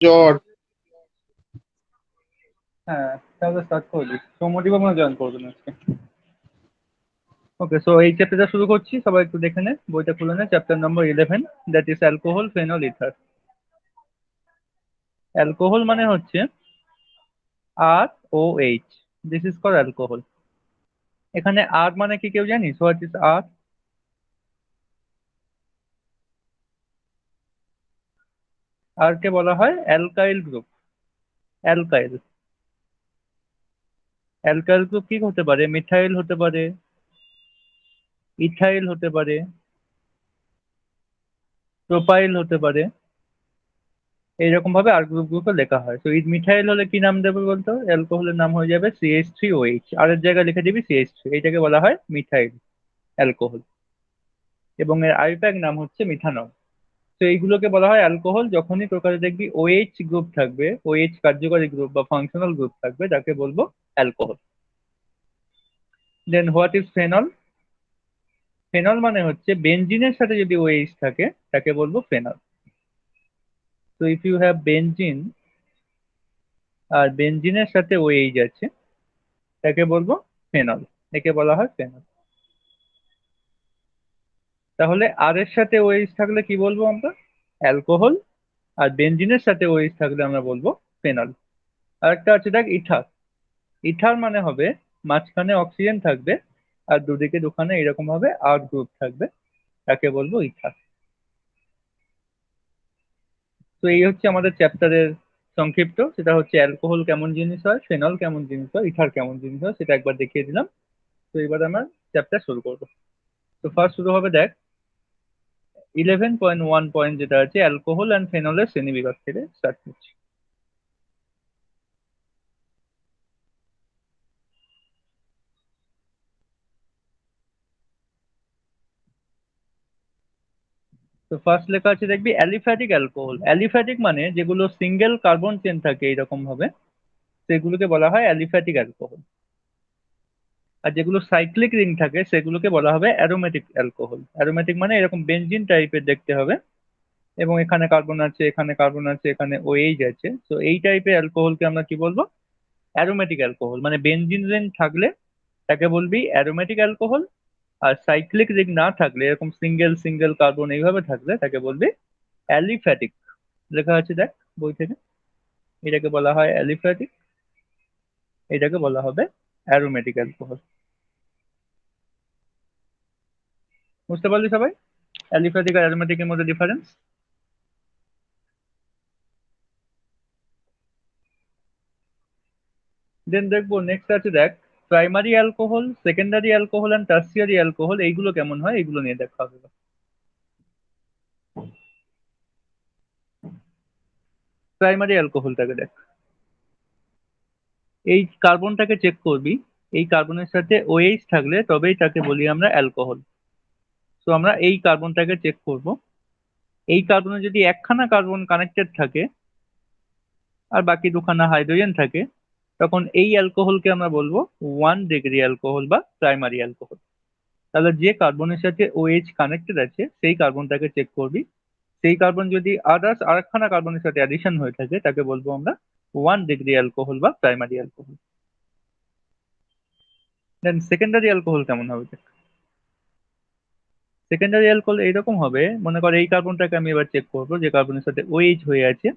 জ্বর। হ্যাঁ, তাহলে স্টার্ট করে দিই। সৌম্যদীপ আমরা জয়েন করবেন আজকে। ওকে, সো এই চ্যাপ্টারটা শুরু করছি, সবাই একটু দেখে নে, বইটা খুলে নে। Chapter number 11, that is alcohol, phenol, ether. Alcohol মানে হচ্ছে ROH, this is call alcohol. এখানে আর মানে কি কেউ জানিস? হোয়াট ইজ আর? আর কে বলা হয় alkyl group. Alkyl. Alkyl group কি হতে পারে? মিথাইল হতে পারে, ইথাইল হতে পারে, প্রোপাইল হতে পারে। এইরকম ভাবে আর গ্রুপ গ্রুপে লেখা হয়। তো মিথাইল হলে কি নাম দেবে বলতো? অ্যালকোহলের নাম হয়ে যাবে CH3OH, আর এর জায়গায় লিখে দিবি CH3। এইটাকে বলা হয় মিথাইল অ্যালকোহল, এবং এর আরেকটা নাম হচ্ছে মিথানল। তো এইগুলোকে বলা হয় অ্যালকোহল যখনই প্রকারে দেখবি OH গ্রুপ থাকবে, OH কার্যকরী গ্রুপ বা ফাংশনাল গ্রুপ থাকবে, তাকে বলবো alcohol. Then what is phenol? Phenol মানে হচ্ছে বেনজিনের সাথে যদি OH থাকে, তাকে বলবো ফেনল। তো ইফ ইউ হ্যাভ বেনজিন আর বেনজিনের সাথে OH আছে, তাকে বলবো ফেনল। একে বলা হয় ফেনল। তাহলে আর এর সাথে OH থাকলে কি বলবো আমরা? অ্যালকোহল। আর বেনজিনের সাথে OH থাকলে আমরা বলবো ফেনল। আর একটা আছে দেখ, ইথার। ইথার মানে হবে মাঝখানে অক্সিজেন থাকবে আর দুদিকে দুখানে এরকম ভাবে আর গ্রুপ থাকবে, তাকে বলবো ইথার। তো এই হচ্ছে আমাদের চ্যাপ্টারের সংক্ষিপ্ত। সেটা হচ্ছে অ্যালকোহল কেমন জিনিস হয়, ফেনল কেমন জিনিস হয়, ইথার কেমন জিনিস হয়, সেটা একবার দেখিয়ে দিলাম। তো এবার আমরা চ্যাপ্টার শুরু করবো। তো ফার্স্ট শুরু হবে দেখ 11.1 পয়েন্ট, যেটা আছে অ্যালকোহল অ্যান্ড ফেনলের শ্রেণী বিভাগ থেকে স্টার্ট করছি। তো ফার্স্ট লেখা আছে দেখবি অ্যালিফ্যাটিক অ্যালকোহল। অ্যালিফ্যাটিক মানে যেগুলো সিঙ্গেল কার্বন চেন থাকে এইরকম ভাবে, সেগুলোকে বলা হয় অ্যালিফ্যাটিক অ্যালকোহল। আর যেগুলো সাইক্লিক রিং থাকে সেগুলোকে বলা হবে অ্যারোমেটিক অ্যালকোহল। অ্যারোমেটিক মানে এরকম বেনজিন টাইপের দেখতে হবে, এবং এখানে কার্বন আছে, এখানে কার্বন আছে, এখানে OH আছে। তো এই টাইপের অ্যালকোহলকে আমরা কি বলবো? Aromatic alcohol. মানে বেনজিন রিং থাকলে তাকে বলবি অ্যারোমেটিক অ্যালকোহল, আর সাইক্লিক রিং না থাকলে এরকম সিঙ্গেল সিঙ্গেল কার্বন এইভাবে থাকলে তাকে বলবি অ্যালিফ্যাটিক। লেখা আছে দেখ বই থেকে, এটাকে বলা হয় অ্যালিফ্যাটিক, এটাকে বলা হবে অ্যারোমেটিক অ্যালকোহল। বুঝতে পারলি সবাই অ্যালিফ্যাটিক আর অ্যারোমেটিকের মধ্যে ডিফারেন্স? দেন দেখবো নেক্সট আছে দেখ primary alcohol, secondary alcohol and tertiary alcohol. এইগুলো কেমন হয় এগুলো নিয়ে দেখা হবে। প্রাইমারি অ্যালকোহলটাকে দেখ, এই কার্বনটাকে চেক করবি, এই কার্বনের সাথে OH থাকলে তবেই তাকে বলি আমরা অ্যালকোহল। তো আমরা এই কার্বনটাকে চেক করব। এই কার্বনে যদি একখানা কার্বন কানেক্টেড থাকে আর বাকি দুখানা হাইড্রোজেন থাকে, তখন এই অ্যালকোহলকে আমরা বলবো 1 ডিগ্রি অ্যালকোহল বা প্রাইমারি অ্যালকোহল। তাহলে যে কার্বনের সাথে OH কানেক্টেড আছে সেই কার্বনটাকে চেক করবি। সেই কার্বন যদি আদার্স আরেকখানা কার্বনের সাথে অ্যাডিশন হয়ে থাকে, তাকে বলবো আমরা 1 ডিগ্রি অ্যালকোহল বা প্রাইমারি অ্যালকোহল। দেন সেকেন্ডারি অ্যালকোহল কেমন হবে দেখ। সেকেন্ডারি অ্যালকোহল এইরকম হবে, মনে কর এই কার্বনটাকে আমি এবার চেক করবো, যে কার্বনের সাথে OH হয়ে আছে,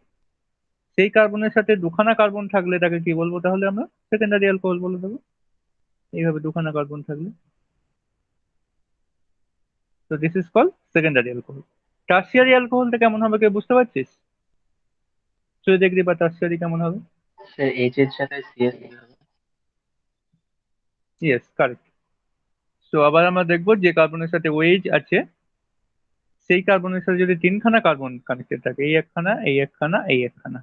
সেই কার্বনের সাথে দুখানা কার্বন থাকলে তাকে কি বলবো? তাহলে আমরা সেকেন্ডারি অ্যালকোহল বলে দেবো। এইভাবে দুখানা কার্বন থাকলে, তো this is call secondary alcohol. Tertiary অ্যালকোহলটা কেমন হবে কেউ বুঝতে পারছিস? তুই দেখবি বা টার্সিয়ারি কেমন হবে? স্যার এইচ এর সাথে সিএস দিতে হবে। Yes, correct. তো আবার আমরা দেখবো যে কার্বনের সাথে OH আছে, সেই কার্বনের সাথে যদি তিনখানা কার্বন কানেক্টেড থাকে, এই একখানা, এই একখানা, এই একখানা,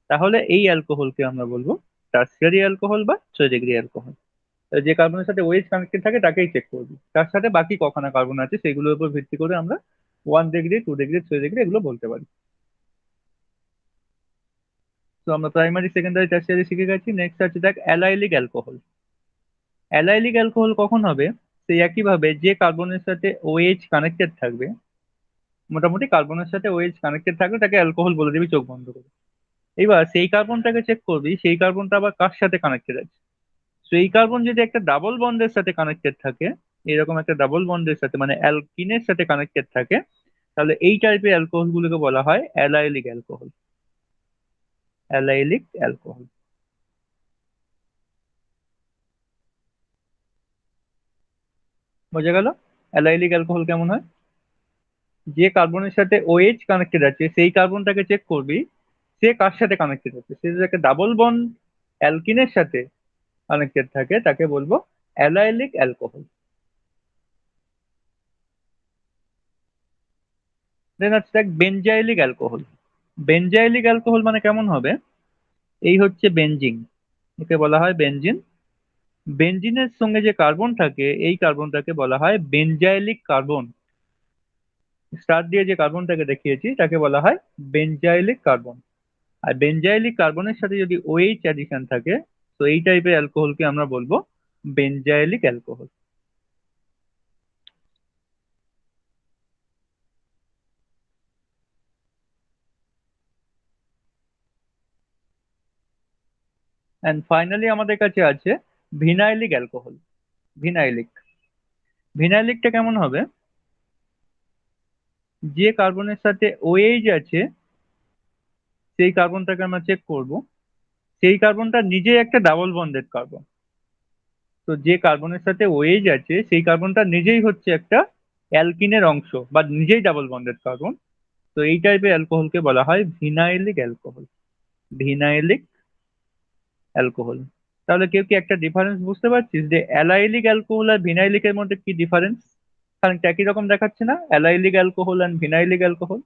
তাহলে এই অ্যালকোহলকে আমরা বলবো টার্সিয়ারি অ্যালকোহল বা 6 ডিগ্রি অ্যালকোহল। যে কার্বনের সাথে OH কানেক্টেড থাকে তাকেই চেক করবি, তার সাথে বাকি কখানা কার্বন আছে সেগুলোর উপর ভিত্তি করে আমরা 1 ডিগ্রি, 2 ডিগ্রি, 3 ডিগ্রি এগুলো বলতে পারি। তো আমরা প্রাইমারি, সেকেন্ডারি, টার্সিয়ারি শিখে গেছি। নেক্সট আছে দেখ অ্যালাইলিক অ্যালকোহল। অ্যালাইলিক অ্যালকোহল কখন হবে? সেই একইভাবে যে কার্বনের সাথে OH কানেক্টেড থাকবে, মোটামুটি কার্বনের সাথে OH কানেক্টেড থাকলে তাকে অ্যালকোহল বলে দিবি চোখ বন্ধ করে। এবার সেই কার্বনটাকে চেক করবি সেই কার্বনটা আবার কার সাথে কানেক্টেড আছে। তো এই কার্বন যদি একটা ডাবল বন্ডের সাথে কানেক্টেড থাকে, এরকম একটা ডাবল বন্ডের সাথে মানে অ্যালকিনের সাথে কানেক্টেড থাকে, তাহলে এই টাইপের অ্যালকোহল গুলোকে বলা হয় অ্যালাইলিক অ্যালকোহল। Allylic alcohol. বোঝা গেল অ্যালাইলিক অ্যালকোহল কেমন হয়? যে কার্বনের সাথে ওএইচ কানেক্টেড আছে সেই কার্বনটাকে চেক করবি সে কার সাথে কানেক্টেড আছে। সে যদি একটা ডাবল বন্ড অ্যালকিনের সাথে কানেক্টেড থাকে তাকে বলবো অ্যালাইলিক অ্যালকোহল। দেন হচ্ছে দেখ বেনজাইলিক অ্যালকোহল। বেনজাইলিক অ্যালকোহল মানে কেমন হবে? এই হচ্ছে বেনজিন, একে বলা হয় বেনজিন। বেনজিনের সঙ্গে যে কার্বন থাকে এই কার্বনটাকে বলা হয় বেনজাইলিক কার্বন। স্টার দিয়ে যে কার্বনটাকে দেখিয়েছি তাকে বলা হয় বেনজাইলিক কার্বন। আর বেনজাইলিক কার্বনের সাথে যদি ওএইচ অ্যাডিশন থাকে, তো এই টাইপের অ্যালকোহলকে আমরা বলবো বেনজাইলিক অ্যালকোহল। অ্যান্ড ফাইনালি আমাদের কাছে আছে ভিনাইলিক অ্যালকোহল। ভিনাইলিক। ভিনাইলিকটা কেমন হবে? যে কার্বনের সাথে ওএইচ আছে সেই কার্বনটাকে আমরা চেক করব, সেই কার্বনটা নিজেই একটা ডাবল বন্ডেড কার্বন। তো যে কার্বনের সাথে ওএইচ আছে সেই কার্বনটা নিজেই হচ্ছে একটা অ্যালকিনের অংশ বা নিজেই ডাবল বন্ডেড কার্বন। তো এই টাইপের অ্যালকোহলকে বলা হয় ভিনাইলিক অ্যালকোহল। ভিনাইলিক অ্যালকোহল। তাহলে কেউ কি একটা ডিফারেন্স বুঝতে পারছিস যে অ্যালাইলিক অ্যালকোহল আর ভিনাইলিকের মধ্যে কি ডিফারেন্স? কারণ একই রকম দেখাচ্ছে না অ্যালাইলিক অ্যালকোহল আর ভিনাইলিক অ্যালকোহল,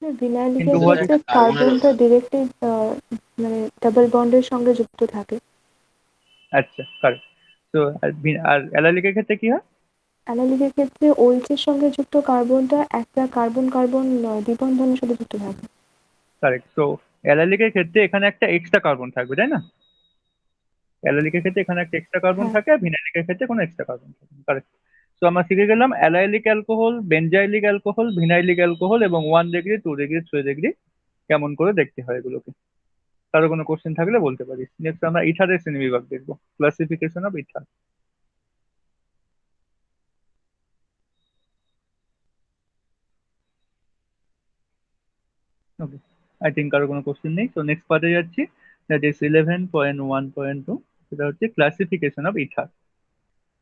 কিন্তু ভিনাইলিকের কিন্তু স্যার ক্ষেত্রে একটা কার্বনের কার্বনটা ডিরেক্টলি মানে ডাবল বন্ডের সঙ্গে যুক্ত থাকে। আচ্ছা কারেক্ট। তো আর অ্যালাইলিকের ক্ষেত্রে কি হয়? অ্যানালিকের ক্ষেত্রে OH এর সঙ্গে যুক্ত কার্বনটা একটা কার্বন কার্বন দ্বিবন্ধনের সাথে যুক্ত থাকে। কারেক্ট। তো অ্যালাইলিকের ক্ষেত্রে এখানে একটা এক্সট্রা কার্বন থাকবে তাই না? অ্যালাইলিকের ক্ষেত্রে এখানে একটা এক্সট্রা কার্বন হ্যাঁ। থাকে আর ভিনাইলিকের ক্ষেত্রে কোনো এক্সট্রা কার্বন থাকে না। কারেক্ট। তো আমরা শিখে গেলাম অ্যালাইলিক অ্যালকোহল, বেনজাইলিক অ্যালকোহল, ভিনাইলিক অ্যালকোহল এবং 1 ডিগ্রি 2 ডিগ্রি 3 ডিগ্রি কেমন করে দেখতে হয় এগুলোকে। কারো কোনো কোশ্চেন থাকলে বলতে পারিস। নেক্সট আমরা ইথারের শ্রেণীবিভাগ দেখবো, classification of ether. Okay, I think কারো কোনো কোশ্চেন নেই। তো নেক্সট পার্টে যাচ্ছি, দ্যাট ইজ 11.1.2। সেটা হচ্ছে ক্লাসিফিকেশন অফ ইথার।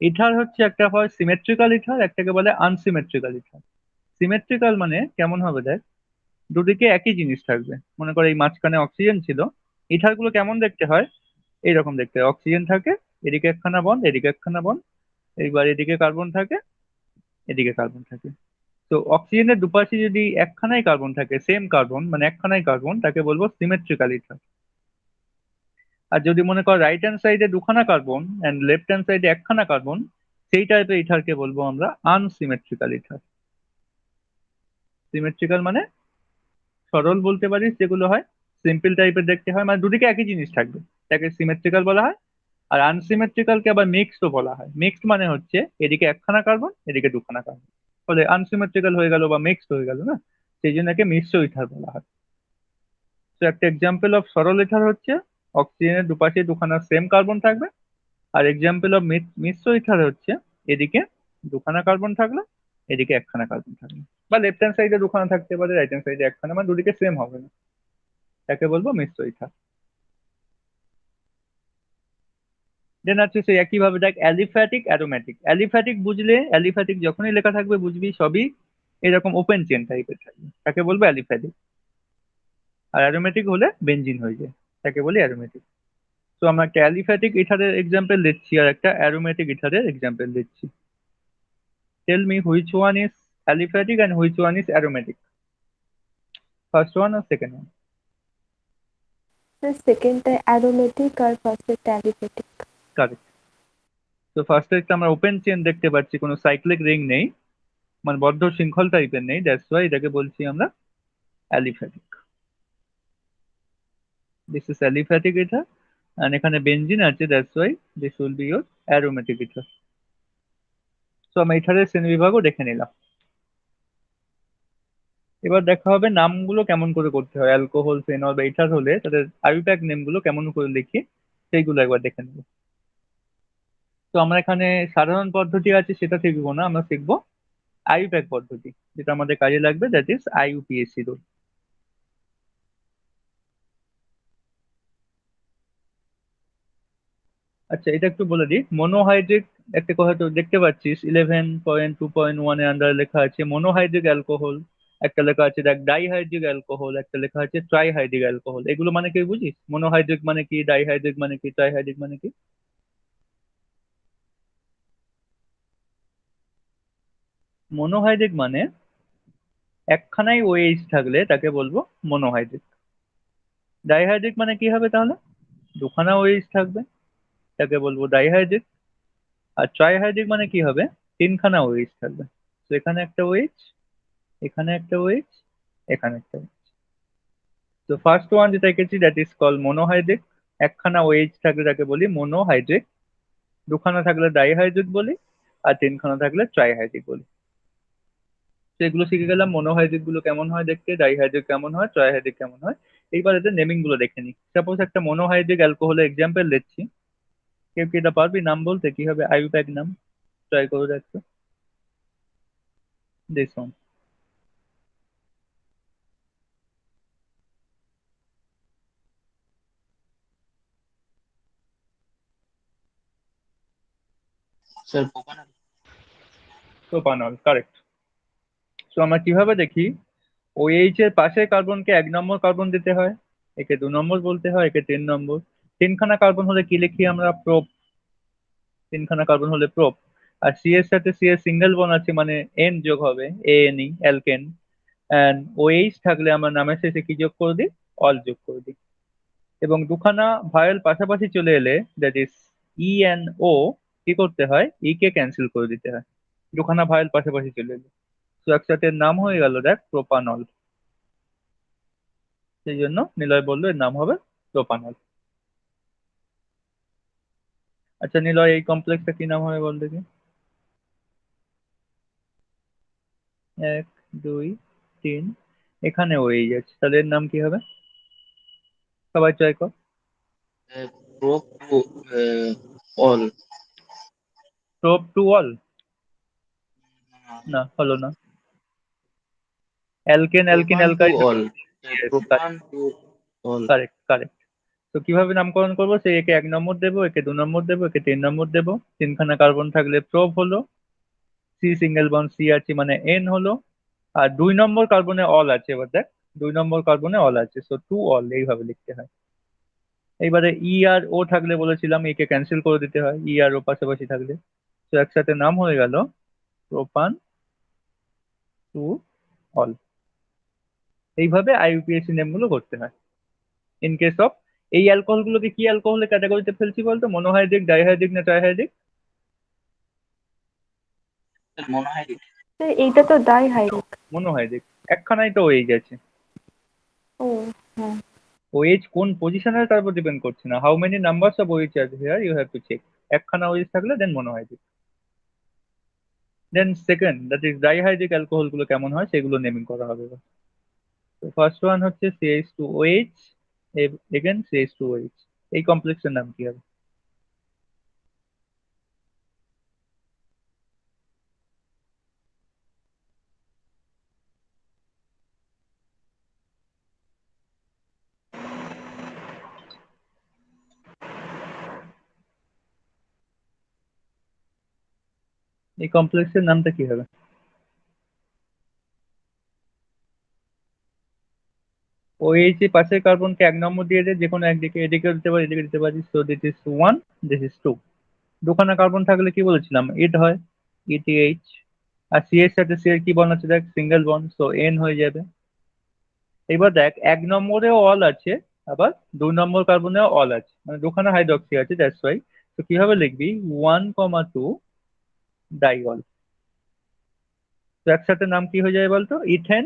ইথার হচ্ছে একটা হয় সিমেট্রিক্যাল ইথার, একটাকে বলে আনসিমেট্রিক্যাল ইথার। সিমেট্রিক্যাল মানে কেমন হবে দেখ, দুদিকে একই জিনিস থাকবে। মনে করো এই মাঝখানে অক্সিজেন ছিল, ইথার গুলো কেমন দেখতে হয়? এইরকম দেখতে হয়, অক্সিজেন থাকে, এদিকে একখানা বন্ড এদিকে একখানা বন্ড, এইবার এদিকে কার্বন থাকে এদিকে কার্বন থাকে। তো অক্সিজেনের দুপাশে যদি একখানাই কার্বন থাকে, সেম কার্বন মানে একখানাই কার্বন, তাকে বলবো সিমেট্রিক্যাল ইথার। আর যদি মনে কর রাইট হ্যান্ড সাইডে দুখানা কার্বন অ্যান্ড লেফট হ্যান্ড সাইডে একখানা কার্বন, সেই টাইপের ইথারকে বলবো আমরা আনসিমেট্রিক্যাল ইথার। সিমেট্রিক্যাল মানে সরল বলতে পারিস যেগুলো হয়, সিম্পল টাইপের দেখতে হয়, মানে দুদিকে একই জিনিস থাকবে, তাকে সিমেট্রিক্যাল বলা হয়। আর আনসিমেট্রিক্যালকে আবার মিক্সড বলা হয়। মিক্সড মানে হচ্ছে এদিকে একখানা কার্বন এদিকে দুখানা কার্বন, ফলে আনসিমেট্রিক্যাল হয়ে গেল বা মিক্সড হয়ে গেল না, সেই জন্য একে মিশ্র ইথার বলা হয়। তো একটা এক্সাম্পল অফ সরল ইথার হচ্ছে অক্সিজেনের দুপাশে দুখানা সেম কার্বন থাকবে। আর এক্সাম্পল অফ মিশ্র ইথার হচ্ছে এদিকে দুখানা কার্বন থাকলো এদিকে একখানা কার্বন থাকলো, বা লেফট হ্যান্ড সাইডে দুখানা থাকতে পারে রাইট হ্যান্ড সাইডে একখানা, মানে দুদিকে সেম হবে না, তাকে বলবো মিশ্র ইথার। দেন আছে সেই একইভাবে দেখ অ্যালিফ্যাটিক অ্যারোম্যাটিক। অ্যালিফ্যাটিক বুঝলে, অ্যালিফ্যাটিক যখনই লেখা থাকবে বুঝবি সবই এরকম ওপেন চেন টাইপের থাকবে, তাকে বলবো অ্যালিফ্যাটিক। আর অ্যারোমেটিক হলে বেনজিন হয়ে যায়, তাকে বলি অ্যারোমেটিক। তো আমরা একটা অ্যালিফ্যাটিক ইথারের এক্সাম্পল দিচ্ছি আর একটা অ্যারোমেটিক ইথারের এক্সাম্পল দিচ্ছি। Tell me which one is aliphatic and which one is aromatic? First one আর সেকেন্ড ওয়ান? সেকেন্ডটা অ্যারোমেটিক আর ফার্স্টেরটা অ্যালিফ্যাটিক। কারেক্ট। তো ফার্স্টে একটা আমরা ওপেন চেন দেখতে পাচ্ছি, কোনো সাইক্লিক রিং নেই, মানে বদ্ধ শৃঙ্খল টাইপের নেই, দ্যাটস ওয়াই এটাকে বলছি আমরা aliphatic. This is aliphatic ether, and এখানে বেনজিন আছে, that's why this will be your aromatic ether. তো আমরা ইথারের শ্রেণীবিভাগও দেখে নিলাম। এবার দেখা হবে নামগুলো কেমন করে করতে হয়, অ্যালকোহল ফেনল বা এথার হলে তাদের আইউপ্যাক নেমগুলো কেমন করে লিখি সেইগুলো একবার দেখে নেবো। তো আমরা এখানে সাধারণ পদ্ধতি আছে সেটা শিখবো না, আমরা শিখবো আইউপ্যাক পদ্ধতি, যেটা আমাদের কাজে লাগবে, দ্যাট ইজ আইইউপিএসসি রুল। আচ্ছা, এটা একটু বলে দিই, মনোহাইড্রিক একটা কথা তো দেখতে পাচ্ছিস 11.2.1 এর আন্ডারে লেখা আছে মনোহাইড্রিক অ্যালকোহল, একটা লেখা আছে দেখ ডাইহাইড্রিক অ্যালকোহল, একটা লেখা আছে ট্রাইহাইড্রিক অ্যালকোহল। এগুলো মানে কি বুঝিস? মনোহাইড্রিক মানে কি, ডাইহাইড্রিক মানে কি, ট্রাইহাইড্রিক মানে কি? মনোহাইড্রিক মানে একখানাই ওএইচ থাকলে তাকে বলবো মনোহাইড্রিক। ডাইহাইড্রিক মানে কি হবে তাহলে? দুখানা ওএইচ থাকবে, তাকে বলবো ডাইহাইড্রিক। আর ট্রাইহাইড্রিক মানে কি হবে? তিনখানা ওএইচ থাকবে, তো এখানে একটা ওএইচ, এখানে একটা ওএইচ, এখানে একটা OH। তো ফার্স্ট ওয়ান যেটা এঁকেছি দ্যাট ইজ কল মনোহাইড্রিক। একখানা ওএইচ থাকলে তাকে বলি মনোহাইড্রিক, দুখানা থাকলে ডাইহাইড্রিক বলি, আর তিনখানা থাকলে ট্রাইহাইড্রিক বলি। তো এগুলো শিখে গেলাম, মনোহাইড্রিক গুলো কেমন হয় দেখতে, ডাইহাইড্রিক কেমন হয়, ট্রাইহাইড্রিক কেমন হয়। এইবার এদের নেমিং গুলো দেখে নিই। সাপোজ একটা মনোহাইড্রিক অ্যালকোহলের এক্সাম্পল দিচ্ছি, কেউ কি এটা পারবি নাম বলতে? কি হবে আইউপ্যাক নাম? ট্রাই করে দেখতো। This one. Sir propanol. Propanol, correct. তো আমরা কিভাবে দেখি? ওএইচ এর পাশে কার্বনকে 1 নম্বর কার্বন দিতে হয়, একে 2 নম্বর বলতে হয়, একে 3 নম্বর। তিনখানা কার্বন হলে কি লিখি আমরা? প্রোপ। তিনখানা কার্বন হলে প্রোপ। আর সি এর সাথে সি এর সিঙ্গেল বন আছে মানে এন যোগ হবে, A N E, alkane. And OH থাকলে আমরা নামের শেষে কি যোগ করে দিই? অল যোগ করে দিই। এবং দুখানা ভায়োল পাশাপাশি চলে এলে দ্যাট ইজ ই এন্ড ও, কি করতে হয়? ই কে ক্যান্সেল করে দিতে হয়, দুখানা ভায়োল পাশাপাশি চলে এলে। তো একসাথে নাম হয়ে গেল দেখ প্রোপানল। সেই জন্য নিলয় বললো এর নাম হবে প্রোপানল। আচ্ছা নিলয়, এই কমপ্লেক্সটা কি নাম হবে বল দেখি? 1 2 3, এখানে ওই যাচ্ছে, তাহলে এর নাম কি হবে? সবাই ট্রাই কর। Prop two ol. Prop two ol? না, হলো না। Alkane alkene propane two alkyl. Ol. Propane two ol. Correct correct. তো কিভাবে নামকরণ করবো? সেই একে 1 নম্বর দেবো, একে 2 নম্বর দেবো, একে 3 নম্বর দেবো। তিনখানা কার্বন থাকলে প্রোপ হলো, সি সিঙ্গেল বন্ড সি আছে মানে এন হলো। আর 2 নম্বর কার্বনে অল আছে, এবার দেখ 2 নম্বর কার্বনে অল আছে, সো টু অল, এইভাবে লিখতে হয়। এইবারে ই আর ও থাকলে বলেছিলাম একে ক্যান্সেল করে দিতে হয়, ই আর ও পাশাপাশি থাকলে। তো একসাথে নাম হয়ে গেল প্রোপান টু অল। এইভাবে আইইউপিএসসি নেমগুলো করতে হয়। ইন কেস অফ এই অ্যালকোহলগুলোকে কি অ্যালকোহলের ক্যাটাগরিতে ফেলছি বলতো? মনোহাইড্রিক, ডাইহাইড্রিক না ট্রাইহাইড্রিক? মনোহাইড্রিক। স্যার এইটা তো ডাইহাইড্রিক। মনোহাইড্রিক। একখানাই তো ওএইচ আছে। ও হ্যাঁ। ওএইচ কোন পজিশনে তার উপর ডিপেন্ড করছে না, how many numbers of OH are here you have to check. একখানা ওএইচ থাকলে then monohydric. Then second that is dihydric alcohol গুলো কেমন হয় সেগুলো নেমিং করা হবে। তো ফার্স্ট ওয়ান হচ্ছে CH2OH, এগেন CH2OH। এই কমপ্লেক্সের নাম কি হবে? এই কমপ্লেক্সের নামটা কি হবে? ওএইচ এর পাশের কার্বনকে 1 নম্বর দিয়ে দে, যে কোনো একদিকে, এদিকে দিতে পারি, এদিকে দিতে পারি। So this is 1, this is 2। দুখানা কার্বন থাকলে কি বলেছিলাম? ইট হয়, ইটিএইচ। আর সি এর সাথে সি এর কি বন্ড আছে দেখ? সিঙ্গেল বন্ড, সো এন হয়ে যাবে। এবার দেখ 1 নম্বরেও অল আছে, আবার 2 নম্বর কার্বনেও অল আছে, মানে দুখানা হাইড্রক্সি আছে, দ্যাটস ওয়াই। তো কিভাবে লিখবি? 1,2 ডাইঅল। তো একসাথে নাম কি হয়ে যায় বলতো? ইথেন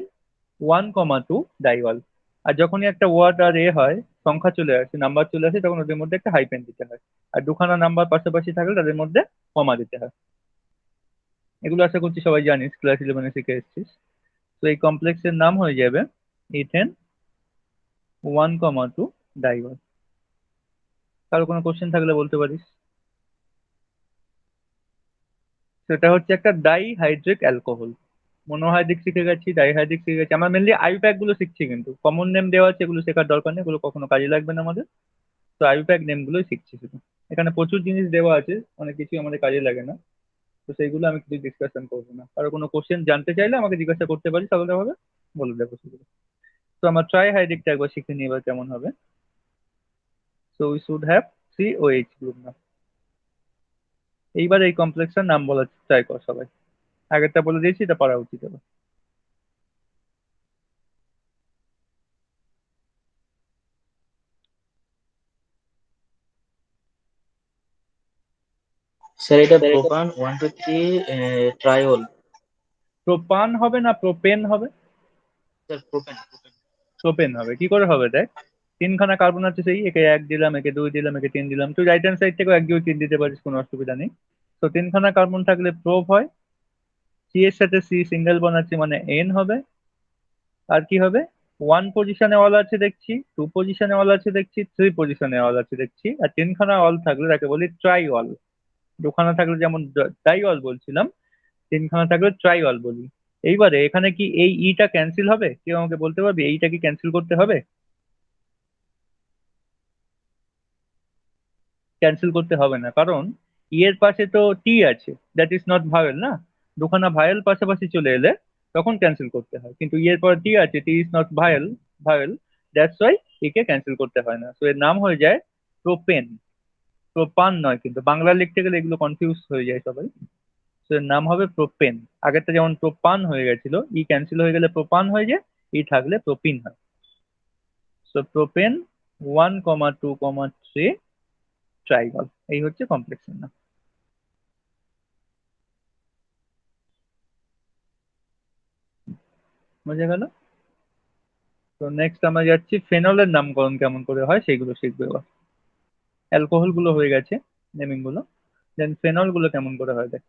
1,2 ডাইঅল। আর যখনই একটা ওয়ার্ড আর হয়, সংখ্যা চলে আসে, নাম্বার চলে আসে, তখন ওদের মধ্যে একটা হাইপেন দিতে হয়। আর দুখানা নাম্বার পাশাপাশি থাকলে তাদের মধ্যে কমা দিতে হয়। এগুলো আশা করছি সবাই জানিস, ক্লাস 11-এ শিখে এসেছিস। তো এই কমপ্লেক্সের নাম হয়ে যাবে ইথেন 1,2 ডাইওয়াল। কারো কোনো কোশ্চেন থাকলে বলতে পারিস। সেটা হচ্ছে একটা ডাইহাইড্রিক অ্যালকোহল। মনোহাইড্রিক শিখে গেছি, ডাইহাইড্রিক শিখে গেছি, আমরা মেনলি আইউপ্যাক গুলো শিখছি, কিন্তু কমন নেম দেওয়া আছে এগুলো শেখার দরকার নেই, এগুলো কখনো কাজে লাগবে না আমাদের। তো আইউপ্যাক নেম গুলোই শিখছি শুধু। এখানে প্রচুর জিনিস দেওয়া আছে, অনেক কিছুই আমাদের কাজে লাগে না। তো সেইগুলো আমি কিছু ডিসকাশন করবো না। কারো কোনো কোশ্চেন জানতে চাইলে আমাকে জিজ্ঞাসা করতে পারি, তাহলে হবে বলে দেবো সেগুলো। তো আমার ট্রাইহাইড্রিকটা একবার শিখে নিই এবার কেমন হবে। So we should have COH group না। এইবার এই কমপ্লেক্সটার নাম বলার ট্রাই কর সবাই। আগেরটা বলে দিয়েছি, এটা পারা উচিত এবার। স্যার এটা প্রোপান 1 2 3 ট্রাইওল। প্রোপান হবে না প্রোপেন হবে? Sir propane. প্রোপেন হবে। কি করে হবে দেখ, তিনখানা কার্বন আছে, সেই একে 1 দিলাম, একে 2 দিলাম, একে 3 দিলাম। তুই রাইট হ্যান্ড সাইড থেকেও 1 2 3 দিতে পারিস, কোনো অসুবিধা নেই। তো তিনখানা কার্বন থাকলে প্রোপ হয়। সি এর সাথে সি সিঙ্গেল বন্ড আছে মানে এন হবে। আর কি হবে, 1 পজিশনে অল আছে দেখছি, 2 পজিশনে অল আছে দেখছি, 3 পজিশনে অল আছে দেখছি। আর তিনখানা অল থাকলে তাকে বলি ট্রাই অল। দুখানা থাকলে যেমন ডাই অল বলছিলাম, তিনখানা থাকলে ট্রাই অল বলি। এইবারে এখানে কি এই ইটা ক্যান্সেল হবে? কেউ আমাকে বলতে পারবে এইটা কি ক্যান্সেল করতে হবে? ক্যান্সেল করতে হবে না, কারণ ই এর পাশে তো টি আছে, দ্যাট ইজ নট ভাওয়েল না। দুখানা ভায়েল পাশাপাশি চলে এলে তখন ক্যান্সেল করতে হয়, কিন্তু ই এর পর টি আছে, T is not viable, that's why E কে ক্যান্সেল করতে হয় না। তো এর নাম হয়ে যায় প্রোপেন। প্রোপান নয়, কিন্তু বাংলা লিখতে গেলে এগুলো কনফিউজ হয়ে যায় সবাই। তো এর নাম হবে প্রোপেন। আগেরটা যেমন প্রোপান হয়ে গেছিল, ই ক্যান্সেল হয়ে গেলে প্রোপান হয়ে যায়, ই থাকলে প্রোপিন হয়। So propane 1,2,3 ট্রাইগল। এই হচ্ছে কমপ্লেক্সের নাম। বোঝা গেল? তো নেক্সট আমরা যাচ্ছি ফেনলের নামকরণ কেমন করে হয় সেইগুলো শিখবো এবার। অ্যালকোহল গুলো হয়ে গেছে নেমিং গুলো, দেন ফেনল গুলো কেমন করে হয় দেখ।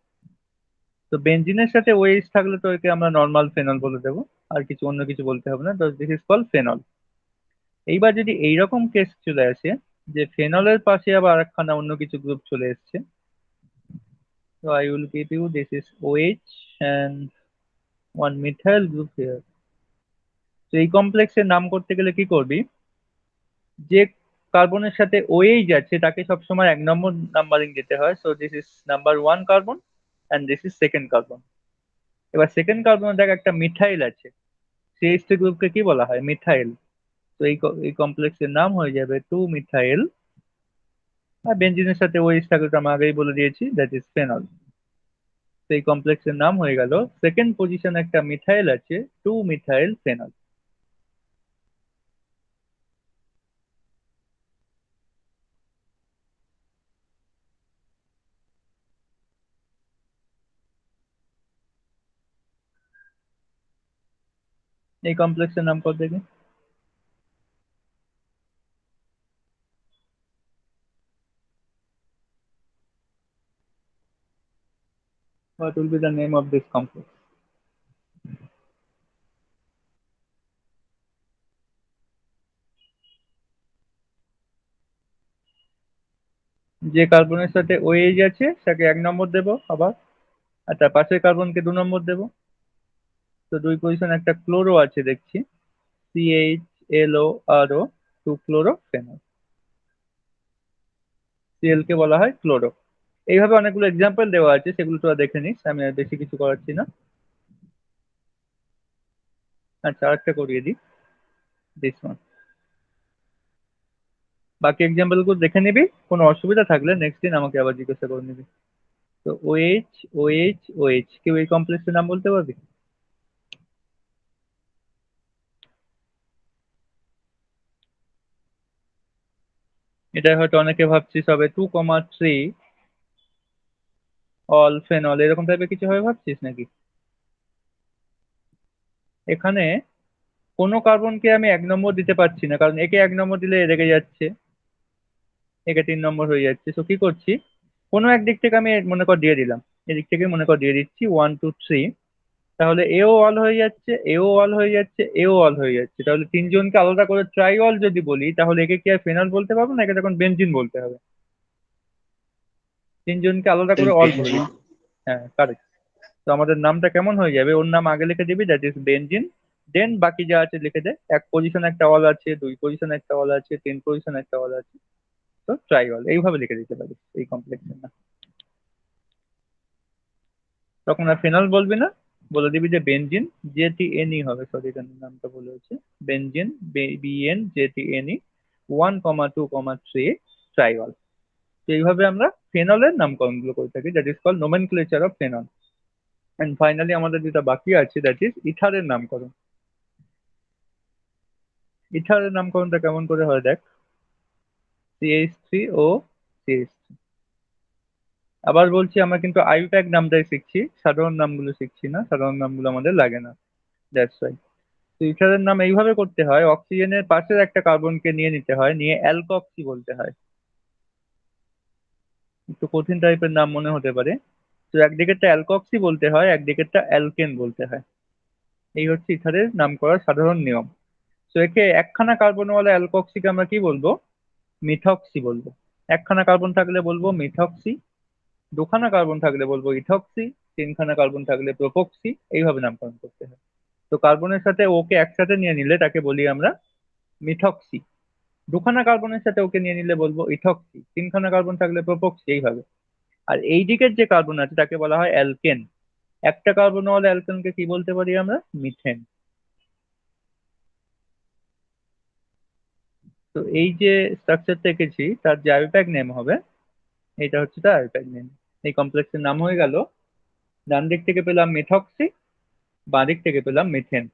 তো বেনজিনের সাথে ওএইচ থাকলে তো একে আমরা নর্মাল ফেনল বলে দেবো, আর কিছু অন্য কিছু বলতে হবে না। তো দিস ইজ কল ফেনল। এইবার যদি এইরকম কেস চলে আসে যে ফেনলের পাশে আবার আরেকখানা অন্য কিছু গ্রুপ চলে এসছে, তো I will give you this is OH and one methyl group here. তো এই কমপ্লেক্সের নাম করতে গেলে কি করবি, যে কার্বনের সাথে OH আছে তাকে সবসময় 1 নম্বর নাম্বারিং দিতে হয়। So this is number 1 carbon and this is second carbon. এবার সেকেন্ড কার্বনে দেখ একটা মিথাইল আছে, CH3 গ্রুপকে কি বলা হয়, মিথাইল। তো এই কমপ্লেক্সের নাম হয়ে যাবে 2 মিথাইল। আর বেনজিনের সাথে OH থাকলে তো আমি আগেই বলে দিয়েছি, দ্যাট ইজ ফেনল। তো এই কমপ্লেক্সের নাম হয়ে গেল, সেকেন্ড পজিশনে একটা মিথাইল আছে, 2 মিথাইল ফেনল। এই কমপ্লেক্সের নাম কত দেখি। What will be the name of this complex? যে কার্বনের সাথে OH আছে তাকে 1 নম্বর দেবো আবার, আর তার পাশের কার্বনকে 2 নম্বর দেবো। তো 2 পজিশন একটা ক্লোরো আছে দেখছি, CHLORO, 2 ক্লোরো ফেনল। Cl কে বলা হয় ক্লোরো। এইভাবে অনেকগুলো এক্সাম্পল দেওয়া আছে, সেগুলো তোরা দেখে নিস, আমি আর বেশি কিছু করাচ্ছি না। আচ্ছা, আরেকটা করিয়ে দিই, দিস ওয়ান। বাকি এক্সাম্পল গুলো দেখে নিবি, কোনো অসুবিধা থাকলে নেক্সট দিন আমাকে আবার জিজ্ঞাসা করে নিবি। তো OH OH OH, কেউ এই কমপ্লেক্সের নাম বলতে পারবি? এটা হয়তো অনেকে ভাবছিস হবে 2,3 অল ফেনল, এরকম টাইপের কিছু হবে ভাবছিস নাকি? এখানে কোনো কার্বনকে আমি 1 নম্বর দিতে পারছি না, কারণ একে 1 নম্বর দিলে এ রেগে যাচ্ছে, একে 3 নম্বর হয়ে যাচ্ছে। তো কি করছি, কোনো একদিক থেকে আমি মনে কর দিয়ে দিলাম, এদিক থেকে মনে কর দিয়ে দিচ্ছি 1 2 3। তাহলে এও অল হয়ে যাচ্ছে, এও অল হয়ে যাচ্ছে, এও অল হয়ে যাচ্ছে। তাহলে তিনজনকে আলাদা করে ট্রাইঅল যদি বলি, তাহলে একে কি আর ফেনল বলতে পারবো না, একে তখন বেনজিন বলতে হবে। তিনজনকে আলাদা করে অল বলে বেঞ্জিন। দিচ্ছি। হ্যাঁ, কারেক্ট। তো আমাদের নামটা কেমন হয়ে যাবে, ওর নাম আগে লিখে দিবি, দ্যাট ইজ বেনজিন। দেন বাকি যা আছে লিখে দে, এক পজিশন একটা অল আছে, দুই পজিশন একটা অল আছে, তিন পজিশন একটা অল আছে। তো ট্রাইঅল এইভাবে লিখে দিতে পারিস এই কমপ্লেক্সের নাম। তখন আর ফেনল বলবি না, বলে দিবি যে বেনজিন, JTNE হবে, সরি এখানে নামটা ভুল হয়েছে। Benzene, BN JTNE 1,2,3 triol. তো এইভাবে আমরা ফেনলের নামকরণ গুলো করে থাকি, that is call nomenclature of phenol. And finally আমাদের যেটা বাকি আছে, দ্যাট ইজ ইথারের নামকরণ। ইথারের নামকরণটা কেমন করে হয় দেখ, CH3 ও CH3। আবার বলছি, আমরা কিন্তু আইউপ্যাক নামটাই শিখছি, সাধারণ নামগুলো শিখছি না, সাধারণ নামগুলো আমাদের লাগে না, দ্যাটস ওয়াই। তো ইথারের নাম এইভাবে করতে হয়, অক্সিজেনের পাশের একটা কার্বনকে নিয়ে নিতে হয়, নিয়ে অ্যালকক্সি বলতে হয়। একটু কঠিন টাইপের নাম মনে হতে পারে। তো একদিকেরটা অ্যালকক্সি বলতে হয়, একদিকেরটা অ্যালকেন বলতে হয়। এই হচ্ছে ইথারের নাম করার সাধারণ নিয়ম। তো একে একখানা কার্বনওয়ালা অ্যালকক্সিকে আমরা কি বলবো, মিথক্সি বলবো। একখানা কার্বন থাকলে বলবো মিথক্সি, দুখানা কার্বন থাকলে বলবো ইথক্সি, তিনখানা কার্বন থাকলে প্রোপক্সি। এইভাবে নামকরণ করতে হয়। তো কার্বনের সাথে ওকে একসাথে নিয়ে নিলে তাকে বলি আমরা মিথক্সি, দুখানা কার্বনের সাথে ওকে নিয়ে নিলে বলবো ইথক্সি, তিনখানা কার্বন থাকলে প্রোপক্সি, এইভাবে। আর এই দিকের যে কার্বন আছে তাকে বলা হয় অ্যালকেন। একটা কার্বনওয়ালা অ্যালকেনকে কি বলতে পারি আমরা, মিথেন। তো এই যে স্ট্রাকচারটা এঁকেছি, তার যে আইউপ্যাক নেম হবে, এটা হচ্ছে তার আইউপ্যাক নেম। এই কমপ্লেক্সের নাম হয়ে গেল, ডান দিক থেকে পেলাম মিথক্সি, বাঁ দিক থেকে পেলাম মিথেন।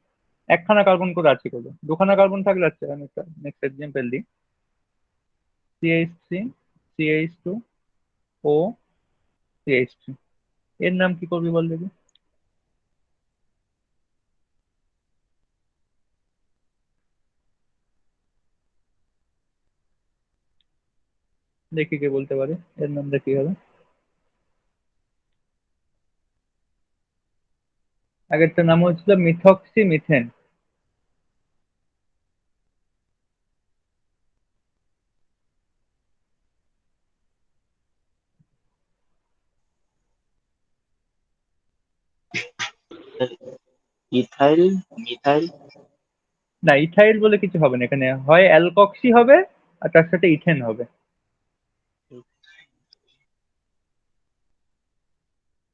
একখানা কার্বন করে আছে করবো, দুখানা কার্বন থাকলে আছে। আমি একটা নেক্সট এক্সাম্পল দিই, CH3, CH2, O, CH3। এর নাম কি করবি বল দেখি। দেখি কে বলতে পারে এর নামটা কি হবে। আগেরটার নাম হচ্ছিল মিথক্সি মিথেন। Ethyl, methyl. না, ইথাইল বলে কিছু হবে না এখানে, হয় অ্যালকক্সি হবে আর তার সাথে ইথেন হবে।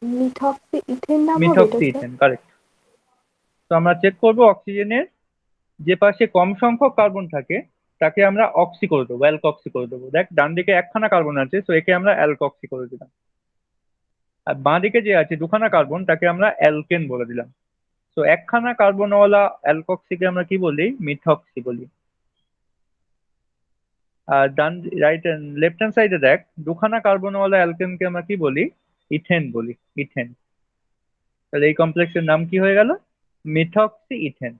মিথক্সি ইথেন নাম হবে এটা মিথক্সি স্যার? Ethane, correct. তো আমরা চেক করবো অক্সিজেনের যে পাশে কম সংখ্যক কার্বন থাকে তাকে আমরা অক্সি করে দেবো, অ্যালকক্সি করে দেবো। দেখ ডান দিকে একখানা কার্বন আছে, তো একে আমরা অ্যালকক্সি করে দিলাম। আর বাঁ দিকে যে আছে দুখানা কার্বন, তাকে আমরা অ্যালকেন বলে দিলাম। তো একখানা কার্বনওয়ালা অ্যালকক্সিকে আমরা কি বলি, মিথক্সি বলি। আর ডান রাইট লেফট হ্যান্ড সাইডে দেখ, দুখানা কার্বনওয়ালা অ্যালকেনকে আমরা কি বলি, ইথেন বলি, ইথেন। তাহলে এই কমপ্লেক্সের নাম কি হয়ে গেল, মিথক্সি ইথেন।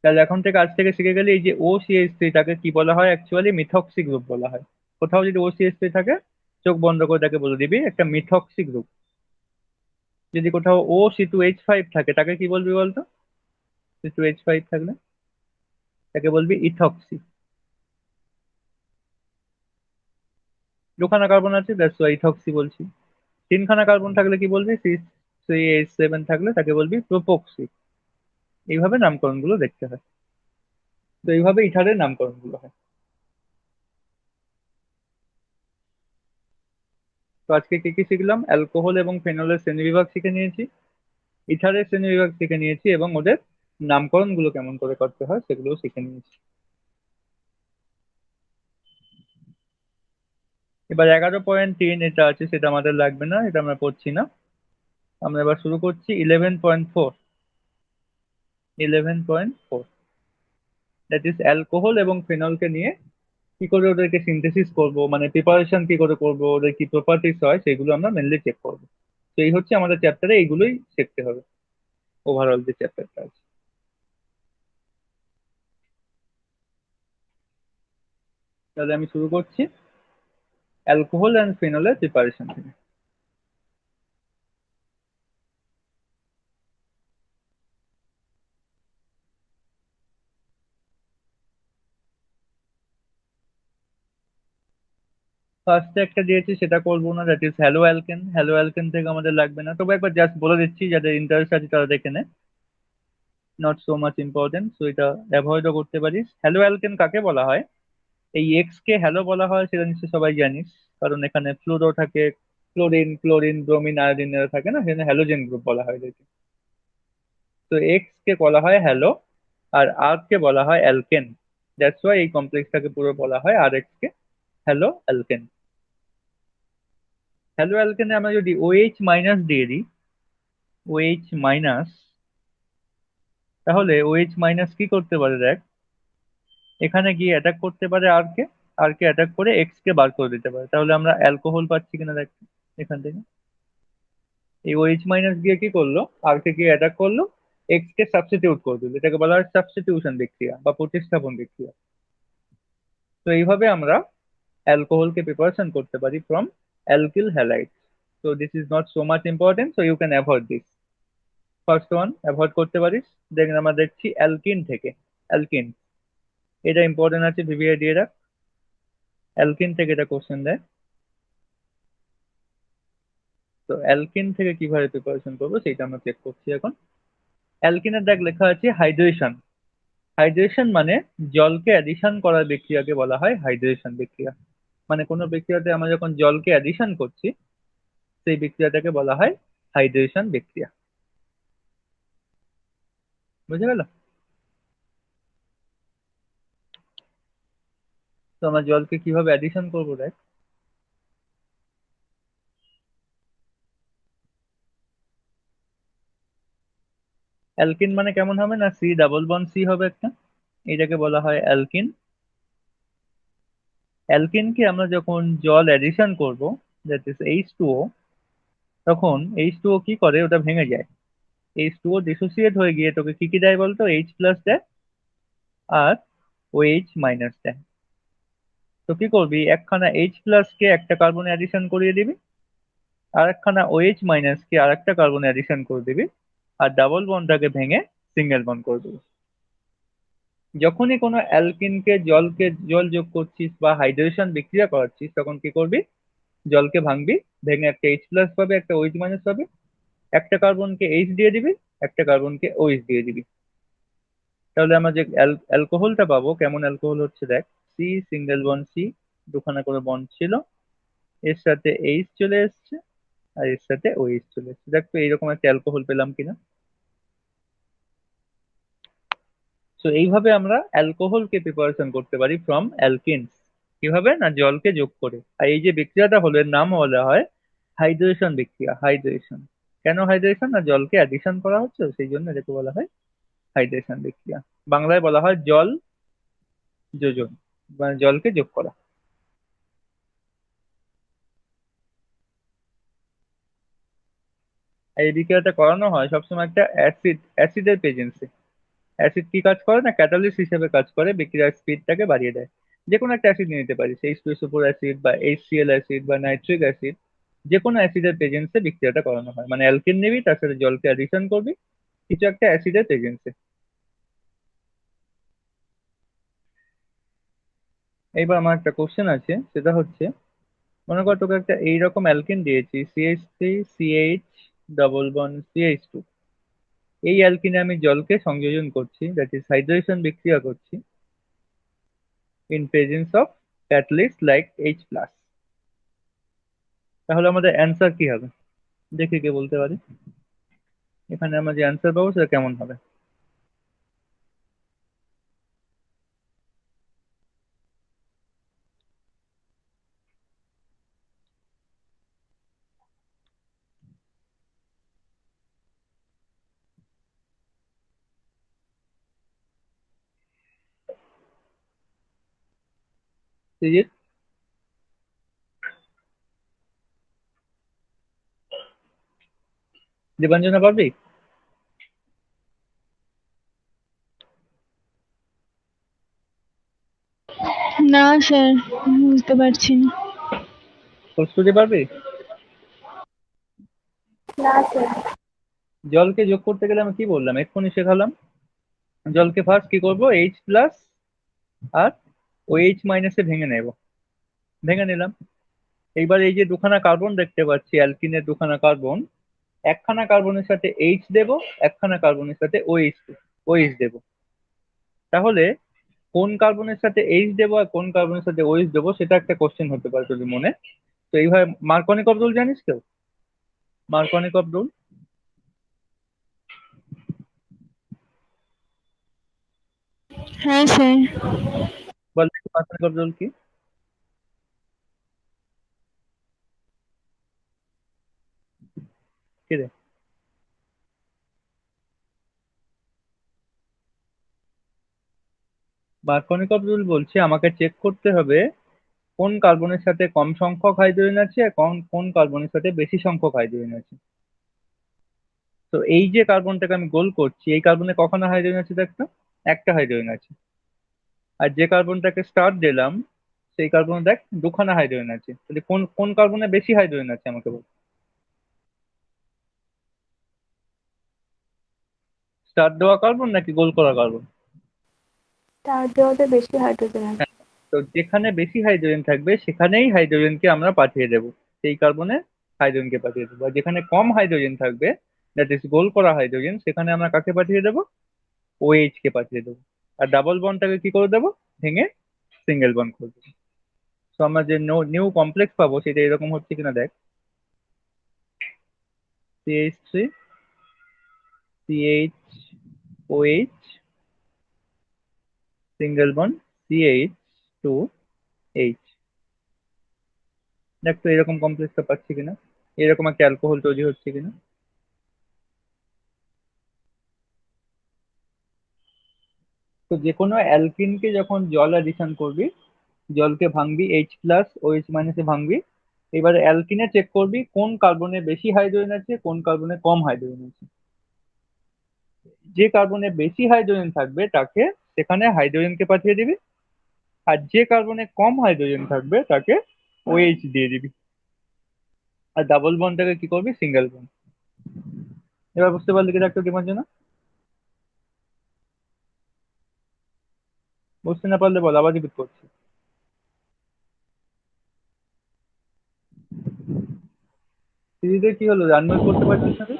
তাহলে এখন থেকে আজ থেকে শিখে গেলে, এই যে OCH3 তাকে কি বলা হয়, অ্যাকচুয়ালি মিথক্সি গ্রুপ বলা হয়। কোথাও যদি OCH3 থাকে, চোখ বন্ধ করে তাকে বলে দিবি একটা মিথক্সি গ্রুপ। যদি কোথাও O C2H5 থাকে, তাকে কি বলবি বলতো, C2H5 থাকলে তাকে বলবি ইথক্সি। দুখানা কার্বন আছে, দ্যাটস ওয়াই ইথক্সি বলছি। তিনখানা কার্বন থাকলে কি বলবি, C3H7 থাকলে তাকে বলবি প্রোপক্সি। এইভাবে নামকরণ গুলো দেখতে হয়। তো এইভাবে ইথারের নামকরণ গুলো হয়। তো আজকে কি কি শিখলাম, অ্যালকোহল এবং ফেনলের শ্রেণীবিভাগ শিখে নিয়েছি, ইথারের শ্রেণীবিভাগ শিখে নিয়েছি, এবং ওদের নামকরণ গুলো কেমন করে করতে হয় সেগুলোও শিখে নিয়েছি। এবার 11.3 এটা আছে, সেটা আমাদের লাগবে না, এটা আমরা পড়ছি না। আমরা এবার শুরু করছি 11.4। 11.4, দ্যাট ইজ অ্যালকোহল এবং ফেনলকে নিয়ে কি করে ওদেরকে সিনথেসিস করব, মানে প্রিপারেশন কি করে করব, ওদের কি প্রপার্টিস হয় সেগুলো আমরা মেনলি চেক করবো। তো এই হচ্ছে আমাদের চ্যাপ্টারে, এইগুলোই শিখতে হবে, ওভারঅল যে চ্যাপ্টারটা আছে। তাহলে আমি শুরু করছি অ্যালকোহল অ্যান্ড ফেনলের প্রিপারেশন থেকে। ফার্স্টে একটা দিয়েছি সেটা করবো না, that is hello alkane. Hello alkane থেকে আমাদের লাগবে না, তবে একবার জাস্ট বলে দিচ্ছি যাদের ইন্টারেস্ট আছে তারা দেখে নে, not so much important, so এটা অ্যাভয়েডও করতে পারিস। হ্যালো অ্যালকেন কাকে বলা হয়? এই এক্স কে হ্যালো বলা হয় সেটা নিশ্চয়ই সবাই জানিস, কারণ এখানে ফ্লুরো থাকে, ক্লোরিন ক্লোরিন ব্রোমিন আয়োডিন এরা থাকে না, সেখানে হ্যালোজেন গ্রুপ বলা হয় এদেরকে। তো এক্স কে বলা হয় হ্যালো, আর আর কে বলা হয় অ্যালকেন। দ্যাটস ওয়াই এই কমপ্লেক্সটাকে পুরো বলা হয় আর এক্স কে হ্যালো অ্যালকেন। হ্যালো অ্যালকেনে আমরা যদি ওএইচ মাইনাস দিয়ে দিই, ওএইচ মাইনাস, তাহলে ওএইচ মাইনাস কি করতে পারে দেখ, এখানে গিয়ে অ্যাটাক করতে পারে আর কে অ্যাটাক করে এক্স কে বার করে দিতে পারে। তাহলে আমরা অ্যালকোহল পাচ্ছি কিনা দেখ এখান থেকে। এই ওএইচ মাইনাস গিয়ে কি করলো, আর কে গিয়ে অ্যাটাক করলো, এক্স কে সাবস্টিটিউট করে দিল, এটাকে বলা হয় সাবস্টিটিউশন বিক্রিয়া বা প্রতিস্থাপন বিক্রিয়া। তো এইভাবে আমরা অ্যালকোহলকে প্রিপারেশন করতে পারি from alkyl halide. So this is not so much important, so you can avoid this. First one avoid করতে পারিস। দেন আমরা দেখছি অ্যালকিন থেকে, অ্যালকিন, এটা ইম্পর্টেন্ট আছে, ভিভিআই দিয়ে রাখ। অ্যালকিন থেকে এটা কোশ্চেন দেয়। তো অ্যালকিন থেকে কিভাবে প্রিপারেশন করবো সেটা আমরা চেক করছি এখন। অ্যালকিনের দেখ লেখা আছে হাইড্রেশন। হাইড্রেশন মানে জলকে অ্যাডিশন করার বিক্রিয়াকে বলা হয় হাইড্রেশন বিক্রিয়া। মানে কোনো বিক্রিয়াতে আমরা যখন জলকে অ্যাডিশন করছি সেই বিক্রিয়াটাকে বলা হয় হাইড্রেশন বিক্রিয়া। বুঝে গেল? তো আমরা জলকে কিভাবে অ্যাডিশন করবো দেখ। অ্যালকিন মানে কেমন হবে না, সি ডাবল বন্ড সি হবে একটা, এটাকে বলা হয় অ্যালকিন। অ্যালকিনকে আমরা যখন জল অ্যাডিশন করব, দ্যাট ইজ H2O, তখন H2O কি করে, ওটা ভেঙে যায়। H2O ডিসোসিয়েট হয়ে গিয়ে তোকে কি কি দেয় বলতো, H প্লাস দেয় আর OH মাইনাস দেয়। তো কি করবি, একখানা H প্লাস কে একটা কার্বন অ্যাডিশন করিয়ে দিবি, আর একখানা OH মাইনাস কে আর একটা কার্বন অ্যাডিশন করে দিবি, আর ডাবল বন্ডটাকে ভেঙে সিঙ্গেল বন্ড করে দিবি। যখনই কোনো অ্যালকিনকে জল যোগ করছিস বা হাইড্রেশন বিক্রিয়া করাচ্ছিস তখন কি করবি, জলকে ভাঙবি, ভেঙে একটা H প্লাস পাবে, একটা OH মাইনাস পাবে, একটা কার্বনকে H দিয়ে দিবি, একটা কার্বনকে OH দিয়ে দিবি। তাহলে আমরা যে অ্যালকোহলটা পাবো, কেমন অ্যালকোহল হচ্ছে দেখ, সি সিঙ্গেল বন্ড সি, দুখানা করে বন্ড ছিল, এর সাথে H চলে এসছে আর এর সাথে OH চলে এসছে। দেখ তো এইরকম একটা অ্যালকোহল পেলাম কিনা। তো এইভাবে আমরা অ্যালকোহলকে প্রিপারেশন করতে পারি ফ্রম অ্যালকিনস। কিভাবে না, জলকে যোগ করে। আর এই যে বিক্রিয়াটা হলো এর নাম বলা হয় হাইড্রেশন বিক্রিয়া। হাইড্রেশন কেন, হাইড্রেশন না জলকে অ্যাডিশন করা হচ্ছে সেই জন্য এটাকে বলা হয় হাইড্রেশন বিক্রিয়া। বাংলায় বলা হয় জল যোজন, মানে জলকে যোগ করা। আর এই বিক্রিয়াটা করানো হয় সবসময় একটা অ্যাসিডের প্রেজেন্সে। অ্যাসিড কি কাজ করে না, ক্যাটালিস্ট হিসেবে কাজ করে, বিক্রিয়ার স্পিডটাকে বাড়িয়ে দেয়। যে কোনো একটা অ্যাসিড নিতে পারিস, H2SO4 অ্যাসিড বা HCl অ্যাসিড বা নাইট্রিক অ্যাসিড, যে কোনো অ্যাসিডের প্রেজেন্সে বিক্রিয়াটা করানো হয়। মানে অ্যালকিন নিবি, তার সাথে জলকে অ্যাডিশন করবি কিছু একটা অ্যাসিডের প্রেজেন্সে। এইবার আমার একটা কোশ্চেন আছে, সেটা হচ্ছে মনে কর তোকে একটা এইরকম অ্যালকিন দিয়েছি, CH3CH ডবল বন্ড CH2। এই অ্যালকিনে আমি জলকে সংযোজন করছি, দ্যাট ইজ হাইড্রেশন বিক্রিয়া করছি in presence of catalyst like H plus. তাহলে আমাদের অ্যান্সার কি হবে, দেখি কে বলতে পারি। এখানে আমরা যে অ্যান্সার পাবো সেটা কেমন হবে। সৃজিত, দীপাঞ্জনা পারবি? না স্যার, বুঝতে পারছি না। প্রস্তুতি পারবি? না স্যার। জলকে যোগ করতে গেলে আমি কি বললাম, এক্ষুনি শেখালাম। জলকে ফার্স্ট কি করব, H প্লাস আর OH মাইনাসে ভেঙে নেব, ভেঙে নিলাম। এইবার এই যে দুখানা কার্বন দেখতে পাচ্ছি, অ্যালকিনের দুখানা কার্বন, একখানা কার্বনের সাথে এইচ দেব, একখানা কার্বনের সাথে ওএইচ ওএইচ দেব। তাহলে কোন কার্বনের সাথে এইচ দেবো আর কোন কার্বনের সাথে ওএইচ দেবো সেটা একটা কোশ্চেন হতে পারে যদি মনে। তো এইভাবে মার্কনিকভ রুল জানিস কেউ? মার্কনিকভ রুল হ্যাঁ স্যার। বল দেখি মার্কনিকভ রুল কি? কি রে? মার্কনিকভ রুল বলছে আমাকে চেক করতে হবে কোন কার্বনের সাথে কম সংখ্যক হাইড্রোজেন আছে আর কোন কোন কার্বনের সাথে বেশি সংখ্যক হাইড্রোজেন আছে। তো এই যে কার্বনটাকে আমি গোল করছি, এই কার্বনে কখনো হাইড্রোজেন আছে দেখতো? একটা হাইড্রোজেন আছে। আর যে কার্বনটাকে স্টার দিলাম সেই কার্বনে দেখ দুখানা হাইড্রোজেন আছে। তাহলে কোন কোন কার্বনে বেশি হাইড্রোজেন আছে আমাকে বল। স্টার দেওয়া কার্বন নাকি গোল করা কার্বন? তার দেওয়াতে বেশি হাইড্রোজেন আছে। তো যেখানে বেশি হাইড্রোজেন থাকবে সেখানেই হাইড্রোজেনকে আমরা পাঠিয়ে দেবো, সেই কার্বনে হাইড্রোজেনকে পাঠিয়ে দেবো। আর যেখানে কম হাইড্রোজেন থাকবে, দ্যাট ইজ গোল করা হাইড্রোজেন, সেখানে আমরা কাকে পাঠিয়ে দেবো? ওএইচ কে পাঠিয়ে দেবো। আর ডাবল বন্ডটাকে কি করে দেবো? ভেঙে সিঙ্গেল বন্ড করে দেবো। তো আমরা যে নিউ কমপ্লেক্স পাবো সেটা এরকম হচ্ছে কিনা দেখ। CH3 CH OH single bond CH2H। দেখ তো এরকম কমপ্লেক্সটা পাচ্ছি কিনা, এরকম একটা অ্যালকোহল তৈরি হচ্ছে কিনা। তো যে কোনো অ্যালকিনকে যখন জল অ্যাডিশন করবি, জলকে ভাঙবি, H+OH- এ ভাঙবি। এবারে অ্যালকিনে চেক করবি কোন কার্বনে বেশি হাইড্রোজেন আছে কোন কার্বনে কম হাইড্রোজেন আছে। যে কার্বনে বেশি হাইড্রোজেন থাকবে তাকে সেখানে হাইড্রোজেনকে পাঠিয়ে দিবি, আর যে কার্বনে কম হাইড্রোজেন থাকবে তাকে ওএইচ দিয়ে দিবি। আর ডাবল বন্ডটাকে কি করবি? Single bond. এবার বুঝতে পারলি কি একটু ডিমার জন্য? বুঝতে না পারলে বল, আবার রিপিট করছি। সিরিজে কি হলো, রানওয়ে করতে পারছিস না তুই?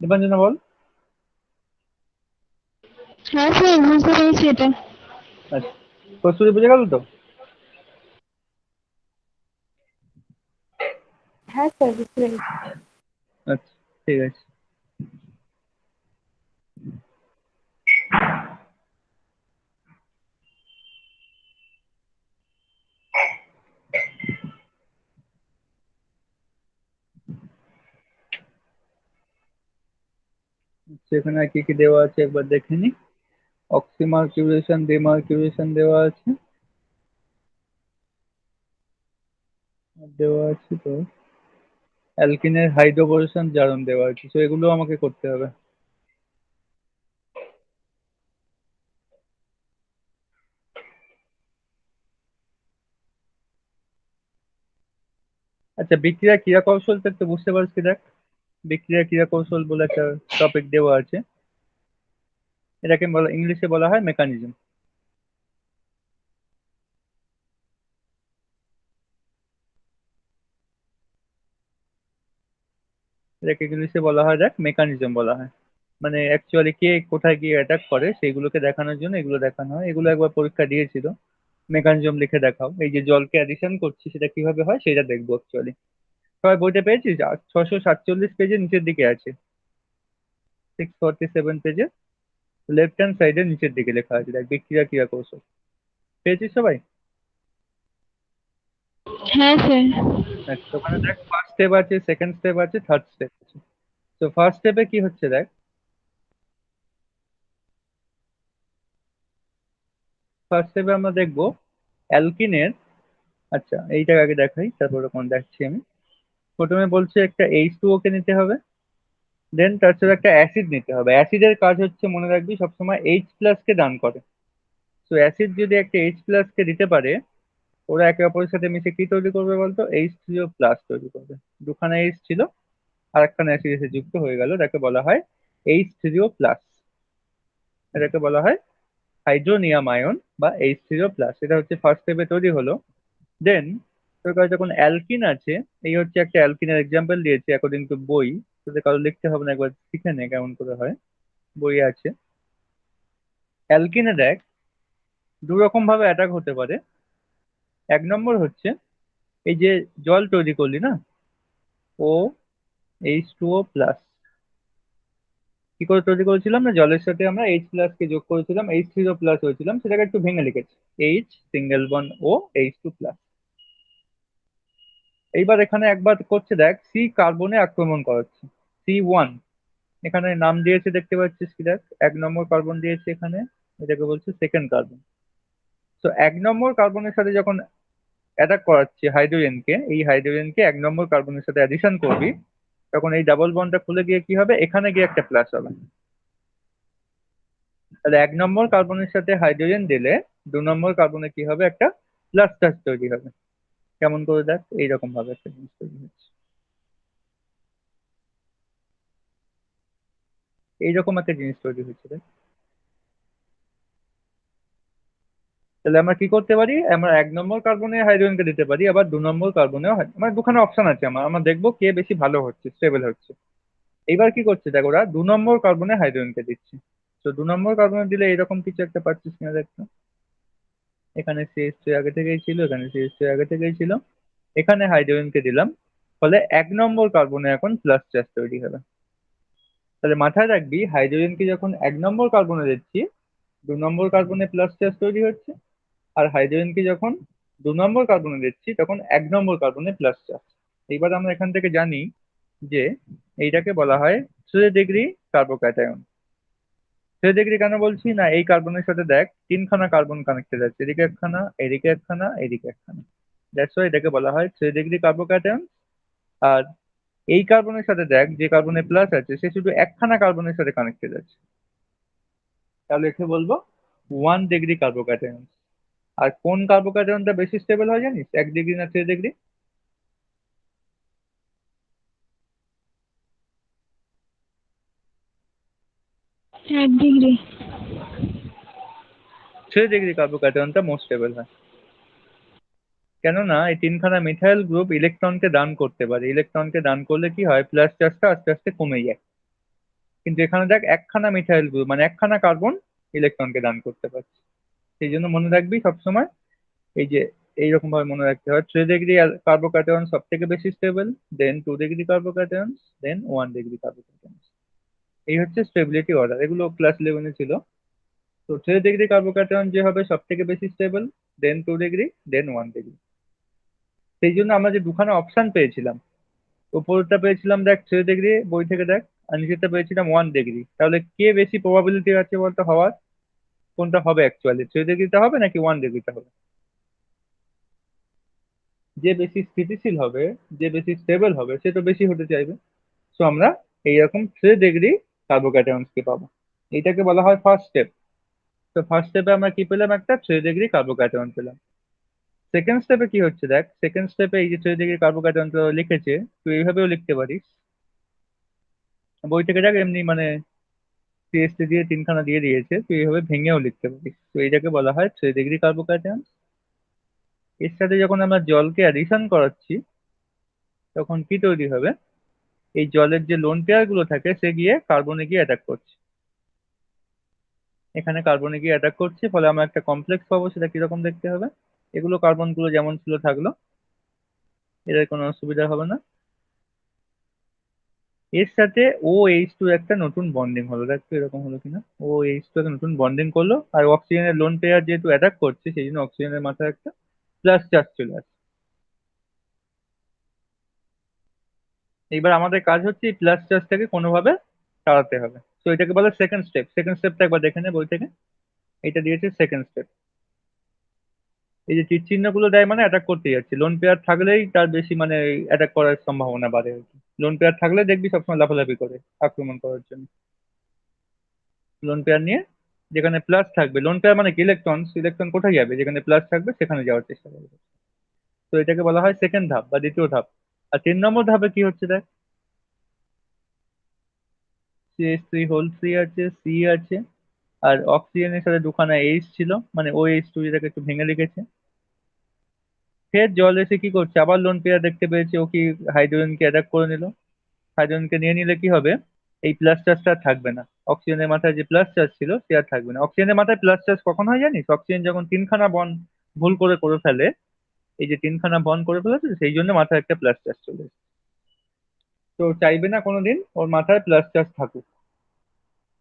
ডিমার জন্য বল। হ্যাঁ স্যার, বুঝতে পেরেছি এটা। আচ্ছা, কস্তুরি বুঝে গেল তো? হ্যাঁ স্যার, বুঝতে পেরেছি। আচ্ছা, ঠিক আছে। সেখানে আর কি কি দেওয়া আছে একবার দেখে নি। অক্সিমার্কিউরেশন ডিমার্কিউরেশন দেওয়া আছে, আর দেওয়া আছে তো অ্যালকিনের হাইড্রোবোরেশন জারণ দেওয়া আছে। তো এগুলো আমাকে করতে হবে। আচ্ছা, বিক্রিয়া ক্রিয়া কৌশলটা একটু বুঝতে পারছি কি দেখ। বিক্রিয়া ক্রিয়া কৌশল বলে একটা টপিক দেওয়া আছে। এটাকে বলা, ইংলিশে বলা হয় মেকানিজম। এটাকে ইংলিশে বলা হয় দেখ মেকানিজম বলা হয়। মানে অ্যাকচুয়ালি কে কোথায় গিয়ে অ্যাটাক করে সেইগুলোকে দেখানোর জন্য এগুলো দেখানো হয়। এগুলো একবার পরীক্ষা দিয়েছিল। মেকানিজম লিখে দেখাও, এই যে জলকে অ্যাডিশন করছি সেটা কিভাবে হয় সেটা দেখবো অ্যাকচুয়ালি। সবাই বইটা পেয়েছিস? 647 নিচের দিকে আছে, 647 লেফট হ্যান্ড সাইডের নিচের দিকে লেখা আছে দেখ, বিক্রিয়া ক্রিয়া কৌশল। পেয়েছিস সবাই? হ্যাঁ স্যার। আচ্ছা, ওখানে দেখ ফার্স্ট স্টেপ আছে, সেকেন্ড স্টেপ আছে, থার্ড স্টেপ আছে। তো ফার্স্ট স্টেপে কি হচ্ছে দেখ। ফার্স্ট স্টেপে আমরা দেখবো অ্যালকিনের। আচ্ছা, এইটা আগে দেখাই তারপরে কোন দেখছি আমি। প্রথমে বলছে একটা H2O কে নিতে হবে, দেন তার সাথে একটা অ্যাসিড নিতে হবে। অ্যাসিডের কাজ হচ্ছে মনে রাখবি সবসময় H+ কে দান করে। তো অ্যাসিড যদি একটা H+ কে দিতে পারে, ওরা একে অপরের সাথে মিশে কি তৈরি করবে বলতো? H3O+ তৈরি করবে। দুখানা H ছিল আর একখানা অ্যাসিড এসে যুক্ত হয়ে গেল, তাকে বলা হয় H3O+। এটাকে বলা হয় হাইড্রোনিয়াম আয়ন বা H3O+। এটা হচ্ছে ফার্স্ট স্টেপে তৈরি হলো। দেন তোর কাছে যখন অ্যালকিন আছে, এই হচ্ছে একটা অ্যালকিনের এক্সাম্পল দিয়েছে অ্যাকর্ডিং টু বই, তোদের কারো লিখতে হবে না, একবার শিখে নে কেমন করে হয়, বই আছে। অ্যালকিনে দেখ দু রকম ভাবে অ্যাটাক হতে পারে। এক নম্বর হচ্ছে এই যে জল তৈরি করলি না, ও H2O প্লাস, কি করে তৈরি করেছিলাম না, জলের সাথে আমরা H+ কে যোগ করেছিলাম, H3O প্লাস হয়েছিলাম, সেটাকে একটু ভেঙে লিখেছি, H সিঙ্গেল বন্ড ও H2 প্লাস। এইবার এখানে একবার করছে দেখ, সি কার্বনে আক্রমণ করাচ্ছে, C1, এখানে নাম দিয়েছে দেখতে পাচ্ছিস কি দেখ, 1 নম্বর কার্বন দিয়েছে এখানে, এটাকে বলছে সেকেন্ড কার্বন। তো 1 নম্বর কার্বনের সাথে যখন অ্যাটাক করাচ্ছি হাইড্রোজেনকে, এই হাইড্রোজেনকে 1 নম্বর কার্বনের সাথে অ্যাডিশন করবি, তখন এই ডাবল বন্ডটা খুলে গিয়ে কি হবে, এখানে গিয়ে একটা প্লাস হবে। তাহলে 1 নম্বর কার্বনের সাথে হাইড্রোজেন দিলে 2 নম্বর কার্বনে কি হবে, একটা প্লাস চার্জ তৈরি হবে। কেমন করে দেখ, এইরকম ভাবে একটা জিনিস তৈরি হচ্ছে, এইরকম একটা জিনিস তৈরি হচ্ছে দেখ। তাহলে আমরা কি করতে পারি, আমরা 1 নম্বর কার্বনে হাইড্রোজেনকে দিতে পারি, আবার 2 নম্বর কার্বনেও মানে দুখানে অপশন আছে আমার, আমরা দেখবো কে বেশি ভালো হচ্ছে, স্টেবল হচ্ছে। এইবার কি করছে দেখ, ওরা 2 নম্বর কার্বনে হাইড্রোজেনকে দিচ্ছে। তো 2 নম্বর কার্বনে দিলে এরকম কিছু একটা পাচ্ছিস কিনা দেখতো, এখানে CH3 আগে থেকেই ছিল, এখানে CH3 আগে থেকেই ছিল, এখানে হাইড্রোজেনকে দিলাম, ফলে 1 নম্বর কার্বনে এখন প্লাস চার্জ তৈরি হবে। তাহলে মাথায় রাখবি, হাইড্রোজেনকে যখন 1 নম্বর কার্বনে দিচ্ছি, 2 নম্বর কার্বনে প্লাস চার্জ তৈরি হচ্ছে, আর হাইড্রোজেনকে যখন 2 নম্বর কার্বনে দিচ্ছি, তখন 1 নম্বর কার্বনে প্লাস চার্জ। এইবার আমরা এখান থেকে জানি যে এইটাকে বলা হয় 3 ডিগ্রি কার্বোক্যাটায়ন। 3 ডিগ্রি কেন বলছি না, এই কার্বনের সাথে দেখ 3খানা কার্বন কানেক্টেড আছে, এদিকে একখানা, এদিকে একখানা, এদিকে একখানা, দ্যাটস ওয়াই এটাকে বলা হয় 3 ডিগ্রি কার্বোক্যাটায়ন। আর এই কার্বনের সাথে দেখ, যে কার্বনে প্লাস আছে সে শুধু একখানা কার্বনের সাথে কানেক্টেড আছে, তাহলে একে বলবো 1 ডিগ্রি কার্বোক্যাটায়ন। আর কোন কার্বোক্যাটায়নটা বেশি স্টেবল হয় জানিস, 1 ডিগ্রি না 3 ডিগ্রি? 1 ডিগ্রি। 3 ডিগ্রি কার্বোক্যাটায়নটা মোস্ট স্টেবল হয়, কেননা এই 3খানা মিথাইল গ্রুপ ইলেকট্রনকে দান করতে পারে, ইলেকট্রনকে দান করলে কি হয়, প্লাস চার্জটা আস্তে আস্তে কমে যায়। কিন্তু এখানে দেখ একখানা মিথাইল গ্রুপ মানে একখানা কার্বন ইলেকট্রনকে দান করতে পারছে। সেই জন্য মনে রাখবি সবসময়, এই যে এইরকম ভাবে মনে রাখতে হয়, 3 ডিগ্রি কার্বোক্যাটায়ন সব থেকে বেশি স্টেবল, দেন 2 ডিগ্রি কার্বোক্যাটায়ন, দেন 1 ডিগ্রি কার্বোক্যাটায়ন। এই হচ্ছে স্টেবিলিটি অর্ডার, এগুলো ক্লাস 11-এ ছিল। তো 3 ডিগ্রি কার্বোক্যাটায়ন যে হবে সব থেকে বেশি স্টেবল, দেন 2 ডিগ্রি, দেন 1 ডিগ্রি। সেই জন্য আমরা যে দুখানা অপশন পেয়েছিলাম, উপরটা পেয়েছিলাম দেখ 3 ডিগ্রি বই থেকে দেখ, আর নিচেরটা পেয়েছিলাম 1 ডিগ্রি, তাহলে কে বেশি প্রবাবিলিটি আছে বলতো হওয়ার, কোনটা হবে অ্যাকচুয়ালি, 3 ডিগ্রিটা হবে নাকি 1 ডিগ্রিটা হবে? যে বেশি স্থিতিশীল হবে, যে বেশি স্টেবল হবে, সে তো বেশি হতে চাইবে। সো আমরা এইরকম 3 ডিগ্রি কার্বোক্যাটায়ন্স কে পাবো, এইটাকে বলা হয় ফার্স্ট স্টেপ। তো ফার্স্ট স্টেপে আমরা কি পেলাম, একটা 3 ডিগ্রি কার্বোক্যাটায়ন পেলাম। সেকেন্ড স্টেপে কি হচ্ছে দেখ, সেকেন্ড স্টেপে এই যে 3 ডিগ্রি কার্বোক্যাটায়ন লিখেছে, তুই এইভাবেও লিখতে পারিস, বই থেকে দেখ এমনি মানে CH3 দিয়ে 3খানা দিয়ে দিয়েছে, তুই এইভাবে ভেঙেও লিখতে পারিস। তো এইটাকে বলা হয় 3 ডিগ্রি কার্বোক্যাটায়ন। এর সাথে যখন আমরা জলকে অ্যাডিশন করাচ্ছি, তখন কি তৈরি হবে, এই জলের যে লোন পেয়ার গুলো থাকে সে গিয়ে কার্বনে গিয়ে অ্যাটাক করছে, এখানে কার্বনে গিয়ে অ্যাটাক করছে, ফলে আমরা একটা কমপ্লেক্স পাবো, সেটা কিরকম দেখতে হবে, এগুলো কার্বন গুলো যেমন ছিল থাকলো, এদের কোনো অসুবিধা হবে না। এর সাথে OH2 একটা নতুন বন্ডিং হলো, দেখতো এরকম হলো কিনা, OH2 একটা নতুন বন্ডিং করলো, আর অক্সিজেনের লোন পেয়ার যেহেতু অ্যাটাক করছে, সেই জন্য অক্সিজেনের মাথায় একটা প্লাস চার্জ চলে আসে। এইবার আমাদের কাজ হচ্ছে এই প্লাস চার্জটাকে কোনোভাবে টাড়াতে হবে, তো এটাকে বলে সেকেন্ড স্টেপ। সেকেন্ড স্টেপটা একবার দেখে নে বই থেকে, এটা দিয়েছে সেকেন্ড স্টেপ। এই যে তীর চিহ্ন গুলো দেয় মানে অ্যাটাক করতে যাচ্ছে, লোন পেয়ার থাকলেই তার বেশি মানে অ্যাটাক করার সম্ভাবনা বাড়ে আর কি। লোন পেয়ার থাকলে দেখবি সবসময় লাফালাফি করে আক্রমণ করার জন্য। লোন পেয়ার নিয়ে যেখানে প্লাস থাকবে, লোন পেয়ার মানে কি, ইলেকট্রন, ইলেকট্রন কোথায় যাবে, যেখানে প্লাস থাকবে সেখানে যাওয়ার চেষ্টা করবে। তো এটাকে বলা হয় সেকেন্ড ধাপ বা দ্বিতীয় ধাপ। আর 3 নম্বর ধাপে কি হচ্ছে দেখ, CH3 আছে, C আছে, আর অক্সিজেনের সাথে দুখানা H ছিল, মানে OH2 যেটাকে একটু ভেঙে লিখেছে। ফের জল এসে কি করছে, আবার লোন পেয়ার দেখতে পেয়েছে, ও কি হাইড্রোজেনকে অ্যাটাক করে নিল। হাইড্রোজেনকে নিয়ে নিলে কি হবে, এই প্লাস চার্জটা আর থাকবে না, অক্সিজেনের মাথায় যে প্লাস চার্জ ছিল সে আর থাকবে না। অক্সিজেনের মাথায় প্লাস চার্জ কখন হয় জানিস, অক্সিজেন যখন তিনখানা বন্ড ভুল করে করে ফেলে, এই যে তিনখানা বন্ড করে ফেলেছে সেই জন্য মাথায় একটা প্লাস চার্জ চলে এসেছে। তো ও চাইবে না কোনোদিন ওর মাথায় প্লাস চার্জ থাকুক।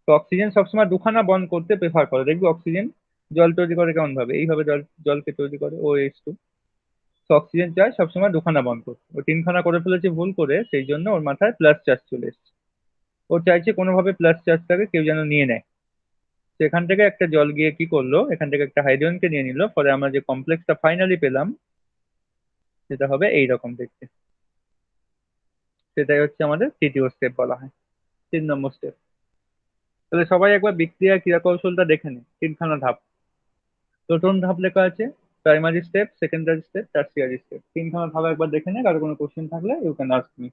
তো অক্সিজেন সবসময় দুখানা বন্ড করতে প্রেফার করে, দেখবি অক্সিজেন জল তৈরি করে কেমন ভাবে, এইভাবে জলকে তৈরি করে OH2। তো অক্সিজেন চায় সবসময় দুখানা বন্ড করতে, ও তিনখানা করে ফেলেছে ভুল করে, সেই জন্য ওর মাথায় প্লাস চার্জ চলে এসেছে। ও চাইছে কোনোভাবে প্লাস চার্জটাকে কেউ যেন নিয়ে নেয়। সেখান থেকে একটা জল গিয়ে কি করলো, এখান থেকে একটা হাইড্রোজেনকে নিয়ে নিল, ফলে আমরা যে কমপ্লেক্সটা ফাইনালি পেলাম সেটা হবে এইরকম দেখতে। সেটাই হচ্ছে আমাদের তৃতীয় স্টেপ বলা হয়, 3 নম্বর স্টেপ। তাহলে সবাই একবার বিক্রিয়া ক্রিয়া কৌশলটা দেখে নে, তিনখানা ধাপ। প্রথম ধাপ লেখা আছে primary step, secondary step, tertiary step. তিনখানা ধাপ একবার দেখে নে, কারো কোনো কোশ্চেন থাকলে you can ask me.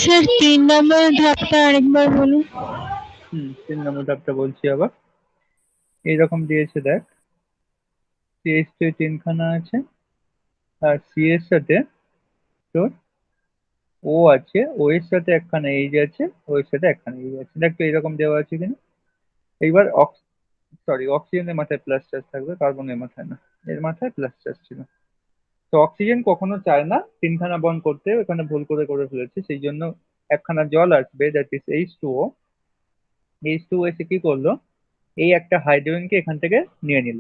Sir 3 নম্বর ধাপটা আরেকবার বলুন। 3 নম্বর ধাপটা বলছি আবার। এইরকম দিয়েছে দেখ, CH3 তিনখানা আছে, আর সি এর সাথে তোর ও আছে, ও এর সাথে একখানা এইচ আছে, ও এর সাথে একখানা এইচ আছে, দেখ তো এইরকম দেওয়া আছে কিনা। এইবার অক্সিজেনের মাথায় প্লাস চার্জ থাকবে, কার্বনের মাথায় না, এর মাথায় প্লাস চার্জ ছিল। তো অক্সিজেন কখনো চায় না তিনখানা বন্ড করতে, ওখানে ভুল করে করে ফেলেছে, সেই জন্য একখানা জল আসবে, দ্যাট ইজ H2O। H2O এসে কি করলো, এই একটা হাইড্রোজেনকে এখান থেকে নিয়ে নিল।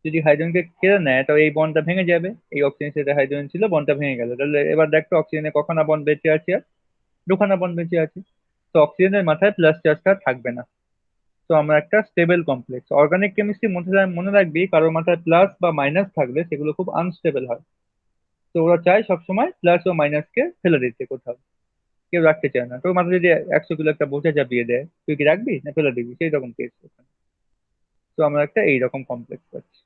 যদি হাইড্রোজেনকে কেড়ে নেয় তবে এই বন্ডটা ভেঙে যাবে, এই অক্সিজেনের সাথে হাইড্রোজেন ছিল, বন্ডটা ভেঙে গেল। তাহলে এবার দেখতো অক্সিজেনে কখানা বন্ড বেঁচে আছে, আর দুখানা বন্ড বেঁচে আছে। তো অক্সিজেনের মাথায় প্লাস চার্জটা থাকবে না। তো আমরা একটা স্টেবল কমপ্লেক্স, অর্গানিক কেমিস্ট্রি মনে রাখবি, কারোর মাথায় প্লাস বা মাইনাস থাকলে সেগুলো খুব আনস্টেবল হয়। তো ওরা চায় সবসময় প্লাস ও মাইনাসকে ফেলে দিতে কোথাও, কেউ রাখতে চায় না। তোর মাথায় যদি 100 কিলো একটা বোঝা চাপিয়ে দেয়, তুই কি রাখবি না ফেলে দিবি, সেই রকম কেস। তো আমরা একটা এইরকম কমপ্লেক্স পাচ্ছি,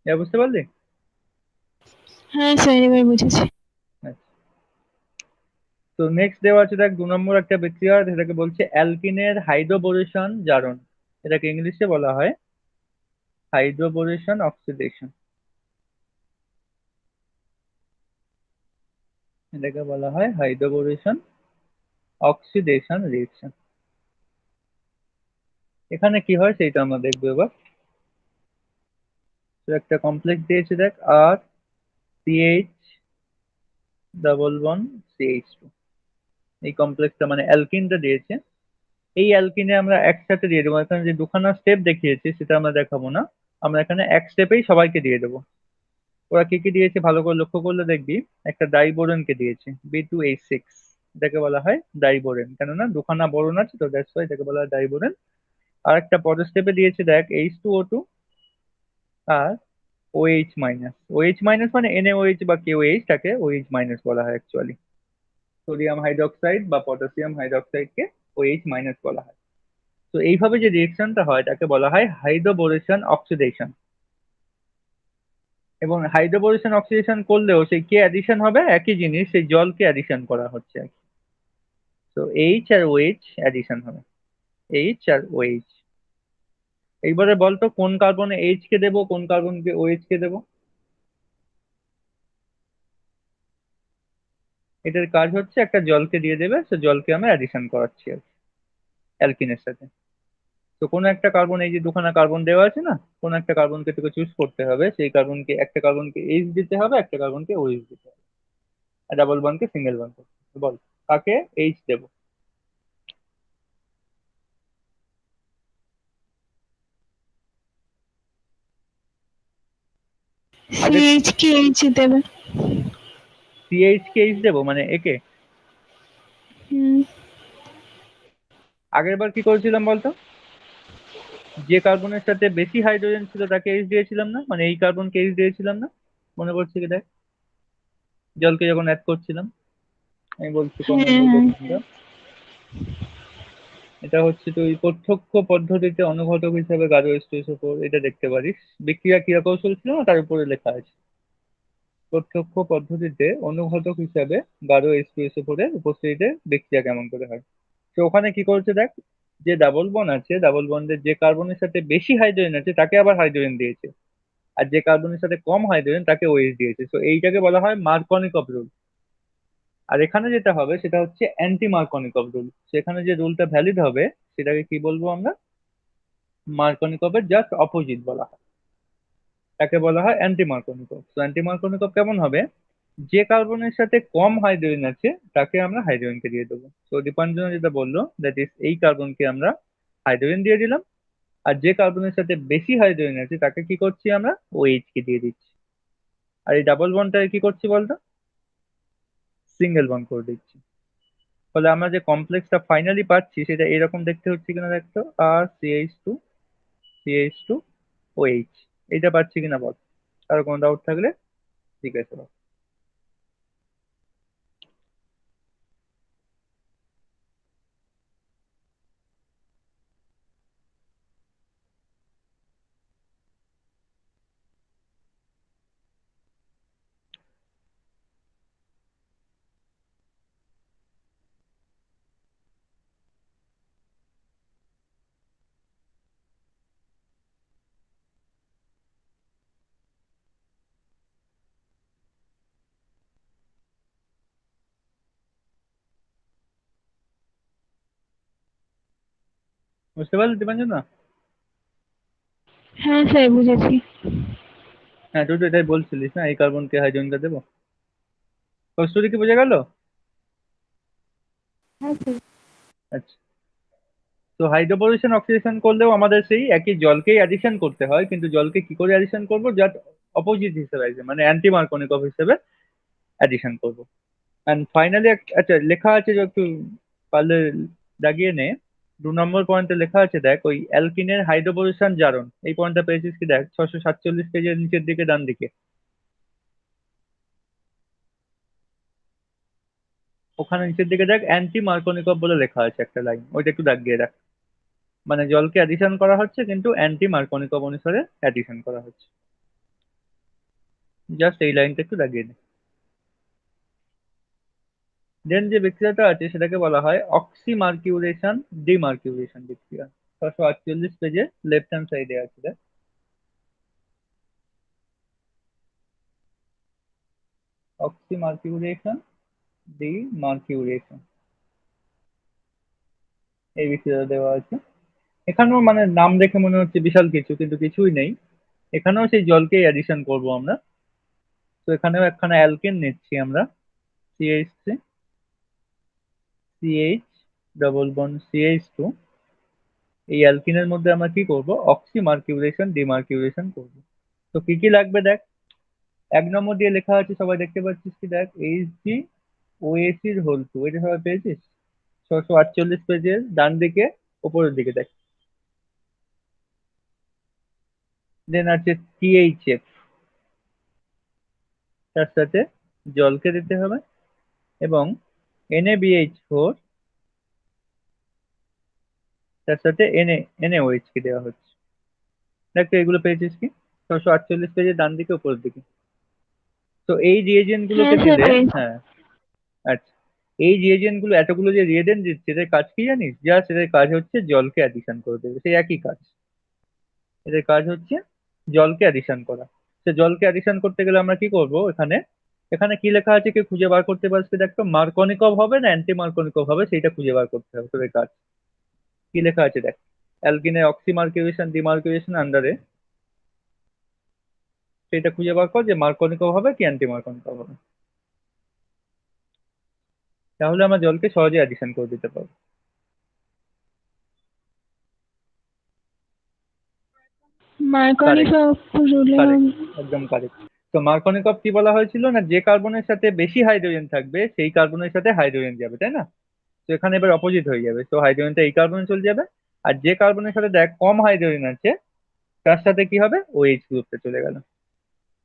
এবার বুঝতে পারলি? হ্যাঁ স্যার, এবার বুঝেছি। আচ্ছা। তো নেক্সট দেওয়া আছে দেখ, 2 নম্বর একটা বিক্রিয়া, সেটাকে বলছে অ্যালকিনের হাইড্রোবোরেশন জারণ। এটাকে ইংলিশে বলা হয় হাইড্রোবোরেশন অক্সিডেশন। এটাকে বলা হয় হাইড্রোবোরেশন অক্সিডেশন রিয়েকশন। এখানে কি হয় সেইটা আমরা দেখবো এবার। তো একটা কমপ্লেক্স দিয়েছে দেখ, R CH⋯CH2। এই কমপ্লেক্সটা মানে অ্যালকিনটা দিয়েছে। এই অ্যালকিনে আমরা একসাথে দিয়ে দেবো, এখানে যে দুখানা স্টেপ দেখিয়েছি সেটা আমরা দেখাবো না, আমরা এখানে এক স্টেপেই সবাইকে দিয়ে দেবো। ওরা কি কি দিয়েছে ভালো করে লক্ষ্য করলে দেখবি, একটা ডাইবোরনকে দিয়েছে B2H6। এটাকে বলা হয় ডাইবোরেন, কেননা দুখানা বোরন আছে, তো দ্যাটস ওয়াই এটাকে বলা হয় ডাইবোরেন। আর একটা পরের স্টেপে দিয়েছে দেখ H2O2 আর OH-। OH- মানে NaOH বা KOH, টাকে OH- বলা হয় অ্যাকচুয়ালি। সোডিয়াম হাইড্রোক্সাইড বা পটাশিয়াম হাইড্রোক্সাইডকে OH- বলা হয়। তো এইভাবে যে রিয়েকশনটা হয় তাকে বলা হয় হাইড্রোবোরেশন অক্সিডেশন। এবং হাইড্রোবোরেশন অক্সিডেশন করলেও সেই কে অ্যাডিশন হবে, একই জিনিস, সেই জলকে অ্যাডিশন করা হচ্ছে আর কি। তো এইচ আর ওএইচ অ্যাডিশন হবে, এইচ আর ওএইচ। এইবারে বলতো কোন কার্বনে এইচ কে দেবো, কোন কার্বনকে ওএইচ কে দেবো। এটার কাজ হচ্ছে একটা জলকে দিয়ে দেবে, সে জলকে আমরা অ্যাডিশন করাচ্ছি আর কি অ্যালকিনের সাথে। তো কোনো একটা কার্বন, এই যে দুখানা কার্বন দেওয়া আছে না, কোনো একটা কার্বনকে তোকে চুজ করতে হবে, সেই কার্বনকে, একটা কার্বনকে এইচ দিতে হবে, একটা কার্বনকে ওএইচ দিতে হবে, আর ডাবল বন্ডকে সিঙ্গেল বন্ড করতে হবে। বল কাকে এইচ দেবো। আগে সিএইচ কে এইচ দেবে। সিএইচ কে এইচ দেবো মানে একে? হুম। আগের বার কি করেছিলাম বলতো? যে কার্বনের সাথে বেশি হাইড্রোজেন ছিল তাকে এইচ দিয়েছিলাম না, মানে এই কার্বনকে এইচ দিয়েছিলাম না? মনে পড়ছে কি দেখ, জলকে যখন অ্যাড করছিলাম। আমি বলছি কোন হ্যাঁ হ্যাঁ। রিলেশনটা। এটা হচ্ছে তুই প্রত্যক্ষ পদ্ধতিতে অনুঘটক হিসেবে গাঢ় H2SO4 এটা দেখতে পারিস। বিক্রিয়া ক্রিয়া কৌশল ছিল না, তার উপরে লেখা আছে প্রত্যক্ষ পদ্ধতিতে অনুঘটক হিসাবে গাঢ় H2SO4 এর উপস্থিতিতে বিক্রিয়া কেমন করে হয়। তো ওখানে কি করছে দেখ, যে ডাবল বন্ড আছে, ডাবল বন্ডের যে কার্বনের সাথে বেশি হাইড্রোজেন আছে তাকে আবার হাইড্রোজেন দিয়েছে, আর যে কার্বনের সাথে কম হাইড্রোজেন তাকে ওএইচ দিয়েছে। তো এইটাকে বলা হয় মার্কনিকভ রুল। আর এখানে যেটা হবে সেটা হচ্ছে অ্যান্টি মার্কনিকভ রুল। সেখানে যে রুলটা ভ্যালিড হবে সেটাকে কি বলবো আমরা? মার্কনিকভের জাস্ট অপোজিট বলা হয়, তাকে বলা হয় অ্যান্টি মার্কনিকভ। তো অ্যান্টি মার্কনিকভ কেমন হবে? যে কার্বনের সাথে কম হাইড্রোজেন আছে তাকে আমরা হাইড্রোজেনকে দিয়ে দেবো। তো দীপাঞ্জন যেটা বললো দ্যাট ইজ এই কার্বনকে আমরা হাইড্রোজেন দিয়ে দিলাম, আর যে কার্বনের সাথে বেশি হাইড্রোজেন আছে তাকে কি করছি আমরা? ওএইচ কে দিয়ে দিচ্ছি। আর এই ডাবল বন্ডটাকে কি করছি বলতো? সিঙ্গেল বন্ড করে দিচ্ছি। ফলে আমরা যে কমপ্লেক্সটা ফাইনালি পাচ্ছি সেটা এরকম দেখতে হচ্ছে কিনা দেখতো, আর CH2 OH। এইটা পাচ্ছি কিনা বল, আর কোনো ডাউট থাকলে জিজ্ঞাসা কর। বুঝতে পারলি দীপাঞ্জন না? হ্যাঁ স্যার বুঝেছি। হ্যাঁ, তুই তো এটাই বলছিলিস না, এই কার্বনকে হাইড্রোজেনটা দেবো। কস্তুরি কি বোঝা গেল? হ্যাঁ স্যার। আচ্ছা। তো হাইড্রোবোরেশন অক্সিডেশন করলেও আমাদের সেই একই জলকেই অ্যাডিশন করতে হয়, কিন্তু জলকে কি করে অ্যাডিশন করবো? যার অপোজিট হিসেবে আছে, মানে অ্যান্টি মার্কনিকভ হিসেবে অ্যাডিশন করবো। অ্যান্ড ফাইনালি আচ্ছা লেখা আছে যে একটু পারলে দাগিয়ে নে, 2 নম্বর পয়েন্টে লেখা আছে দেখ, ওই অ্যালকিনের হাইড্রোবোরেশন জারণ, এই পয়েন্টটা পেয়েছিস কি দেখ, 647 পেজের নিচের দিকে ডান দিকে। ওখানে নিচের দিকে দেখ অ্যান্টি মার্কনিকভ বলে লেখা আছে একটা লাইন, ওইটা একটু দাগিয়ে দেখ। মানে জলকে অ্যাডিশন করা হচ্ছে কিন্তু অ্যান্টি মার্কনিকভ অনুসারে অ্যাডিশন করা হচ্ছে। জাস্ট এই লাইনটা একটু দাগিয়ে নে। দেন যে বিক্রিয়াটা আছে সেটাকে বলা হয় অক্সিমার্কিউরেশন ডিমার্কিউরেশন বিক্রিয়া। 648 পেজে লেফট হ্যান্ড সাইডে আছে দেখ, অক্সিমার্কিউরেশন ডিমার্কিউরেশন এই বিক্রিয়াটা দেওয়া আছে। এখানেও মানে নাম দেখে মনে হচ্ছে বিশাল কিছু, কিন্তু কিছুই নেই। এখানেও সেই জলকেই অ্যাডিশন করব আমরা। তো এখানেও একখানা অ্যালকেন নিচ্ছি আমরা, CH3 CH double bond CH2। এই অ্যালকিনের মধ্যে আমরা কি করব? অক্সিমার্কিউরেশন ডিমার্কিউরেশন করব। তো কি কি লাগবে দেখ, 1 নম্বর দিয়ে লেখা আছে, সবাই দেখতে পাচ্ছিস কি দেখ, HgOAc2। এটা সবাই পেয়েছিস? 648 পেজের ডান দিকে উপরের দিকে দেখ। দেন আছে THF, তার সাথে জলকে দিতে হবে, এবং NaBH4, তার সাথে NaOH কে দেওয়া হচ্ছে। দেখ তো এগুলো পেয়েছিস কি? 648 পেজের ডান দিকে উপরের দিকে। তো এই রিয়েজেন্ট হ্যাঁ গুলোকে স্যার দিলে, পেয়েছি। হ্যাঁ আচ্ছা, এই রিয়েজেন্ট গুলো এতগুলো যে রিয়েজেন্ট দিচ্ছে এদের কাজ কি জানিস? জাস্ট এদের কাজ হচ্ছে জলকে অ্যাডিশন করে দেবে, সেই একই কাজ। এদের কাজ হচ্ছে জলকে অ্যাডিশন করা। সে জলকে অ্যাডিশন করতে গেলে আমরা কি করব? এখানে এখানে কি লেখা আছে কি খুঁজে বার করতে পারছি দেখতো? মার্কনিকভ হবে না অ্যান্টি মার্কনিকভ হবে সেইটা খুঁজে বার করতে হবে তোদের কাজ। কি লেখা আছে দেখ, অ্যালকিনের অক্সিমার্কিউরেশন ডিমার্কিউরেশন আন্ডারে সেটা খুঁজে বার কর যে মার্কনিকভ হবে কি অ্যান্টি মার্কনিকভ হবে। তাহলে আমরা জলকে সহজে অ্যাডিশন করে দিতে পারবো। মার্কনি কারেক্ট, রুলে কারেক্ট, হবে। একদম কারেক্ট। তো মার্কনিকভ কি বলা হয়েছিল না, যে কার্বনের সাথে বেশি হাইড্রোজেন থাকবে সেই কার্বনের সাথে হাইড্রোজেন যাবে, তাই না? তো এখানে এবার অপোজিট হয়ে যাবে, তো হাইড্রোজেনটা এই কার্বনে চলে যাবে, আর যে কার্বনের সাথে দেখ কম হাইড্রোজেন আছে তার সাথে কি হবে, OH গ্রুপটা চলে গেল,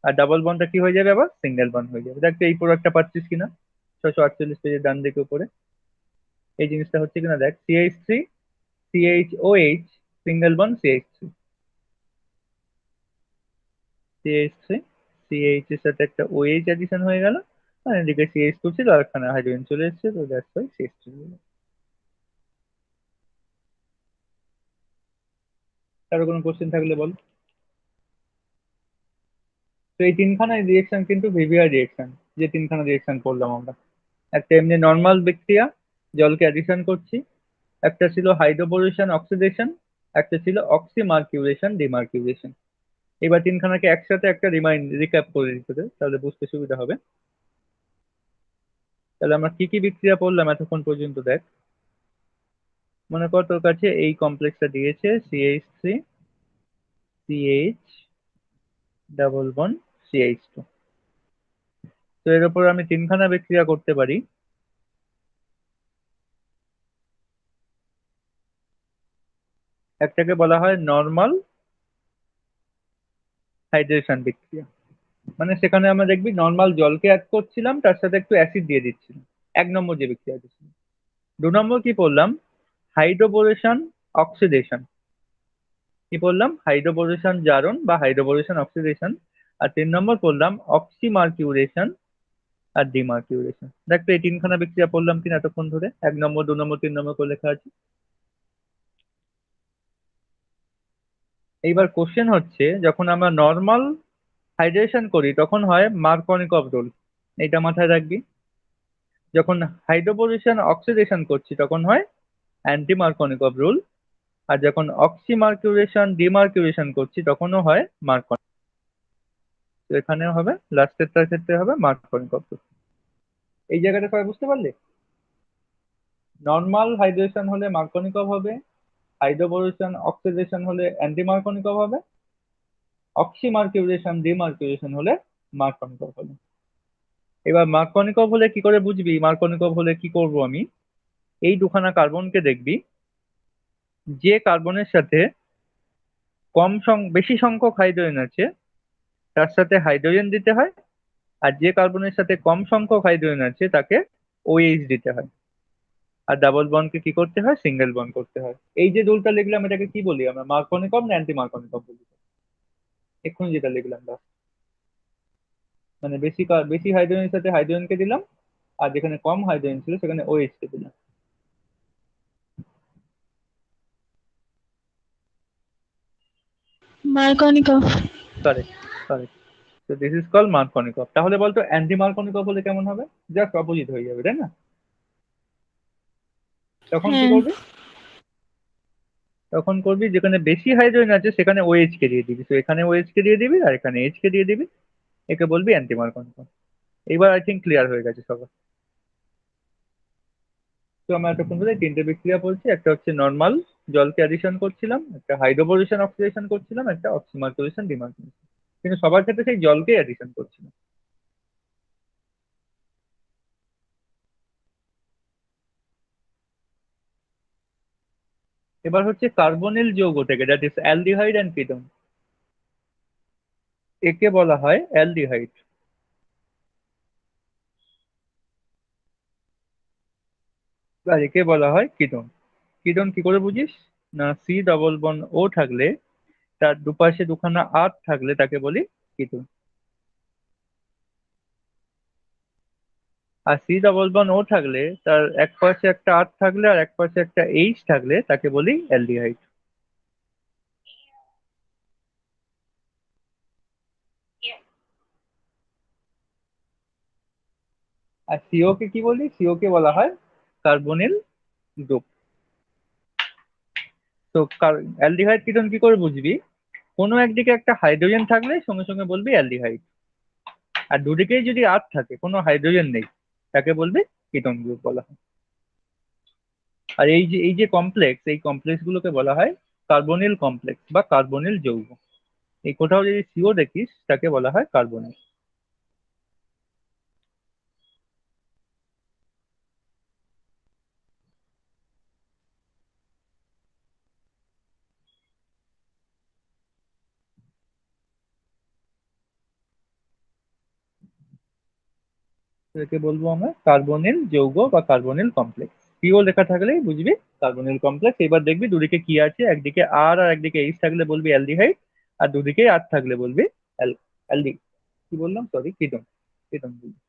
আর ডাবল বন্ডটা কি হয়ে যাবে, আবার সিঙ্গেল বন্ড হয়ে যাবে। দেখ তো এই প্রোডাক্টটা পাচ্ছিস কিনা 648 পেজের ডান দিকে উপরে এই জিনিসটা হচ্ছে কিনা দেখ, CH3 CHOH single bond CH3 CH3 CH এর সাথে একটা OH অ্যাডিশন হয়ে গেল, আর এদিকে CH2 ছিল আর এখানে হাইড্রোজেন চলে এসেছে, তো দ্যাটস ওয়াই CH3 হয়ে গেল। কারো কোনো কোশ্চেন থাকলে বল। তো এই তিনখানা রিয়েকশন কিন্তু ভিভিআর রিয়েকশন, যে তিনখানা রিয়েকশন করলাম আমরা, একটা এমনি নর্মাল বিক্রিয়া জলকে অ্যাডিশন করছি, একটা ছিল হাইড্রোবোরেশন অক্সিডেশন, একটা ছিল অক্সিমার্কিউরেশন ডিমার্কিউরেশন। এবার তিনখানাকে একসাথে একটা রিক্যাপ করে দিতে হবে, তাহলে বুঝতে সুবিধা হবে। তাহলে আমরা কি কি বিক্রিয়া পড়লাম এতক্ষণ পর্যন্ত দেখ। মনে কর তোর কাছে এই কমপ্লেক্সটা দিয়েছে CH3 CH double bond CH2, তো এর উপর আমি তিনখানা বিক্রিয়া করতে পারি। একটাকে বলা হয় নর্মাল হাইড্রেশন বিক্রিয়া, মানে সেখানে আমরা দেখবি নর্মাল জলকে অ্যাড করছিলাম, তার সাথে একটু অ্যাসিড দিয়ে দিচ্ছিলাম, 1 নম্বর যে বিক্রিয়া দিচ্ছিলাম। 2 নম্বর কি পড়লাম, হাইড্রোবোরেশন অক্সিডেশন, কি পড়লাম, হাইড্রোবোরেশন জারণ বা হাইড্রোবোরেশন অক্সিডেশন। আর 3 নম্বর পড়লাম অক্সিমার্কিউরেশন আর ডিমার্কিউরেশন। দেখ তো এই তিনখানা বিক্রিয়া পড়লাম কিনা এতক্ষণ ধরে, 1 নম্বর 2 নম্বর 3 নম্বর করে লেখা আছে। এইবার কোশ্চেন হচ্ছে, যখন আমরা নর্মাল হাইড্রেশন করি তখন হয় মার্কনিকভ রুল, এইটা মাথায় রাখবি। যখন হাইড্রোবোরেশন অক্সিডেশন করছি তখন হয় অ্যান্টি মার্কনিকভ রুল, আর যখন অক্সিমার্কিউরেশন ডিমার্কিউরেশন করছি তখনও হয় মার্কনি। তো এখানেও হবে, লাস্টেরটার ক্ষেত্রে হবে মার্কনিকভ রুল। এই জায়গাটা সবাই বুঝতে পারলে? নর্মাল হাইড্রেশন হলে মার্কনিকভ হবে, হাইড্রোবোরেশন অক্সিডেশন হলে অ্যান্টি মার্কনিকভ হবে, অক্সিমার্কিউরেশন ডিমার্কিউরেশন হলে মার্কনিকভ হবে। এবার মার্কনিকভ হলে কি করে বুঝবি, মার্কনিকভ হলে কি করব আমি, এই দুখানা কার্বনকে দেখবি, যে কার্বনের সাথে বেশি সংখ্যক হাইড্রোজেন আছে তার সাথে হাইড্রোজেন দিতে হয়, আর যে কার্বনের সাথে কম সংখ্যক হাইড্রোজেন আছে তাকে OH দিতে হয়, আর ডাবল বন্ডকে কি করতে হয়, সিঙ্গেল বন্ড করতে হয়। এই যে রুলটা লিখলাম এটাকে কি বলি আমরা, মার্কনিকভ না অ্যান্টি মার্কনিকভ বলি? এক্ষুনি যেটা লিখলাম বাস, মানে বেশি হাইড্রোজেনের সাথে হাইড্রোজেনকে দিলাম, আর যেখানে কম হাইড্রোজেন ছিল সেখানে OH কে দিলাম। মার্কনিকভ। Correct, correct. তো দিস ইজ কল মার্কনিকভ। তাহলে বলতো অ্যান্টি মার্কনিকভ হলে কেমন হবে, জাস্ট অপোজিট হয়ে যাবে, তাই না? তখন কি হ্যাঁ। করবি, তখন করবি যেখানে বেশি হাইড্রোজেন আছে সেখানে OH কে দিয়ে দিবি, তো এখানে OH কে দিয়ে দিবি আর এখানে H কে দিয়ে দিবি, একে বলবি অ্যান্টি মার্কনিকভ। এইবার আই থিঙ্ক ক্লিয়ার হয়ে গেছে সবার। তো আমরা এতক্ষণ ধরে তিনটে বিক্রিয়া বলছি, একটা হচ্ছে নর্মাল জলকে অ্যাডিশন করছিলাম, একটা হাইড্রোবোরেশন অক্সিডেশন করছিলাম, একটা অক্সিমার্কিউরেশন ডিমার্কিউরেশন, কিন্তু সবার ক্ষেত্রে সেই জলকে অ্যাডিশন করছিলাম। এবার হচ্ছে কার্বনিল যৌগ থেকে, that is aldehyde and ketone, একে বলা হয় অ্যালডিহাইড, আর একে বলা হয় কিটোন। কিটোন কি করে বুঝিস না, C ডবল বন্ড O থাকলে তার দুপাশে দুখানা R থাকলে তাকে বলি কিটোন, আর C ডবল বন্ড O থাকলে তার এক পাশে একটা R থাকলে আর এক পাশে একটা H থাকলে তাকে বলি অ্যালডিহাইড। আর CO কে কি বলি, CO কে বলা হয় কার্বনিল গ্রুপ। তো অ্যালডিহাইড কিটোন কি করে বুঝবি, কোনো একদিকে একটা হাইড্রোজেন থাকলে সঙ্গে সঙ্গে বলবি অ্যালডিহাইড, আর দুদিকেই যদি R থাকে কোনো হাইড্রোজেন নেই তাকে বলবি কিটোন গ্রুপ বলা হয়। আর এই যে কমপ্লেক্স, এই কমপ্লেক্স গুলোকে বলা হয় কার্বনিল কমপ্লেক্স বা কার্বনিল যৌগ। এই কোথাও যদি CO দেখিস তাকে বলা হয় কার্বনিল। এটাকে বলবো আমরা কার্বনিল যৌগ বা কার্বনিল কমপ্লেক্স। পিও লেখা থাকলেই বুঝবি কার্বনিল কমপ্লেক্স। এবার দেখবি দুদিকে কি আছে, একদিকে আর আর একদিকে এইচ থাকলে বলবি অ্যালডিহাইড, আর দুদিকে আর থাকলে বলবি অ্যালডি কি বললাম, সরি, কিটোন। কিটোন বলবি।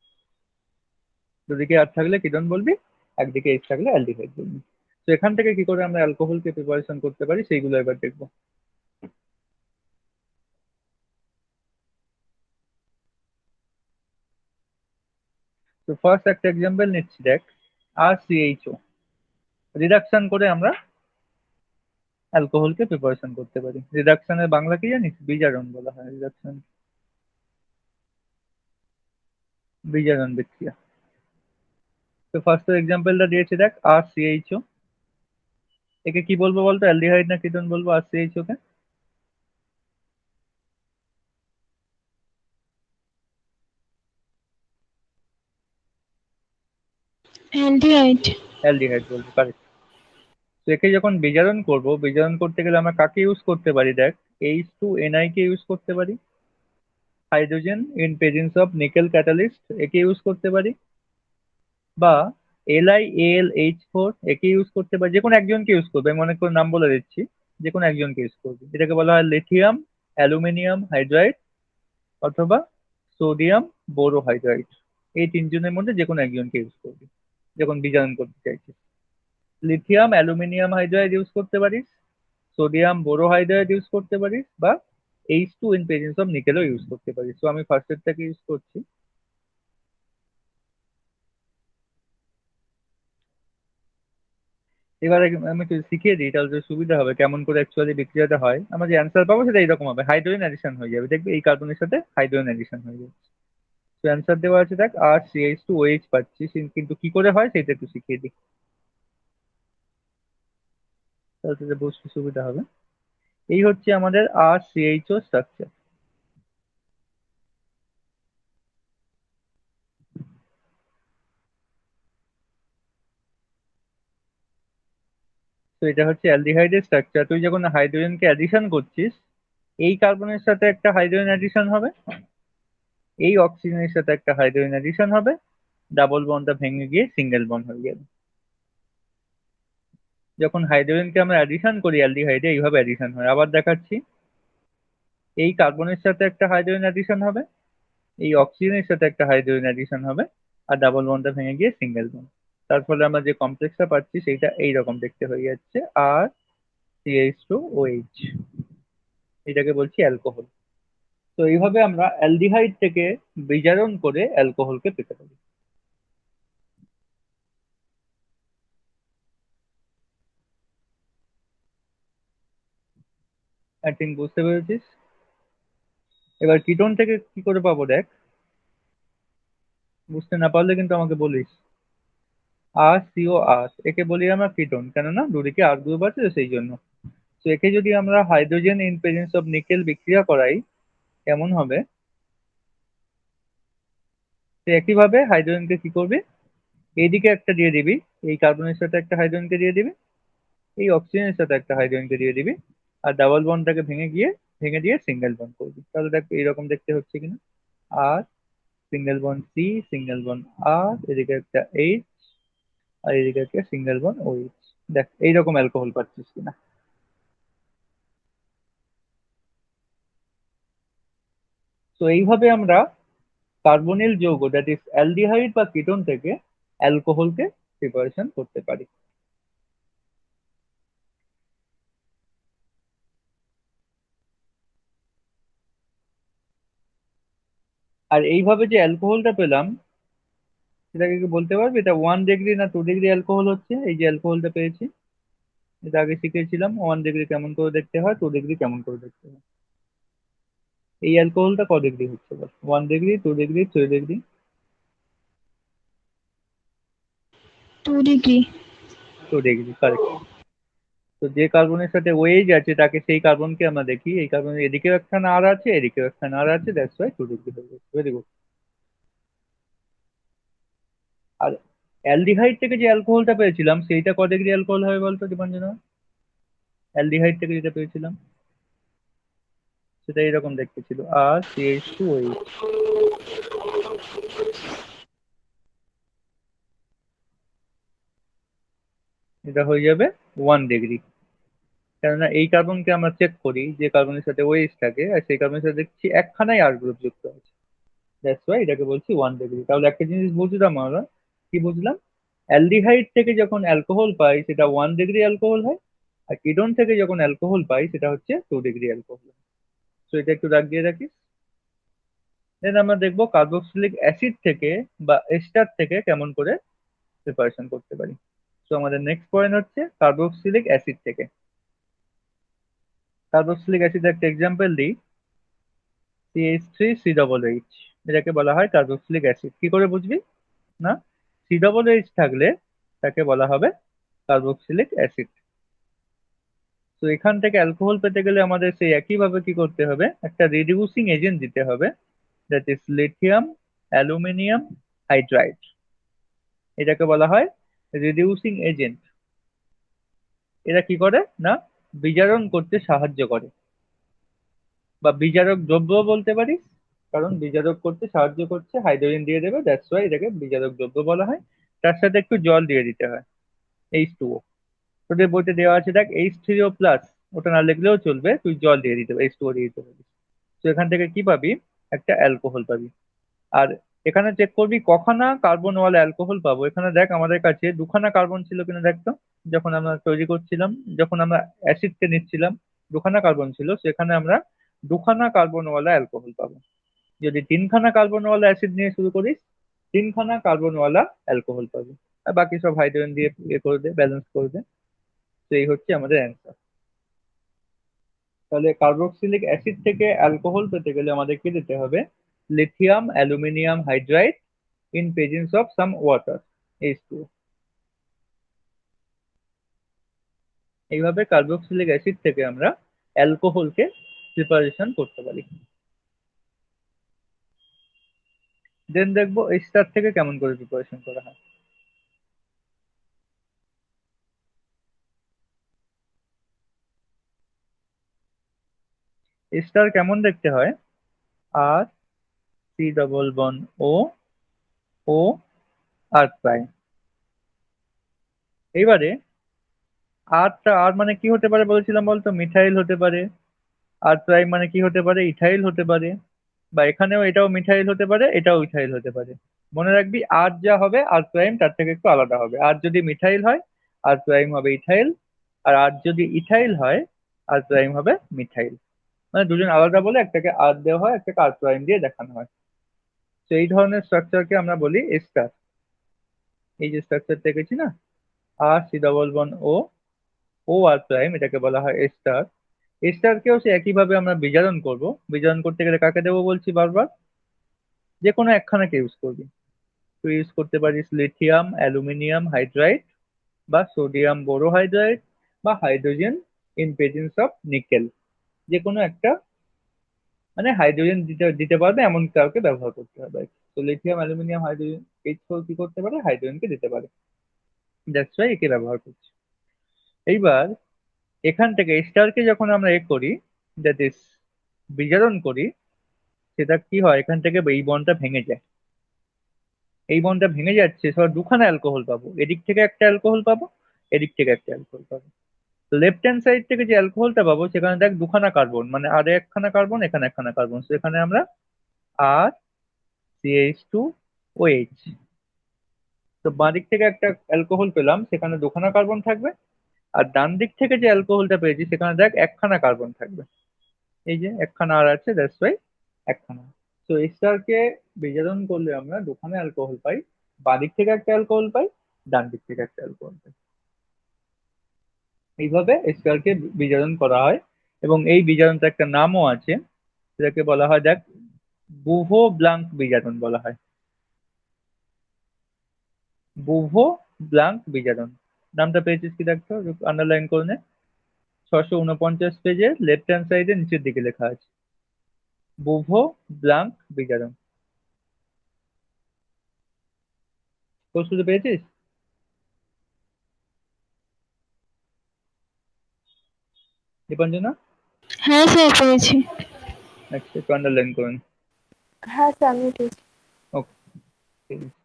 দুদিকে আর থাকলে কিটোন বলবি, একদিকে এইচ থাকলে অ্যালডিহাইড বলবি। তো এখান থেকে কি করে আমরা অ্যালকোহলকে প্রিপারেশন করতে পারি সেইগুলো এবার দেখবো। তো ফার্স্ট একটা এক্সাম্পল নিচ্ছি, দেখ RCHO রিডাকশন করে আমরা অ্যালকোহলকে প্রিপারেশন করতে পারি। রিডাকশনের বাংলা কি জানিস? বিজারণ বলা হয় রিডাকশন, বিজারণ বিক্রিয়া। তো ফার্স্ট এক্সাম্পলটা দিয়েছে দেখ RCHO, একে কি বলবো বলতো, অ্যালডিহাইড না কিটোন বলবো RCHO কে? অ্যালডিহাইড। অ্যালডিহাইড বলবো, কারেক্ট। তো একে যখন বিজারণ করব, বিজারণ করতে গেলে আমরা কাকে ইউজ করতে পারি দেখ, H2NI কে ইউজ করতে পারি, hydrogen in presence of nickel catalyst একে ইউজ করতে পারি, বা LiAlH4 একে ইউজ করতে পারি। যে কোনো একজনকে ইউজ করবে, আমি অনেক করে নাম বলে দিচ্ছি, যে কোনো একজনকে ইউজ করবে। এটাকে বলা হয় লিথিয়াম অ্যালুমিনিয়াম হাইড্রাইড অথবা সোডিয়াম বোরোহাইড্রাইড। এই তিনজনের মধ্যে যে কোনো একজনকে ইউজ করবি যখন বিজারণ করতে চাইছিস। লিথিয়াম অ্যালুমিনিয়াম হাইড্রাইড ইউজ করতে পারিস, সোডিয়াম বোরোহাইড্রাইড ইউজ করতে পারিস, বা H2 ইন প্রেজেন্স অফ নিকেলও ইউজ করতে পারিস। তো আমি ফার্স্ট এরটাকে ইউজ করছি। এবার আমি একটু শিখিয়ে দিই, তাহলে তো সুবিধা হবে কেমন করে অ্যাকচুয়ালি বিক্রিয়াটা হয়। আমরা যে অ্যান্সার পাবো সেটা এইরকম হবে, হাইড্রোজেন অ্যাডিশন হয়ে যাবে, দেখবি এই কার্বনের সাথে হাইড্রোজেন অ্যাডিশন হয়ে যাবে। তো অ্যান্সার দেওয়া আছে দেখ RCH2OH পাচ্ছি, কিন্তু কি করে হয় সেটা একটু শিখিয়ে দিই, তাহলে তোদের বুঝতে সুবিধা হবে। এই হচ্ছে আমাদের RCHO স্ট্রাকচার। তো এটা হচ্ছে অ্যালডিহাইডের স্ট্রাকচার। তুই যখন হাইড্রোজেনকে অ্যাডিশন করছিস, এই কার্বনের সাথে একটা হাইড্রোজেন অ্যাডিশন হবে, এই অক্সিজেনের সাথে একটা হাইড্রোজেন অ্যাডিশন হবে, ডাবল বন্ডটা ভেঙে গিয়ে সিঙ্গেল বন্ড হয়ে যাবে। যখন হাইড্রোজেনকে আমরা অ্যাডিশন করি অ্যালডিহাইডে, এইভাবে অ্যাডিশন হয়। আবার দেখাচ্ছি, এই কার্বনের সাথে একটা হাইড্রোজেন অ্যাডিশন হবে, এই অক্সিজেনের সাথে একটা হাইড্রোজেন অ্যাডিশন হবে, আর ডাবল বন্ডটা ভেঙে গিয়ে সিঙ্গেল বন্ড। তার ফলে আমরা যে কমপ্লেক্সটা পাচ্ছি সেইটা এইরকম দেখতে হয়ে যাচ্ছে, RCH2OH। এটাকে বলছি অ্যালকোহল। তো এইভাবে আমরা অ্যালডিহাইড থেকে বিজারণ করে অ্যালকোহলকে পেতে পারি। আই থিঙ্ক বুঝতে পেরেছিস। এবার কিটোন থেকে কি করে পাবো দেখ, বুঝতে না পারলে কিন্তু আমাকে বলিস। RCOR একে বলি আমরা কিটোন, কেননা দুদিকে আর গ্রুপ আছে তো সেই জন্য। তো একে যদি আমরা hydrogen in presence of nickel বিক্রিয়া করাই, কেমন হবে, তো একইভাবে হাইড্রোজেনকে কি করবি, এইদিকে একটা দিয়ে দিবি, এই কার্বনের সাথে একটা হাইড্রোজেনকে দিয়ে দিবি, এই অক্সিজেনের সাথে একটা হাইড্রোজেনকে দিয়ে দিবি, আর ডাবল বন্ডটাকে ভেঙে দিয়ে সিঙ্গেল বন্ড করবি। তাহলে দেখ এইরকম দেখতে হচ্ছে কিনা, আর single bond C, single bond R, এদিকে একটা এইচ, আর এদিকে একটা সিঙ্গেল বন্ড ওইচ। দেখ এইরকম অ্যালকোহল পাচ্ছিস কিনা। তো এইভাবে আমরা কার্বনিল যৌগ দ্যাট ইজ অ্যালডিহাইড বা কিটোন থেকে অ্যালকোহলকে প্রিপারেশন করতে পারি। আর এইভাবে যে অ্যালকোহলটা পেলাম, সেটাকে কি বলতে পারবি এটা 1 ডিগ্রি না 2 ডিগ্রি অ্যালকোহল হচ্ছে? এই যে অ্যালকোহলটা পেয়েছি, এটা আগে শিখেছিলাম 1 ডিগ্রি কেমন করে দেখতে হয়, 2 ডিগ্রি কেমন করে দেখতে হয়। এই অ্যালকোহলটা ক ডিগ্রি হচ্ছে বল? 1 degree, 2 degree, 3 degree? 2 degree. 2 degree, correct. তো যে কার্বনের সাথে ওয়েজ আছে তাকে, সেই কার্বনকে আমরা দেখি, এই কার্বনের এদিকেও একখানা আর আছে, এদিকেও একখানা আর আছে, দ্যাটস ওয়াই 2 ডিগ্রি হয়ে গেছে। Very good. আর অ্যালডিহাইড থেকে যে অ্যালকোহলটা পেয়েছিলাম সেইটা ক ডিগ্রি অ্যালকোহল হবে বলতো দীপাঞ্জনা? অ্যালডিহাইড থেকে যেটা পেয়েছিলাম সেটা এরকম দেখতে ছিল, RCH2OH। এটা হয়ে যাবে 1 ডিগ্রি। কেননা এই কার্বনকে আমরা চেক করি যে কার্বনের সাথে ওএইচ থাকে, আর সেই কার্বনের সাথে দেখছি একখানাই আর গ্রুপ যুক্ত আছে, দ্যাটস ওয়াই এটাকে বলছি 1 ডিগ্রি। তাহলে একটা জিনিস বুঝলাম আমরা, কি বুঝলাম? অ্যালডিহাইড থেকে যখন অ্যালকোহল পাই সেটা 1 ডিগ্রি অ্যালকোহল হয়, আর কিটোন থেকে যখন অ্যালকোহল পাই সেটা হচ্ছে 2 ডিগ্রি অ্যালকোহল। তো এটা একটু দাগ দিয়ে রাখিস। দেন আমরা দেখবো কার্বক্সিলিক অ্যাসিড থেকে বা এস্টার থেকে কেমন করে প্রিপারেশন করতে পারি। তো আমাদের নেক্সট পয়েন্ট হচ্ছে কার্বক্সিলিক অ্যাসিড থেকে। কার্বক্সিলিক অ্যাসিড একটা এক্সাম্পল দিই, CH3COOH, এটাকে বলা হয় কার্বক্সিলিক অ্যাসিড। কি করে বুঝবি? না, COOH থাকলে তাকে বলা হবে কার্বক্সিলিক অ্যাসিড। তো এখান থেকে অ্যালকোহল পেতে গেলে আমাদের সেই একইভাবে কি করতে হবে, একটা রিডিউসিং এজেন্ট দিতে হবে, that is lithium aluminium hydride. এটাকে বলা হয় রিডিউসিং এজেন্ট। এরা কি করে না, বিজারণ করতে সাহায্য করে, বা বিজারক দ্রব্য বলতে পারিস, কারণ বিজারক করতে সাহায্য করছে, হাইড্রোজেন দিয়ে দেবে, দ্যাটস ওয়াই এটাকে বিজারক দ্রব্য বলা হয়। তার সাথে একটু জল দিয়ে দিতে হয়, H2O। তোদের বইতে দেওয়া আছে দেখ H3O+, ওটা না লিখলেও চলবে, তুই জল দিয়ে দিতে পারিস, H2O দিয়ে দিতে পারিস। তো এখান থেকে কি পাবি, একটা অ্যালকোহল পাবি। আর এখানে চেক করবি কখানা কার্বনওয়ালা অ্যালকোহল পাবো। এখানে দেখ আমাদের কাছে দুখানা কার্বন ছিল কিনা দেখতো, যখন আমরা তৈরি করছিলাম, যখন আমরা অ্যাসিডকে নিচ্ছিলাম দুখানা কার্বন ছিল, সেখানে আমরা দুখানা কার্বনওয়ালা অ্যালকোহল পাবো। যদি তিনখানা কার্বনওয়ালা অ্যাসিড নিয়ে শুরু করিস, তিনখানা কার্বনওয়ালা অ্যালকোহল পাবি, আর বাকি সব হাইড্রোজেন দিয়ে করে দে, ব্যালেন্স করে দে। তো এই হচ্ছে আমাদের অ্যান্সার। তাহলে কার্বক্সিলিক অ্যাসিড থেকে অ্যালকোহল পেতে গেলে আমাদের কি দিতে হবে, lithium aluminium hydride in presence of some water, H2O। এইভাবে কার্বক্সিলিক অ্যাসিড থেকে আমরা অ্যালকোহলকে প্রিপারেশন করতে পারি। দেন দেখবো এস্টার থেকে কেমন করে প্রিপারেশন করা হয়। এস্টার কেমন দেখতে হয়, আর C+O ও আর প্রাইম। এইবারে আর মানে কি হতে পারে বলেছিলাম বলতো, মিথাইল হতে পারে। আর প্রাইম মানে কি হতে পারে, ইথাইল হতে পারে, বা এখানেও এটাও মিথাইল হতে পারে, এটাও ইথাইল হতে পারে। মনে রাখবি আর যা হবে আর প্রাইম তার থেকে একটু আলাদা হবে। আর যদি মিথাইল হয় আর প্রাইম হবে ইথাইল, আর যদি ইথাইল হয় আর প্রাইম হবে মিথাইল। মানে দুজন আলাদা বলে একটাকে আর দেওয়া হয়, একটাকে আর প্রাইম দিয়ে দেখানো হয়। তো এই ধরনের স্ট্রাকচারকে আমরা বলি এস্টার। এই যে স্ট্রাকচার দেখেছি না, R C+O ও আর প্রাইম, এটাকে বলা হয় এস্টার। এস্টারকেও সে একইভাবে আমরা বিজারণ করব। বিজারণ করতে গেলে কাকে দেবো বলছি বারবার, যে কোনো একখানাকে ইউজ করবি। তুই ইউজ করতে পারিস লিথিয়াম অ্যালুমিনিয়াম হাইড্রাইড, বা সোডিয়াম বোরোহাইড্রাইড, বা hydrogen in presence of nickel. যে কোনো একটা, মানে হাইড্রোজেন দিতে দিতে পারবে এমন কাউকে ব্যবহার করতে হবে। তো লিথিয়াম অ্যালুমিনিয়াম হাইড্রোজেন H4 কি করতে পারে, হাইড্রোজেনকে দিতে পারে, দ্যাটস ওয়াই একে ব্যবহার করছি। এইবার এখান থেকে স্টারকে যখন আমরা করি, দ্যাট ইজ বিজারণ করি, সেটা কি হয়, এখান থেকে এই বন্ডটা ভেঙে যায়। এই বন্ডটা ভেঙে যাচ্ছে, সব দুখানা অ্যালকোহল পাবো, এদিক থেকে একটা অ্যালকোহল পাবো, এদিক থেকে একটা অ্যালকোহল পাবো। লেফট হ্যান্ড সাইড থেকে যে অ্যালকোহলটা পাবো সেখানে দেখ দুখানা কার্বন, মানে আর একখানা কার্বন, এখানে একখানা কার্বন, সেখানে আমরা আর CH2OH। তো বাঁ দিক থেকে একটা অ্যালকোহল পেলাম, সেখানে দুখানা কার্বন থাকবে, আর ডান দিক থেকে যে অ্যালকোহলটা পেয়েছি সেখানে দেখ একখানা কার্বন থাকবে। এই যে একখানা আর আছে, দ্যাটস ওয়াই একখানা। তো এস্টারকে বিজারণ করলে আমরা দুখানা অ্যালকোহল পাই, বাঁ দিক থেকে একটা অ্যালকোহল পাই, ডান দিক থেকে একটা অ্যালকোহল পাই। এইভাবে এস্টারকে বিজারণ করা হয়, এবং এই বিজারণটা একটা নামও আছে, সেটাকে বলা হয় দেখ বুভো ব্লাঙ্ক বিজারণ বলা হয়। বুভো ব্লাঙ্ক বিজারণ নামটা পেয়েছিস কি দেখতো, আন্ডারলাইন করে নে। 649 পেজে লেফট হ্যান্ড সাইডে নিচের দিকে লেখা আছে বুভো ব্লাঙ্ক বিজারণ। প্রস্তুতি পেয়েছিস? দীপাঞ্জনা, হ্যাঁ স্যার পেয়েছি। আচ্ছা একটু আন্ডারলাইন করুন। হ্যাঁ স্যার, আমি ঠিক। ওকে, ঠিক আছে।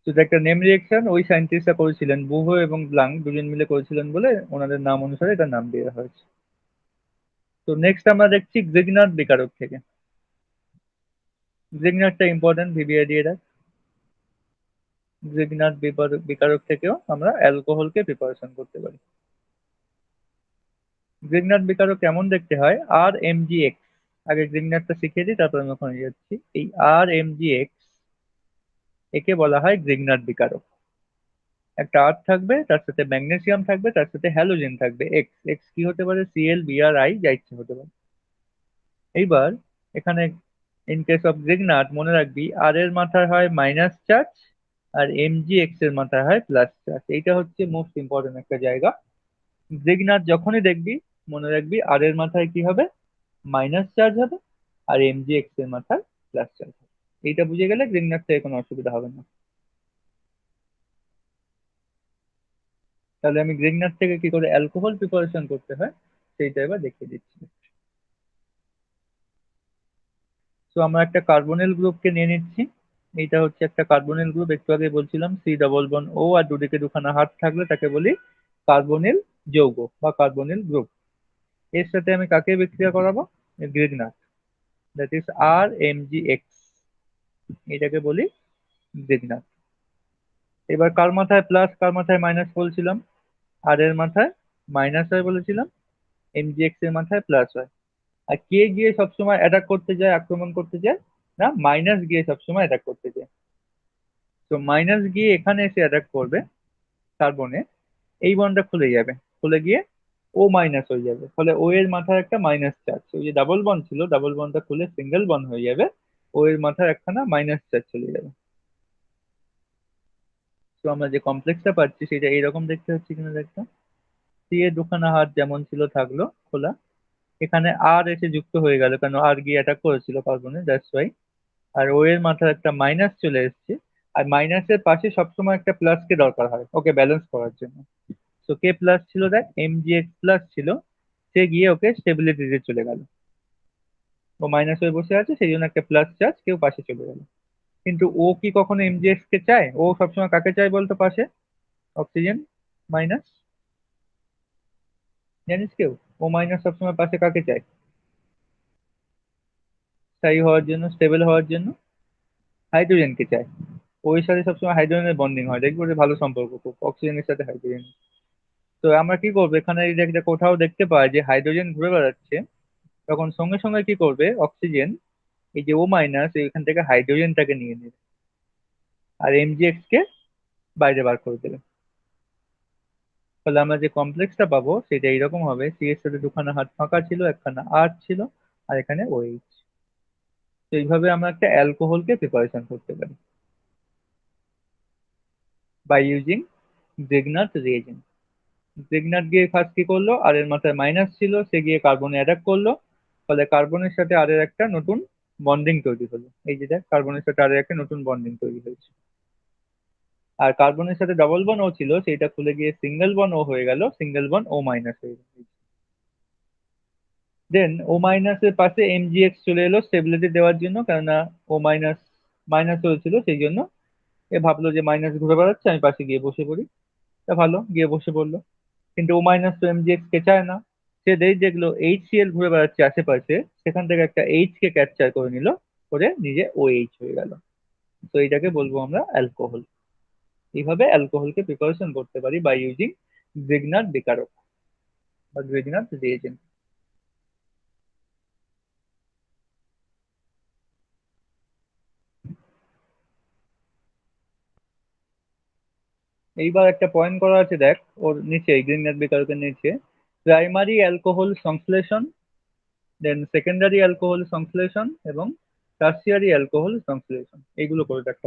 তো এটা একটা নেম রিয়েকশন, ওই সায়েন্টিস্টরা করেছিলেন, বুভো এবং ব্লাং দুজন মিলে করেছিলেন বলে ওনাদের নাম অনুসারে এটা নাম দেওয়া হয়েছে। তো নেক্সট আমরা দেখছি গ্রিগনার্ড বিকারক থেকে। গ্রিগনার্ডটা ইম্পর্টেন্ট, ভিভিআই দিয়ে রাখ। গ্রিগনার্ড বিকারক থেকেও আমরা অ্যালকোহলকে প্রিপারেশন করতে পারি। গ্রিগনার্ড বিকারক কেমন দেখতে হয়? আর এম জি এক্স, আগে গ্রিগনার্ডটা শিখিয়ে দিই তারপর আমি ওখানে যাচ্ছি। এই আর এম জি এক্স, একে বলা হয় গ্রিগনার্ড বিকারক। একটা আর থাকবে, তার সাথে ম্যাগনেসিয়াম থাকবে, তার সাথে হ্যালোজেন থাকবে। এক্স এক্স কি হতে পারে? সিএল, বিআর, আই, যা ইচ্ছে হতে পারে। এইবার এখানে ইন কেস অফ গ্রিগনার্ড মনে রাখবি আর এর মাথায় হয় মাইনাস চার্জ আর এম জি এক্স এর মাথায় হয় প্লাস চার্জ। এইটা হচ্ছে মোস্ট ইম্পর্টেন্ট একটা জায়গা। গ্রিগনার্ড যখনই দেখবি মনে রাখবি আর এর মাথায় কি হবে? মাইনাস চার্জ হবে, আর এম জি এক্স এর মাথায় প্লাস চার্জ হবে। এইটা বুঝে গেলে গ্রিগনার্ড থেকে কোনো অসুবিধা হবে না। তাহলে আমি গ্রিগনার্ড থেকে কি করে অ্যালকোহল প্রিপারেশন করতে হয় সেইটা এবার দেখিয়ে দিচ্ছি। তো আমরা একটা কার্বনিল গ্রুপকে নিয়ে নিচ্ছি। এইটা হচ্ছে একটা কার্বনিল গ্রুপ, একটু আগে বলছিলাম সি ডবল বন ও, আর দুদিকে দুখানা হাত থাকলে তাকে বলি কার্বনিল যৌগ বা কার্বনিল গ্রুপ। এর সাথে আমি কাকে বিক্রিয়া করাবো? Grignard, that is R M G X, এটাকে বলি গ্রিগনার্ড। এবার কার মাথায় প্লাস কার মাথায় মাইনাস বলছিলাম? আর এর মাথায় মাইনাস হয় বলেছিলাম, এম জি এক্স এর মাথায় প্লাস হয়। আর কে গিয়ে সবসময় অ্যাটাক করতে যায়, আক্রমণ করতে যায়? না, মাইনাস গিয়ে সবসময় অ্যাটাক করতে যায়। তো মাইনাস গিয়ে এখানে এসে অ্যাটাক করবে কার্বনে, এই বন্ডটা খুলে যাবে, খুলে গিয়ে ও মাইনাস হয়ে যাবে, ফলে ও এর মাথায় একটা মাইনাস চার্জ, ওই যে ডাবল বন্ড ছিল ডাবল বন্ডটা খুলে সিঙ্গেল বন্ড হয়ে যাবে, ও এর মাথায় একখানা মাইনাস চার্জ চলে যাবে। তো আমরা যে কমপ্লেক্সটা পাচ্ছি সেটা এইরকম দেখতে হচ্ছে কিনা দেখতো। সি এর দুখানা হাত যেমন ছিল থাকলো খোলা, এখানে আর এসে যুক্ত হয়ে গেল কারণ আর গিয়ে অ্যাটাক করেছিল কার্বনে, দ্যাটস ওয়াই। আর ও এর মাথায় একটা মাইনাস চলে এসেছে, আর মাইনাসের পাশে সবসময় একটা প্লাস কে দরকার হয় ওকে ব্যালেন্স করার জন্য। তো কে প্লাস ছিল? দেখ, এম জি এক্স প্লাস ছিল, সে গিয়ে ওকে স্টেবিলিটি দিতে চলে গেল। ও মাইনাস হয়ে বসে আছে, সেই জন্য একটা প্লাস চার্জ কেউ পাশে চলে গেল। কিন্তু ও কি কখনো এমজিএক্স কে চায়? ও সবসময় কাকে চায় বলতো পাশে? অক্সিজেন মাইনাস, জানিস কেউ? ও মাইনাস সবসময় পাশে কাকে চায় স্থায়ী হওয়ার জন্য, স্টেবল হওয়ার জন্য? হাইড্রোজেনকে চায়। ওই সাথে সবসময় হাইড্রোজেনের বন্ডিং হয়, দেখবি ওদের ভালো সম্পর্ক খুব অক্সিজেনের সাথে হাইড্রোজেন। তো আমরা কি করবো, এখানে যদি একটা কোথাও দেখতে পাই যে হাইড্রোজেন ঘুরে বেড়াচ্ছে, তখন সঙ্গে সঙ্গে কি করবে অক্সিজেন, এই যে ও মাইনাস এখান থেকে হাইড্রোজেনটাকে নিয়ে নেবে আর এমজিএক্স কে বাইরে বার করে দেবে। ফলে আমরা যে কমপ্লেক্সটা পাবো সেটা এইরকম হবে, সি এর সাথে দুখানা হাত ফাঁকা ছিল, একখানা আর ছিল, আর এখানে ওএইচ। তো এইভাবে আমরা একটা অ্যালকোহলকে প্রিপারেশন করতে পারি by using Grignard reagent. Grignard গিয়ে ফার্স্ট কি করলো, আর এর মাথায় মাইনাস ছিল, সে গিয়ে কার্বনে অ্যাটাক করলো, ফলে কার্বনের সাথে আর এর একটা নতুন বন্ডিং তৈরি হলো। এই যে দেখ, কার্বনের সাথে আর একটা নতুন বন্ডিং তৈরি হয়েছে। আর কার্বনের সাথে ডবল বন ও ছিল, সেইটা খুলে গিয়ে সিঙ্গেল বন ও হয়ে গেল, সিঙ্গেল বন ও মাইনাস হয়ে গেল। দেন ও মাইনাসের পাশে এমজিএক্স চলে এলো স্টেবিলিটি দেওয়ার জন্য, কেননা ও মাইনাস মাইনাস হয়েছিল, সেই জন্য এ ভাবলো যে মাইনাস ঘুরে বেড়াচ্ছে, আমি পাশে গিয়ে বসে পড়ি। তা ভালো, গিয়ে বসে পড়লো। কিন্তু ও মাইনাস তো এমজিএক্স কে চায় না, সে দেখলো এইচসিএল ঘুরে বেড়াচ্ছে আশেপাশে, সেখান থেকে একটা এইচ কে ক্যাপচার করে নিল, করে নিজে ও এইচ হয়ে গেল। তো এইটাকে বলবো আমরা অ্যালকোহল। এইভাবে অ্যালকোহলকে প্রিপারেশন করতে পারি বাই ইউজিং গ্রিগনার্ড বিকারক বা গ্রিগনার্ড রিএজেন্ট। এইবার একটা পয়েন্ট করা আছে দেখ, ওর নিচে গ্রিগনার্ড বিকারকের নিচে প্রাইমারি অ্যালকোহল সংশ্লেষণ, দেন সেকেন্ডারি অ্যালকোহল সংশ্লেষণ এবং টার্সিয়ারি অ্যালকোহল সংশ্লেষণ, এইগুলো করে দেখা।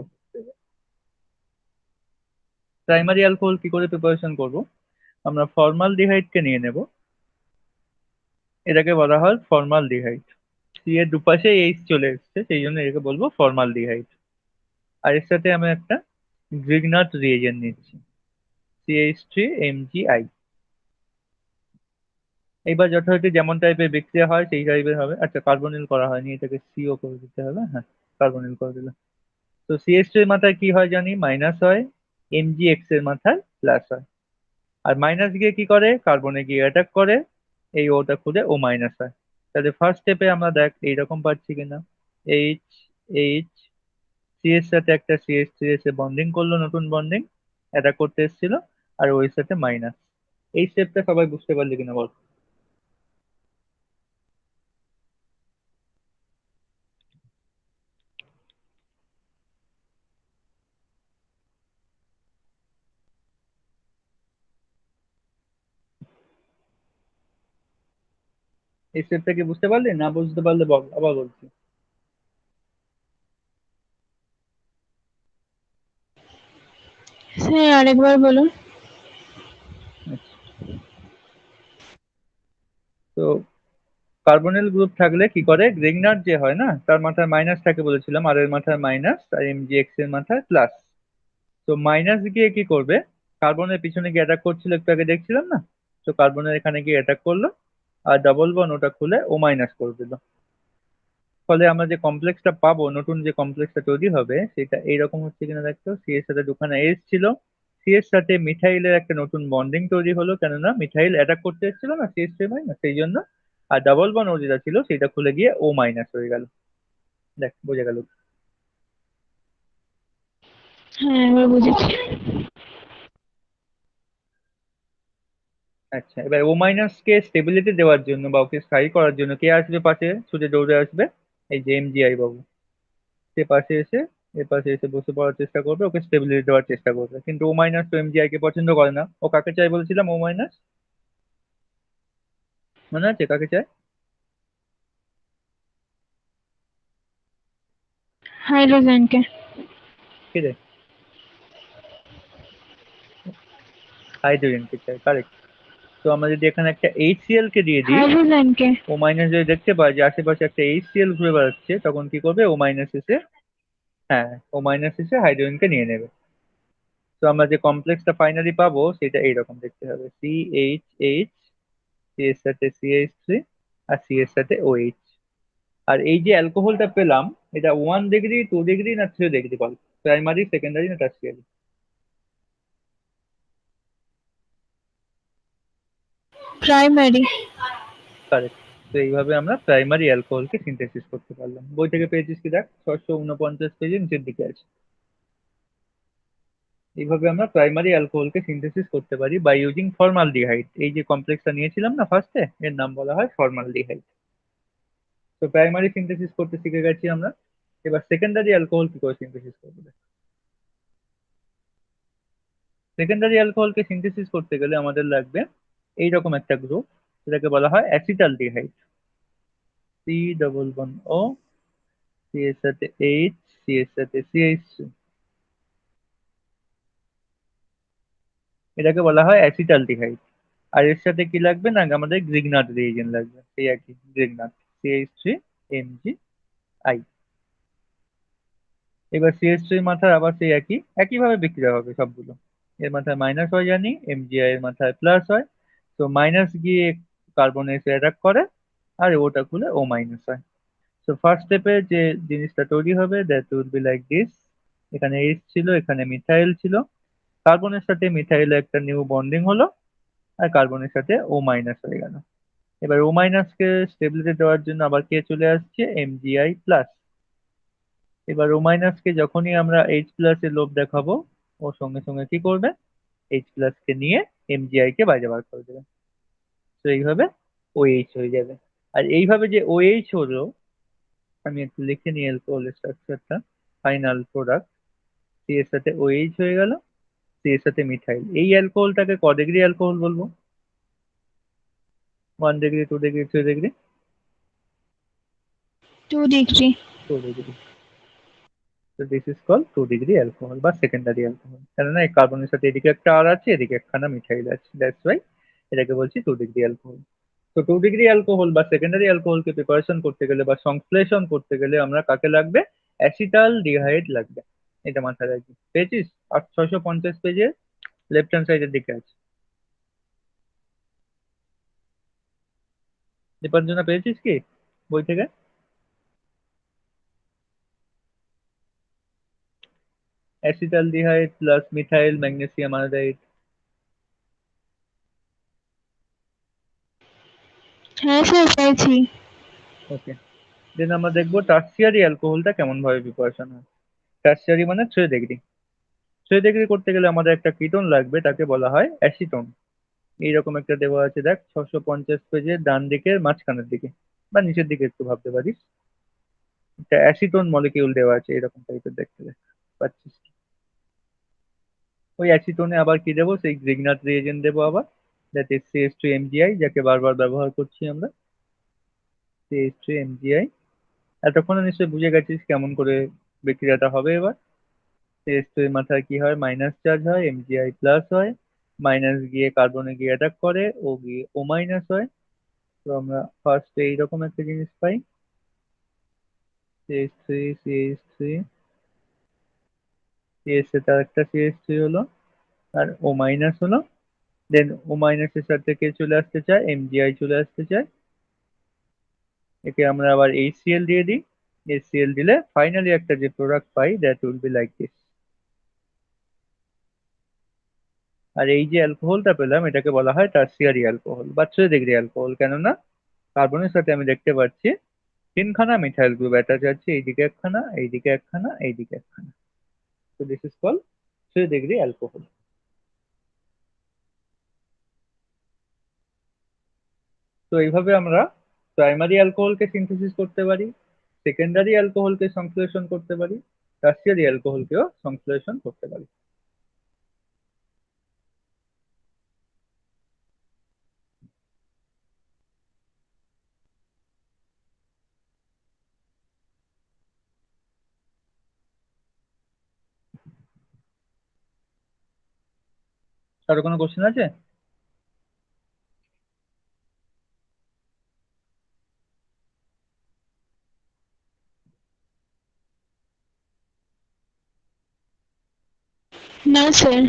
প্রাইমারি অ্যালকোহল কি করে প্রিপারেশন করব? আমরা ফর্মালডিহাইডকে নিয়ে নেব, এটাকে বলা হয় ফর্মালডিহাইড। সি এর দুপাশে এইচ চলে এসছে, সেই জন্য এটাকে বলবো ফর্মালডিহাইড। আর এর সাথে আমি একটা গ্রিগনার্ড রিএজেন্ট নিচ্ছি, CH3MgI। এইবার যথারীতি যেমন টাইপের বিক্রিয়া হয় সেই টাইপের হবে। আচ্ছা, কার্বনিল করা হয়নি, এটাকে সিও করে দিতে হবে। হ্যাঁ, কার্বনিল করে দিলাম। তো সিএস টু এর মাথায় কি হয় জানি, মাইনাস হয়, এমজিএক্স এর মাথায় প্লাস হয়। আর মাইনাস গিয়ে কি করে, কার্বনে গিয়ে অ্যাটাক করে, এই ওটা খুলে ও মাইনাস হয়। তাহলে ফার্স্ট স্টেপে আমরা দেখ এইরকম পাচ্ছি কিনা, এইচ এইচ সি এর সাথে একটা সিএস থ্রি এসে বন্ডিং করলো, নতুন বন্ডিং অ্যাটাক করতে এসেছিল, আর ওর সাথে মাইনাস। এই স্টেপটা সবাই বুঝতে পারলি কিনা বল। এই স্টেপটা কি বুঝতে পারলি, না বুঝতে পারলে বল, আবার বলছি। স্যার আরেকবার বলুন। আচ্ছা, তো কার্বনিল গ্রুপ থাকলে কি করে, গ্রিগনার যে হয় না, তার মাথায় মাইনাস থাকে বলেছিলাম, আর এর মাথায় মাইনাস, আর এমজিএক্স এর মাথায় প্লাস। তো মাইনাস গিয়ে কি করবে, কার্বনের পিছনে গিয়ে অ্যাটাক করছিল একটু আগে দেখছিলাম না, তো কার্বনের এখানে গিয়ে অ্যাটাক করলো, আর ডাবল বন্ড ওটা খুলে ও মাইনাস করে দিল। ফলে আমরা যে কমপ্লেক্সটা পাবো, নতুন যে কমপ্লেক্সটা তৈরি হবে, সেটা এইরকম হচ্ছে কিনা দেখতো, সি এর সাথে দুখানা এস ছিল, সি এর সাথে মিথাইলের একটা নতুন বন্ডিং তৈরি হলো, কেননা মিথাইল অ্যাটাক করতে এসেছিল না সিএস থ্রি মাইনাস, সেই জন্য। আর ডাবল বন্ড ও যেটা ছিল সেটা খুলে গিয়ে ও মাইনাস হয়ে গেল। দেখ বোঝা গেল। হ্যাঁ এবার বুঝেছি। আচ্ছা, এবার ও মাইনাস কে স্টেবিলিটি দেওয়ার জন্য বা ওকে স্থায়ী করার জন্য কে আসবে পাশে, ছুটে দৌড়ে আসবে, এই যে এমজিআই বাবু। সে পাশে এসে, এর পাশে এসে বসে পড়ার চেষ্টা করবে, ওকে স্টেবিলিটি দেওয়ার চেষ্টা করবে। কিন্তু ও মাইনাস তো এমজিআই কে পছন্দ করে না। ও কাকে চাই বলেছিলাম, ও মাইনাস, মনে আছে কাকে চায়? হাইড্রোজেনকে। কে রে? হাইড্রোজেনকে চাই, কারেক্ট। তো আমরা যদি এখানে একটা এইচসিএল কে দিয়ে দিই, হাইড্রোজেনকে। ও মাইনাস যদি দেখতে পায় যে আশেপাশে একটা এইচসিএল ঘুরে বেড়াচ্ছে, তখন কি করবে, ও মাইনাস এসে, হ্যাঁ ও মাইনাস এসে হাইড্রোজেনকে নিয়ে নেবে। তো আমরা যে কমপ্লেক্সটা ফাইনালি পাবো সেটা এইরকম দেখতে হবে, সি এইচ এইচ, সি এর সাথে সিএইচ থ্রি, আর সি এর সাথে ওএইচ। আর এই যে অ্যালকোহলটা পেলাম, এটা 1 ডিগ্রি, 2 ডিগ্রি, না 3 ডিগ্রি বল, প্রাইমারি, সেকেন্ডারি, না টার্সিয়ারি? প্রাইমারি। কারেক্ট। তো এইভাবে আমরা প্রাইমারি অ্যালকোহলকে সিনথেসিস করতে পারলাম। বই থেকে পেয়েছিস কি দেখ, 649 পেজে নিচের দিকে আছে। এইভাবে আমরা প্রাইমারি অ্যালকোহলকে সিনথেসিস করতে পারি বাই ইউজিং ফর্মালডিহাইড। এই যে কমপ্লেক্সটা নিয়েছিলাম না ফার্স্টে, এর নাম বলা হয় ফর্মালডিহাইড। তো প্রাইমারি সিনথেসিস করতে শিখে গেছি আমরা। এবার সেকেন্ডারি অ্যালকোহল কি করে সিনথেসিস করবে। সেকেন্ডারি অ্যালকোহলকে সিনথেসিস করতে গেলে আমাদের লাগবে এইরকম একটা গ্রুপ, যেটাকে বলা হয় অ্যাসিটালডিহাইড। সি ডবল বন ও, সি এর সাথে এইচ, সি এর সাথে সিএইচ, এটাকে বলা হয় অ্যাসিটালডিহাইড। আর এর সাথে কি লাগবে না, আমাদের গ্রিগনাট রিএজেন্ট লাগবে, সেই একই Grignard, CH three MG I. এবার সিএস থ্রি মাথার আবার সেই একই একইভাবে বিক্রিয়া হবে সবগুলো। এর মাথায় মাইনাস হয় জানি, এমজিআই এর মাথায় প্লাস হয়। তো মাইনাস গিয়ে কার্বনে এসে অ্যাটাক করে, আর ওটা খুলে ও মাইনাস হয়। তো ফার্স্ট স্টেপে যে জিনিসটা তৈরি হবে, that will be like this. এখানে এইচ ছিল, এখানে মিথাইল ছিল, কার্বনের সাথে মিথাইলে একটা নিউ বন্ডিং হলো, আর কার্বনের সাথে ও মাইনাস হয়ে গেল। এবার ও মাইনাস কে স্টেবিলিটি দেওয়ার জন্য আবার কে চলে আসছে, এমজিআই প্লাস। এবার ও মাইনাস কে যখনই আমরা এইচ প্লাস এর লোভ দেখাবো, ও সঙ্গে সঙ্গে কি করবে, এইচ প্লাস কে নিয়ে এমজিআই কে বাইরে বার করে দেবে। তো এইভাবে ওএইচ হয়ে যাবে। আর এইভাবে যে ওএইচ হলো, আমি একটু লিখে নিই অ্যালকোহল স্ট্রাকচারটা। ফাইনাল প্রোডাক্ট, সি এর সাথে ওএইচ হয়ে গেল, সি এর সাথে মিথাইল। এই অ্যালকোহলটাকে ক ডিগ্রি অ্যালকোহল বলবো, 1 degree, 2 degree, 3 degree? 2 degree. 2 degree. তো this is call 2 degree alcohol বা সেকেন্ডারি অ্যালকোহল, কেননা এই কার্বনের সাথে এদিকে একটা আর আছে, এদিকে একখানা মিথাইল আছে, দ্যাটস ওয়াই এটাকে বলছি 2 ডিগ্রি অ্যালকোহল। তো 2 ডিগ্রি অ্যালকোহল বা সেকেন্ডারি অ্যালকোহলকে প্রিপারেশন করতে গেলে বা সংশ্লেষণ করতে গেলে আমরা কাকে লাগবে, অ্যাসিটাল ডিহাইড লাগবে। এটা মাথায় রাখবি, পেয়েছিস? আর 650 পেজে লেফট হ্যান্ড সাইডের দিকে আছে। দীপাঞ্জনা পেয়েছিস কি বই থেকে? Acetaldehyde plus methyl magnesium iodide. হ্যাঁ স্যার পেয়েছি। ওকে, দেন আমরা দেখবো টার্সিয়ারি অ্যালকোহলটা কেমন ভাবে প্রিপারেশন হয়। টার্সিয়ারি মানে 3 ডিগ্রি। 3 ডিগ্রি করতে গেলে আমাদের একটা কিটোন লাগবে, তাকে বলা হয় অ্যাসিটোন। এইরকম একটা দেওয়া আছে, দেখ 650 পেজের ডান দিকের মাঝখানের দিকে বা নিচের দিকে একটু ভাবতে পারিস, একটা অ্যাসিটোন মলিকিউল দেওয়া আছে এরকম টাইপের দেখতে পাচ্ছিস। ওই অ্যাসিটোনে আবার কি দেবো, সেই গ্রিগনার রিএজেন্ট দেবো আবার, দ্যাট ইজ CH2MgI, যাকে বারবার ব্যবহার করছি আমরা, CH2MgI। এতক্ষণে নিশ্চয়ই বুঝে গেছিস কেমন করে বিক্রিয়াটা হবে। এবার CH2 এর মাথায় কি হয়, মাইনাস চার্জ হয়, MgI প্লাস হয়, মাইনাস গিয়ে কার্বনে গিয়ে অ্যাটাক করে, ও গিয়ে ও মাইনাস হয়। তো আমরা ফার্স্টে এইরকম একটা জিনিস পাই, CH3 CH3, CH তার একটা CH3 হলো, আর ও মাইনাস হলো। দেন ও মাইনাসের সাথে কে চলে আসতে চায়, MgI চলে আসতে চায়। একে আমরা আবার HCl দিয়ে দিই। HCl দিলে ফাইনালি একটা যে প্রোডাক্ট পাই, that will be like this. আর এই যে অ্যালকোহলটা পেলাম এটাকে বলা হয় টার্সিয়ারি অ্যালকোহল বা 3 ডিগ্রি অ্যালকোহল, কেননা কার্বনের সাথে আমি দেখতে পাচ্ছি 3খানা মিথাইল গ্রুপ অ্যাটাচ আছে, এইদিকে একখানা, এইদিকে একখানা, এইদিকে একখানা। তো this is call 3 degree alcohol. তো এইভাবে আমরা প্রাইমারি অ্যালকোহলকে সিনথেসিস করতে পারি, সেকেন্ডারি অ্যালকোহলকে সংশ্লেষণ করতে পারি, টার্সিয়ারি অ্যালকোহলকেও সংশ্লেষণ করতে পারি। কারো কোনো কোশ্চেন আছে? না স্যার।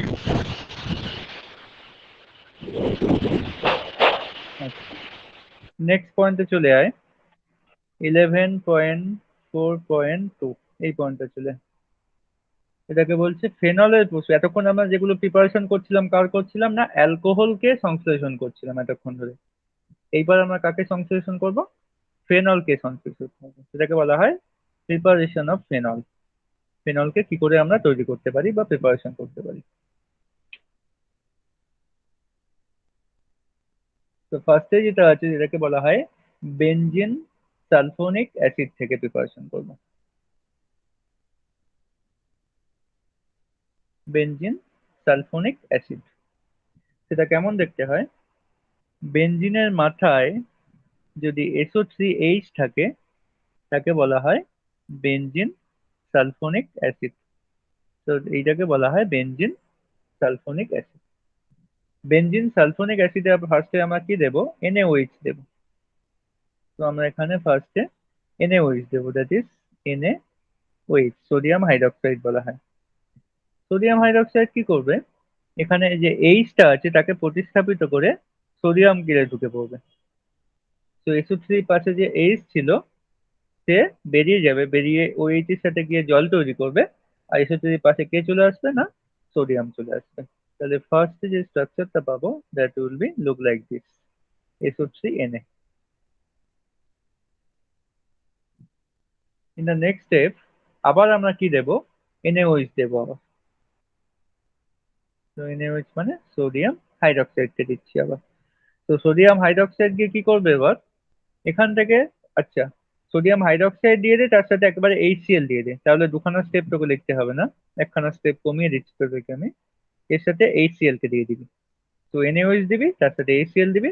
নেক্সট পয়েন্টে চলে আয়, 11.4.2, এই পয়েন্টে চলে আয়। এটাকে বলছে ফেনলের প্রস্তুত। এতক্ষণ আমরা যেগুলো প্রিপারেশন করছিলাম কার করছিলাম না, অ্যালকোহলকে সংশ্লেষণ করছিলাম এতক্ষণ ধরে। এইবার আমরা কাকে সংশ্লেষণ করব, ফেনলকে সংশ্লেষণ করবো। সেটাকে বলা হয় প্রিপারেশন অফ ফেনল। ফেনলকে কি করে আমরা তৈরি করতে পারি বা প্রিপারেশন করতে পারি। তো ফার্স্টে যেটা আছে যেটাকে বলা হয় বেনজিন সালফোনিক অ্যাসিড থেকে প্রিপারেশন করব। বেনজিন সালফোনিক অ্যাসিড, সেটা কেমন দেখতে হয়, বেনজিনের মাথায় যদি SO3H থাকে তাকে বলা হয় বেনজিন সালফোনিক অ্যাসিড। তো এইটাকে বলা হয় benzene sulphonic acid. Benzene sulphonic অ্যাসিডে ফার্স্টে আমরা কি দেবো, NaOH দেবো। তো আমরা এখানে ফার্স্টে NaOH দেবো, that is NaOH, sodium hydroxide বলা হয়। সোডিয়াম হাইড্রক্সাইড কি করবে, এখানে যে এইচটা আছে তাকে প্রতিস্থাপিত করে সোডিয়াম গিরে ঢুকে পড়বে। তো SO3 পাশে যে এইচ ছিল সে বেরিয়ে যাবে, বেরিয়ে OH এর সাথে গিয়ে জল তৈরি করবে, আর SO3 পাশে কে চলে আসবে না, সোডিয়াম চলে আসবে। তাহলে ফার্স্ট যে স্ট্রাকচারটা পাবো that will B look like this, SO3Na। In the next step আবার আমরা কি দেব, NaOH দেবো আবার। তো NaOH মানে সোডিয়াম হাইড্রক্সাইডকে দিচ্ছি আবার। তো সোডিয়াম হাইড্রক্সাইড গিয়ে কি করবে এবার এখান থেকে, আচ্ছা সোডিয়াম হাইড্রক্সাইড দিয়ে দে, তার সাথে একবারে HCl দিয়ে দে, তাহলে দুখানা স্টেপ তোকে লিখতে হবে না, একখানা স্টেপ কমিয়ে দিচ্ছি তোদেরকে আমি। এর সাথে HCl কে দিয়ে দিবি, তো NaOH দিবি তার সাথে HCl দিবি,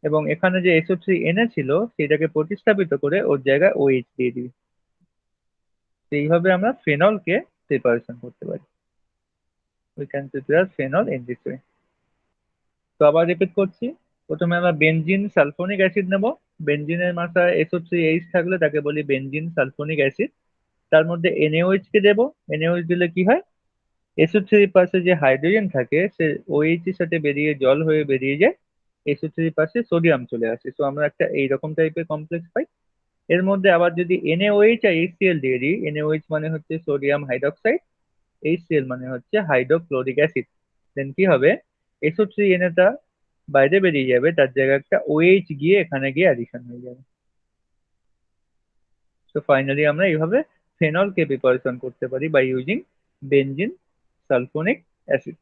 এবং এখানে যে SO3Na ছিল সেটাকে প্রতিস্থাপিত করে ওর জায়গায় OH দিয়ে দিবি। তো এইভাবে আমরা ফেনলকে প্রিপারেশন করতে পারি। We can prepare phenol in this way. তো আবার রিপিট করছি, প্রথমে আমরা বেনজিন সালফোনিক অ্যাসিড নেব। বেনজিনের মাথায় SO3H থাকলে তাকে বলি বেনজিন সালফোনিক অ্যাসিড। তার মধ্যে NaOH কে দেবো, NaOH দিলে কি হয়, SO3 পাশে যে হাইড্রোজেন থাকে সে OH এর সাথে বেরিয়ে জল হয়ে বেরিয়ে যায়, SO3 পাশে সোডিয়াম চলে আসে। তো আমরা একটা এইরকম টাইপের কমপ্লেক্স পাই। এর মধ্যে আবার যদি NaOH আর HCl দিয়ে দিই, NaOH মানে হচ্ছে সোডিয়াম হাইড্রক্সাইড, HCl মানে হচ্ছে হাইড্রোক্লোরিক অ্যাসিড। দেন কি হবে, SO3 টা বাইরে বেরিয়ে যাবে, তার জায়গায় একটা OH গিয়ে এখানে গিয়ে অ্যাডিশন হয়ে যাবে। তো ফাইনালি আমরা এইভাবে ফেনলকে প্রিপারেশন করতে পারি by using benzene sulphonic acid.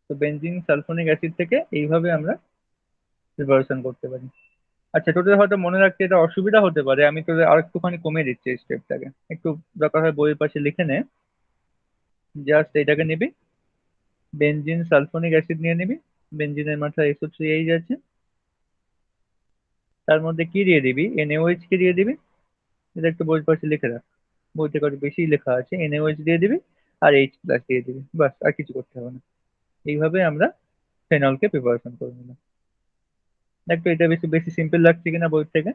তো বেনজিন সালফোনিক অ্যাসিড থেকে এইভাবে আমরা প্রিপারেশন করতে পারি। আচ্ছা, তোদের হয়তো মনে রাখতে এটা অসুবিধা হতে পারে, আমি তোদের আর একটুখানি কমিয়ে দিচ্ছি এই স্টেপটাকে, একটু দরকার হয় বইয়ের পাশে লিখে নে। জাস্ট এটাকে নিবি, বেনজিন সালফোনিক অ্যাসিড নিয়ে নিবি, বেনজিনের মাথায় SO3H আছে, তার মধ্যে কি দিয়ে দিবি, NaOH কে দিয়ে দিবি। এটা একটু বইয়ের পাশে লিখে রাখ, বইতে একটু বেশি লেখা আছে। NaOH দিয়ে দিবি আর H+ দিয়ে দিবি, বাস, আর কিছু করতে হবে না। এইভাবে আমরা ফেনলকে প্রিপারেশন করে নিলাম। একটু এটা বেশি বেশি সিম্পল লাগছে কিনা বই থেকে?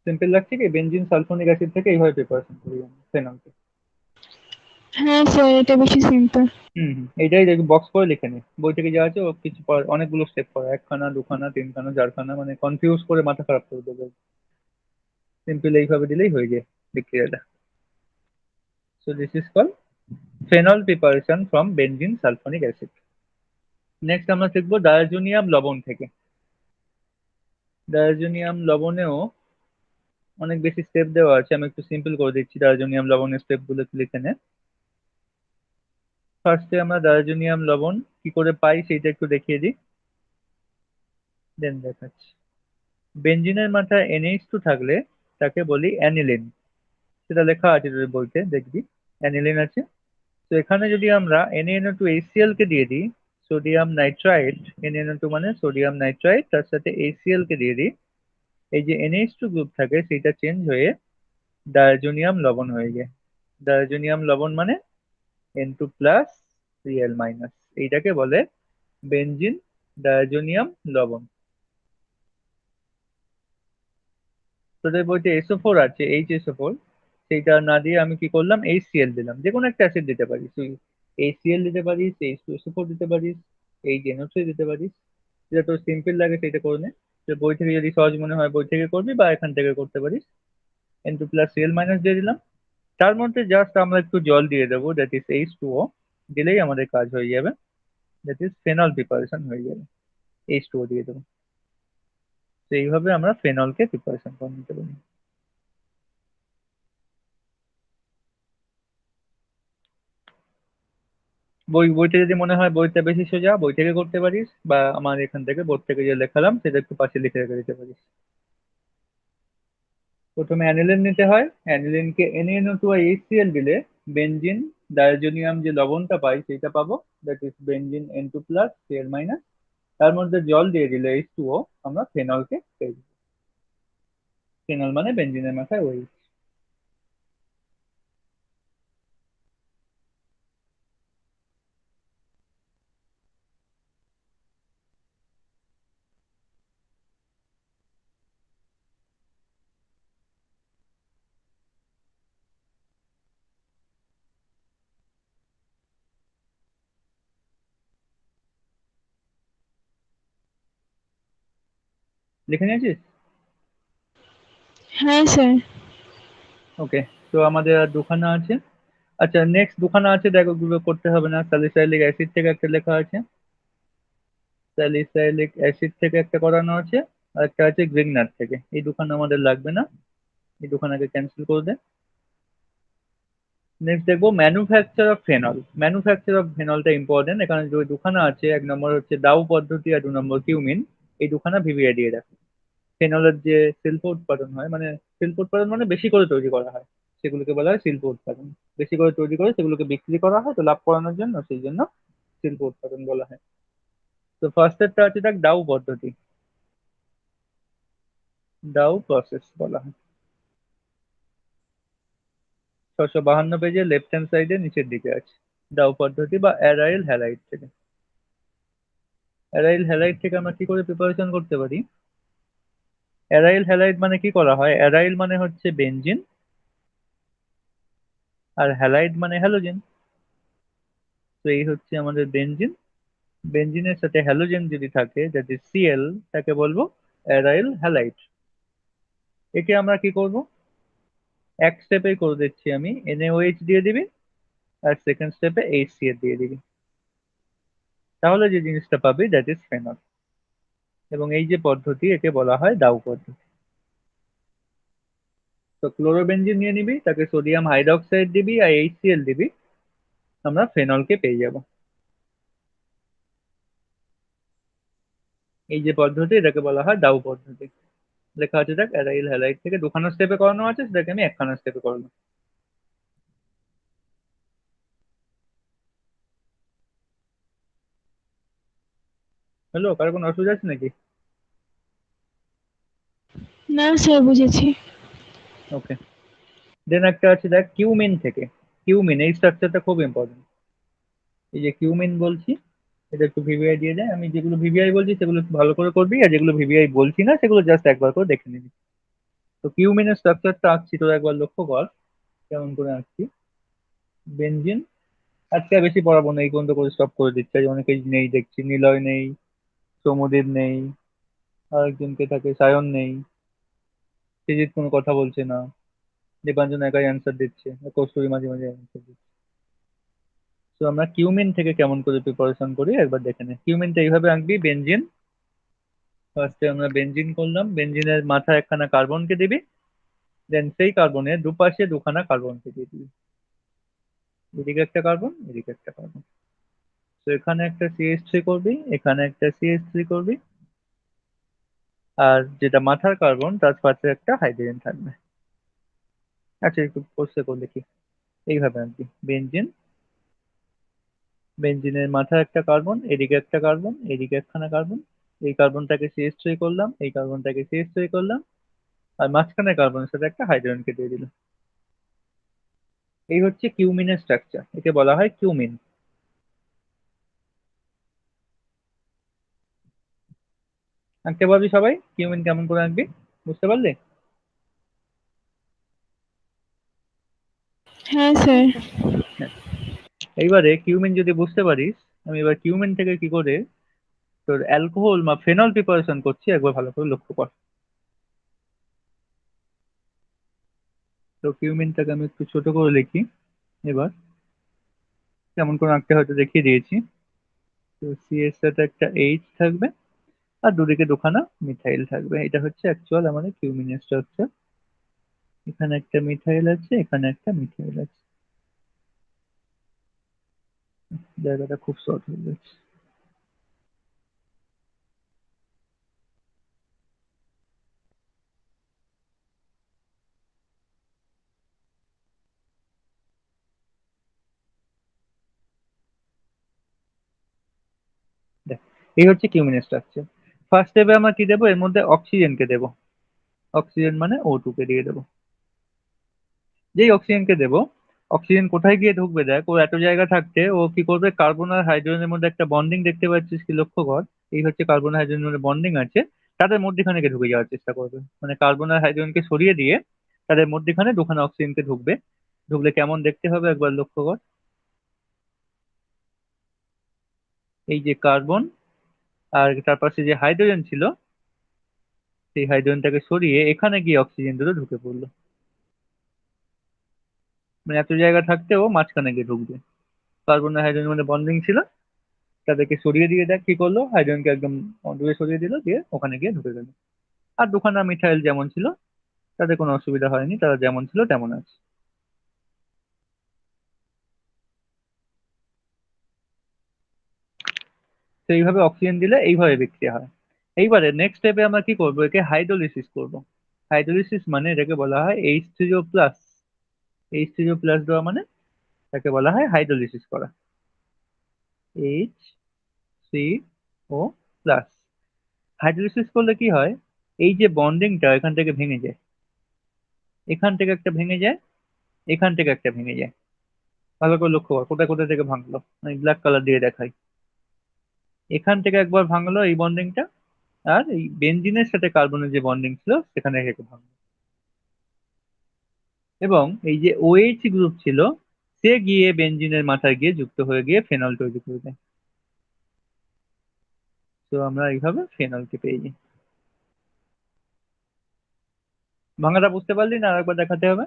সিম্পল লাগছে কি বেনজিন সালফোনিক অ্যাসিড থেকে এইভাবে প্রিপারেশন করি আমরা ফেনলকে? হ্যাঁ স্যার, এটা বেশি সিম্পল। হুম হুম, এইটাই দেখবি, বক্স করে লিখে নে, বই থেকে যা আছে ও কিছু অনেকগুলো স্টেপ করা, একখানা দুখানা তিনখানা চারখানা, মানে কনফিউজ করে মাথা খারাপ করে দেবে। সিম্পল এইভাবে দিলেই হয়ে যায় বিক্রিয়াটা। So this is call phenol preparation from benzene sulphonic acid. Next আমরা শিখবো ডায়াজোনিয়াম লবণ থেকে। ডায়াজোনিয়াম লবণেও অনেক বেশি স্টেপ দেওয়া আছে, আমি একটু সিম্পল করে দিচ্ছি, ডায়াজোনিয়াম লবণের স্টেপ গুলো একটু লিখে নে। ফার্স্টে আমরা ডায়াজোনিয়াম লবণ কি করে পাই সেইটা একটু দেখিয়ে দিই, দেন দেখাচ্ছি। বেঞ্জিনের মাথায় NH2 থাকলে তাকে বলি অ্যানিলিন, সেটা লেখা আছে তোদের বইতে দেখবি, অ্যানিলিন আছে। তো এখানে যদি আমরা NaNO2HCl কে দিয়ে দিই, সোডিয়াম নাইট্রাইট, NaNO2 মানে সোডিয়াম নাইট্রাইট, তার সাথে HCl কে দিয়ে দিই, এই যে NH2 গ্রুপ থাকে সেটা চেঞ্জ হয়ে ডায়াজোনিয়াম লবণ হয়ে যায়। ডায়াজোনিয়াম লবণ মানে N2+ Cl-, এইটাকে বলে বেনজিন ডায়াজোনিয়াম লবণ। তোদের বইতে SO4 আছে, HSO4, সেইটা না দিয়ে আমি কি করলাম, HCl দিলাম, যে কোনো একটা অ্যাসিড দিতে পারিস তুই, HCl দিতে পারিস, H2SO4 দিতে পারিস, NO3 দিতে পারিস, যেটা তোর সিম্পল লাগে সেটা করে নে। তো বই থেকে যদি সহজ মনে হয় বই থেকে করবি, বা এখান থেকে করতে পারিস। N2+Cl- দিয়ে দিলাম, তার মধ্যে জাস্ট আমরা একটু জল দিয়ে দেবো, দ্যাট ইজ H2O, দিলেই আমাদের কাজ হয়ে যাবে, দ্যাট ইজ ফেনল প্রিপারেশন হয়ে যাবে। H2O দিয়ে দেবো। তো এইভাবে আমরা ফেনলকে প্রিপারেশন করে নিতে পারি। বইতে যদি মনে হয় বইটা বেশি সোজা, বই থেকে করতে পারিস, বা আমার এখান থেকে বোর্ড থেকে যে লেখালাম সেটা একটু পাশে লিখে রেখে দিতে পারিস। প্রথমে অ্যানিলিন নিতে হয়, অ্যানিলিনকে NaNO2HCl দিলে বেনজিন ডায়াজোনিয়াম যে লবণটা পাই সেটা পাবো, দ্যাট ইজ বেনজিন N2+Cl-, তার মধ্যে জল দিয়ে দিলে H2O, আমরা ফেনলকে পেয়ে যাবো। ফেনল মানে বেনজিনের মাথায় ওই। লিখে নিয়েছিস? হ্যাঁ স্যার। ওকে, তো আমাদের আর দুখানা আছে। আচ্ছা, নেক্সট দুখানা আছে দেখো, ওগুলো করতে হবে না। স্যালিসাইলিক অ্যাসিড থেকে একটা লেখা আছে, স্যালিসাইলিক অ্যাসিড থেকে একটা করানো আছে, আর একটা আছে গ্রিগনার থেকে। এই দুখানা আমাদের লাগবে না, এই দুখানাকে ক্যান্সেল করে দে। নেক্সট দেখবো manufacture of phenol. Manufacture of ফেনলটা ইম্পর্টেন্ট, এখানে যে দুখানা আছে, এক নম্বর হচ্ছে ডাউ পদ্ধতি আর 2 নম্বর কিউমিন, এই দুখানা ভিভিয়ে দিয়ে রাখো। ফেনলের যে শিল্প উৎপাদন হয়, মানে শিল্প উৎপাদন মানে বেশি করে তৈরি করা হয়, সেগুলোকে বলা হয় শিল্প উৎপাদন। বেশি করে তৈরি করে সেগুলোকে বিক্রি করা হয়, তো লাভ করানোর জন্য, সেই জন্য শিল্প উৎপাদন বলা হয়। তো ফার্স্টেরটা আছে দেখ, ডাউ পদ্ধতি, ডাউ প্রসেস বলা হয়। 652 পেজে লেফট হ্যান্ড সাইডে নিচের দিকে আছে, ডাউ পদ্ধতি বা অ্যারাইল হ্যালাইড থেকে। অ্যারাইল হ্যালাইড থেকে আমরা কি করে প্রিপারেশন করতে পারি? অ্যারাইল হ্যালাইড মানে কি করা হয়, অ্যারাইল মানে হচ্ছে বেনজিন, আর হ্যালাইড মানে হ্যালোজেন। তো এই হচ্ছে আমাদের বেনজিন। বেনজিনের সাথে হ্যালোজেন যদি থাকে, দ্যাট ইজ সিএল, তাকে বলবো অ্যারাইল হ্যালাইড। একে আমরা কি করব, এক স্টেপেই করে দিচ্ছি আমি, NaOH দিয়ে দিবি, আর সেকেন্ড স্টেপে HCl দিয়ে দিবি, তাহলে যে জিনিসটা পাবি দ্যাট ইজ ফেনল। এবং এই যে পদ্ধতি, একে বলা হয় ডাউ পদ্ধতি। তো ক্লোরোবেনজিন নিয়ে নিবি, তাকে সোডিয়াম হাইড্রোক্সাইড দিবি আর HCl দিবি, আমরা ফেনলকে পেয়ে যাব। এই যে পদ্ধতি, এটাকে বলা হয় ডাউ পদ্ধতি। লেখা আছে দেখ, অ্যারাইল হ্যালাইড থেকে দুখানা স্টেপে করানো আছে, সেটাকে আমি একখানা স্টেপে করালাম। হ্যালো, কারো কোনো অসুবিধা আছে নাকি? না স্যার, বুঝেছি। ওকে। দেন একটা আছে দেখ কিউমিন থেকে। কিউমিন, এই স্ট্রাকচারটা খুব ইম্পর্টেন্ট। এই যে কিউমিন বলছি, এটা একটু ভিভিআই দিয়ে দেয়। আমি যেগুলো ভিভিআই বলছি সেগুলো একটু ভালো করে করবি, আর যেগুলো ভিভিআই বলছি না সেগুলো জাস্ট একবার করে দেখে নিবি। তো কিউমিনের স্ট্রাকচারটা আঁকছি, তোরা একবার লক্ষ্য কর কেমন করে আঁকছি। বেনজিন, আজকে আর বেশি পড়াবো না, এই পর্যন্ত করে স্টপ করে দিচ্ছে। আজ অনেকেই নেই দেখছি, নিলয় নেই, সৌমদীপ নেই, আরেকজনকে থাকে সায়ন নেই, সৃজিত কোনো কথা বলছে না, দীপাঞ্জন একাই অ্যান্সার দিচ্ছে, আর কস্তুরী মাঝে মাঝে অ্যান্সার দিচ্ছে। তো আমরা কিউমিন থেকে কেমন করে প্রিপারেশন করি একবার দেখে নে। কিউমিনটা এইভাবে আঁকবি, বেনজিন, ফার্স্টে আমরা বেনজিন করলাম, বেনজিনের মাথায় একখানা কার্বনকে দিবি, দেন সেই কার্বনের দুপাশে দুখানা কার্বনকে দিয়ে দিবি, এদিকে একটা কার্বন, এদিকে একটা কার্বন। তো এখানে একটা CH3 করবি, এখানে একটা CH3 করবি, আর যেটা মাথার কার্বন তার পাশে একটা হাইড্রোজেন থাকবে। আচ্ছা, একটু কোর্সে করে দেখি। এইভাবে আঁকবি বেনজিন, বেনজিনের মাথায় একটা কার্বন, এদিকে একটা কার্বন, এদিকে একখানা কার্বন, এই কার্বনটাকে CH3 করলাম, এই কার্বনটাকে CH3 করলাম, আর মাঝখানে কার্বনের সাথে একটা হাইড্রোজেনকে দিয়ে দিলাম। এই হচ্ছে কিউমিনের স্ট্রাকচার, একে বলা হয় কিউমিন। আঁকতে পারবি সবাই কিউমিন কেমন করে আঁকবি, বুঝতে পারলি? হ্যাঁ স্যার। হ্যাঁ। এইবারে কিউমিন যদি বুঝতে পারিস, আমি এবার কিউমিন থেকে কি করে তোর অ্যালকোহল বা ফেনল প্রিপারেশন করছি একবার ভালো করে লক্ষ্য কর। তো কিউমিনটাকে আমি একটু ছোট করে লিখি এবার, কেমন করে আঁকতে হয়তো দেখিয়ে দিয়েছি। তো সি এর সাথে একটা এইচ থাকবে, আর দুদিকে দুখানা মিথাইল থাকবে। এটা হচ্ছে অ্যাকচুয়াল আমাদের কিউমিনের স্ট্রাকচার। এখানে একটা মিথাইল আছে, এখানে একটা মিথাইল আছে। জায়গাটা খুব শর্ট হয়ে যাচ্ছে। দেখ, এই হচ্ছে কিউমিনের স্ট্রাকচার। ফার্স্ট স্টেপে আমরা কি দেবো, এর মধ্যে অক্সিজেনকে দেবো। অক্সিজেন মানে O2 কে দিয়ে দেবো। যেই অক্সিজেনকে দেবো, অক্সিজেন কোথায় গিয়ে ঢুকবে দেখ, ও এত জায়গা থাকতে ও কি করবে, কার্বন আর হাইড্রোজেনের মধ্যে একটা বন্ডিং দেখতে পাচ্ছিস কি, লক্ষ্য কর। এই হচ্ছে কার্বন হাইড্রোজেনের মধ্যে বন্ডিং আছে, তাদের মধ্যখানে গিয়ে ঢুকে যাওয়ার চেষ্টা করবে। মানে কার্বন আর হাইড্রোজেনকে সরিয়ে দিয়ে তাদের মধ্যখানে দুখানা অক্সিজেনকে ঢুকবে। ঢুকলে কেমন দেখতে হবে একবার লক্ষ্য কর। এই যে কার্বন আর তার পাশে যে হাইড্রোজেন ছিল, সেই হাইড্রোজেনটাকে সরিয়ে এখানে গিয়ে অক্সিজেন দুটো ঢুকে পড়লো। মানে এত জায়গা থাকতেও মাঝখানে গিয়ে ঢুকবে। কার্বন আর হাইড্রোজেনের মধ্যে বন্ডিং ছিল, তাদেরকে সরিয়ে দিয়ে দেখ কি করলো, হাইড্রোজেনকে একদম দূরে সরিয়ে দিল, দিয়ে ওখানে গিয়ে ঢুকে গেল। আর দুখানা মিথাইল যেমন ছিল, তাদের কোনো অসুবিধা হয়নি, তারা যেমন ছিল তেমন আছে। তো এইভাবে অক্সিজেন দিলে এইভাবে বিক্রিয়া হয়। এইবারে নেক্সট স্টেপে আমরা কি করবো, একে হাইড্রোলিসিস করব। হাইড্রোলিসিস মানে এটাকে বলা হয় H3O+। H3O+ দেওয়া মানে তাকে বলা হয় হাইড্রোলিসিস করা। H3O+। হাইড্রোলিসিস করলে কি হয়, এই যে বন্ডিংটা এখান থেকে ভেঙে যায়, এখান থেকে একটা ভেঙে যায়, এখান থেকে একটা ভেঙে যায়। ভালো করে লক্ষ্য কর কোথায় কোথায় থেকে ভাঙলো, আমি ব্ল্যাক কালার দিয়ে দেখাই। এখান থেকে একবার ভাঙলো এই বন্ডিংটা, আর এই বেনজিনের সাথে কার্বনের যে বন্ডিং ছিল সেখানে থেকে ভাঙলো। এবং এই যে OH গ্রুপ ছিল, সে গিয়ে বেঞ্জিনের মাথায় গিয়ে যুক্ত হয়ে গিয়ে ফেনল তৈরি করে দেয়। তো আমরা এইভাবে ফেনলকে পেয়ে যাই। ভাঙাটা বুঝতে পারলি না, আরেকবার দেখাতে হবে?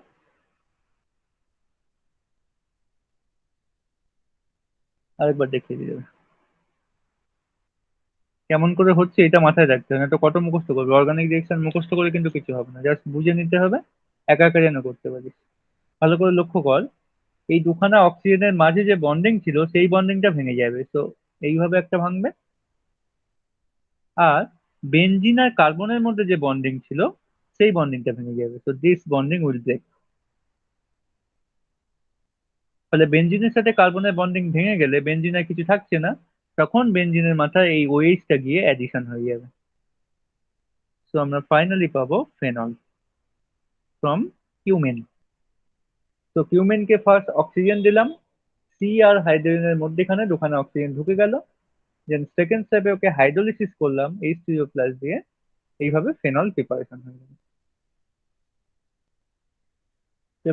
আরেকবার দেখিয়ে দিয়ে যাবে কেমন করে হচ্ছে, এটা মাথায় রাখতে হবে, না তো কত মুখস্থ করবে। অর্গানিক রিঅ্যাকশন মুখস্থ করে কিন্তু কিছু হবে না, জাস্ট বুঝে নিতে হবে, একা একা যেন করতে পারিস। ভালো করে লক্ষ্য কর, এই দুখানা অক্সিজেনের মাঝে যে বন্ডিং ছিল সেই বন্ডিংটা ভেঙে যাবে, তো এইভাবে একটা ভাঙবে। আর বেনজিন আর কার্বনের মধ্যে যে বন্ডিং ছিল সেই বন্ডিংটা ভেঙে যাবে, তো দিস বন্ডিং উইল ব্রেক। ফলে বেনজিনের সাথে কার্বনের বন্ডিং ভেঙে গেলে বেনজিন আর কিছু থাকছে না, তখন বেনজিনের মাথায় এই ওএইচটা গিয়ে অ্যাডিশন হয়ে যাবে। তো আমরা ফাইনালি পাবো ফেনল ফ্রম কিউমেন। তো কিউমেনকে ফার্স্ট অক্সিজেন দিলাম, সি আর হাইড্রোজেনের মধ্যেখানে দুখানা অক্সিজেন ঢুকে গেল। দেন সেকেন্ড স্টেপে ওকে হাইড্রোলিসিস করলাম H3O+ দিয়ে, এইভাবে ফেনল প্রিপারেশন হয়ে গেল।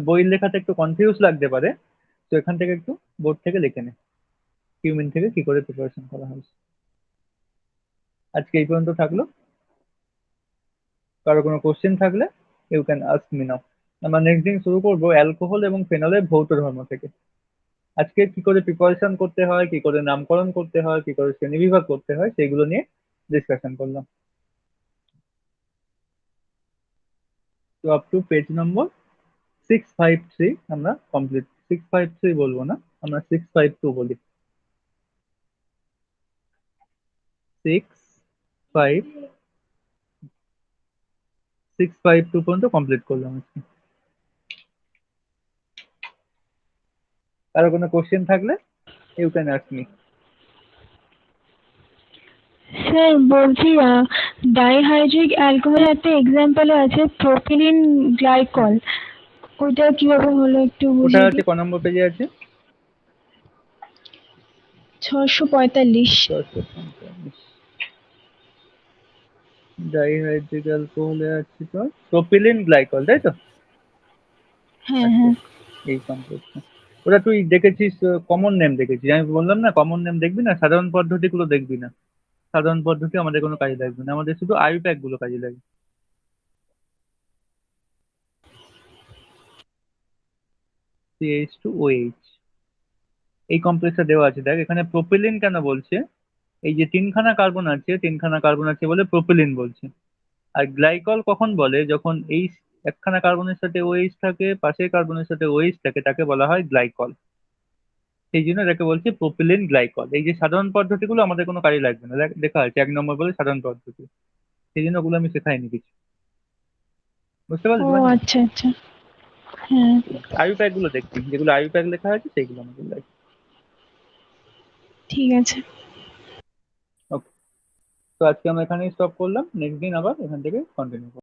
বইয়ের লেখাতে একটু কনফিউজ লাগতে পারে, তো এখান থেকে একটু বোর্ড থেকে লিখে নে কিউমেন থেকে কি করে প্রিপারেশন করা হয়েছে। আজকে এই পর্যন্ত থাকলো। কারো কোনো কোশ্চেন থাকলে you can ask me now. আমরা নেক্সট দিন শুরু করবো অ্যালকোহল এবং ফেনলের ভৌত ধর্ম থেকে। আজকে কি করে প্রিপারেশন করতে হয়, কি করে নামকরণ করতে হয়, কি করে শ্রেণীবিভাগ করতে হয়, সেগুলো নিয়ে ডিসকাশন করলাম। তো আপ টু পেজ নম্বর 653 আমরা কমপ্লিট। 653 বলবো না, আমরা 652 বলি। 652 পর্যন্ত কমপ্লিট করলাম আজকে। কারো কোনো কোশ্চেন থাকলে you can ask me. Sir বলছি ডাইহাইড্রিক অ্যালকোহল একটা এক্সাম্পলে আছে প্রোপিলিন গ্লাইকল, ওইটা কিভাবে হলো একটু ওটা বুঝিয়ে আছে দিন। ক নম্বর পেজে আছে? 645। 645। ডাইহাইড্রিক অ্যালকোহলে আছে তো প্রোপিলিন গ্লাইকল, তাই তো? হ্যাঁ আচ্ছা, হ্যাঁ। এই কমপ্লেক্সটা ওটা তুই দেখেছিস, কমন নেম দেখেছিস। আমি বললাম না কমন নেম দেখবি না, সাধারণ পদ্ধতিগুলো দেখবি না। সাধারণ পদ্ধতি আমাদের কোনো কাজে লাগবে না, আমাদের শুধু আইউপ্যাক গুলো কাজে লাগবে। CH2OH এই কমপ্লেক্সটা দেওয়া আছে, দেখ এখানে প্রোপিলিন কেন বলছে, এই যে তিনখানা কার্বন আছে, তিনখানা কার্বন আছে বলে প্রোপিলিন বলছে। আর গ্লাইকল কখন বলে, যখন এই একখানা কার্বনের সাথে OH থাকে, পাশের কার্বনের সাথে OH থাকে, তাকে বলা হয় গ্লাইকল। সেই জন্য এটাকে বলছে প্রোপিলিন গ্লাইকল। এই যে সাধারণ পদ্ধতিগুলো আমাদের কোনো কাজে লাগবে না, দেখা আছে 1 নম্বর বলে সাধারণ পদ্ধতি, সেই জন্য ওগুলো আমি শেখাইনি কিছু। বুঝতে ও পারলি? মানে আচ্ছা আচ্ছা। হ্যাঁ আইউপ্যাক গুলো দেখবি, যেগুলো আইউপ্যাক লেখা আছে সেইগুলো আমাদের লাগবে। ঠিক আছে। ওকে, তো আজকে আমরা এখানেই স্টপ করলাম, নেক্সট দিন আবার এখান থেকে কন্টিনিউ।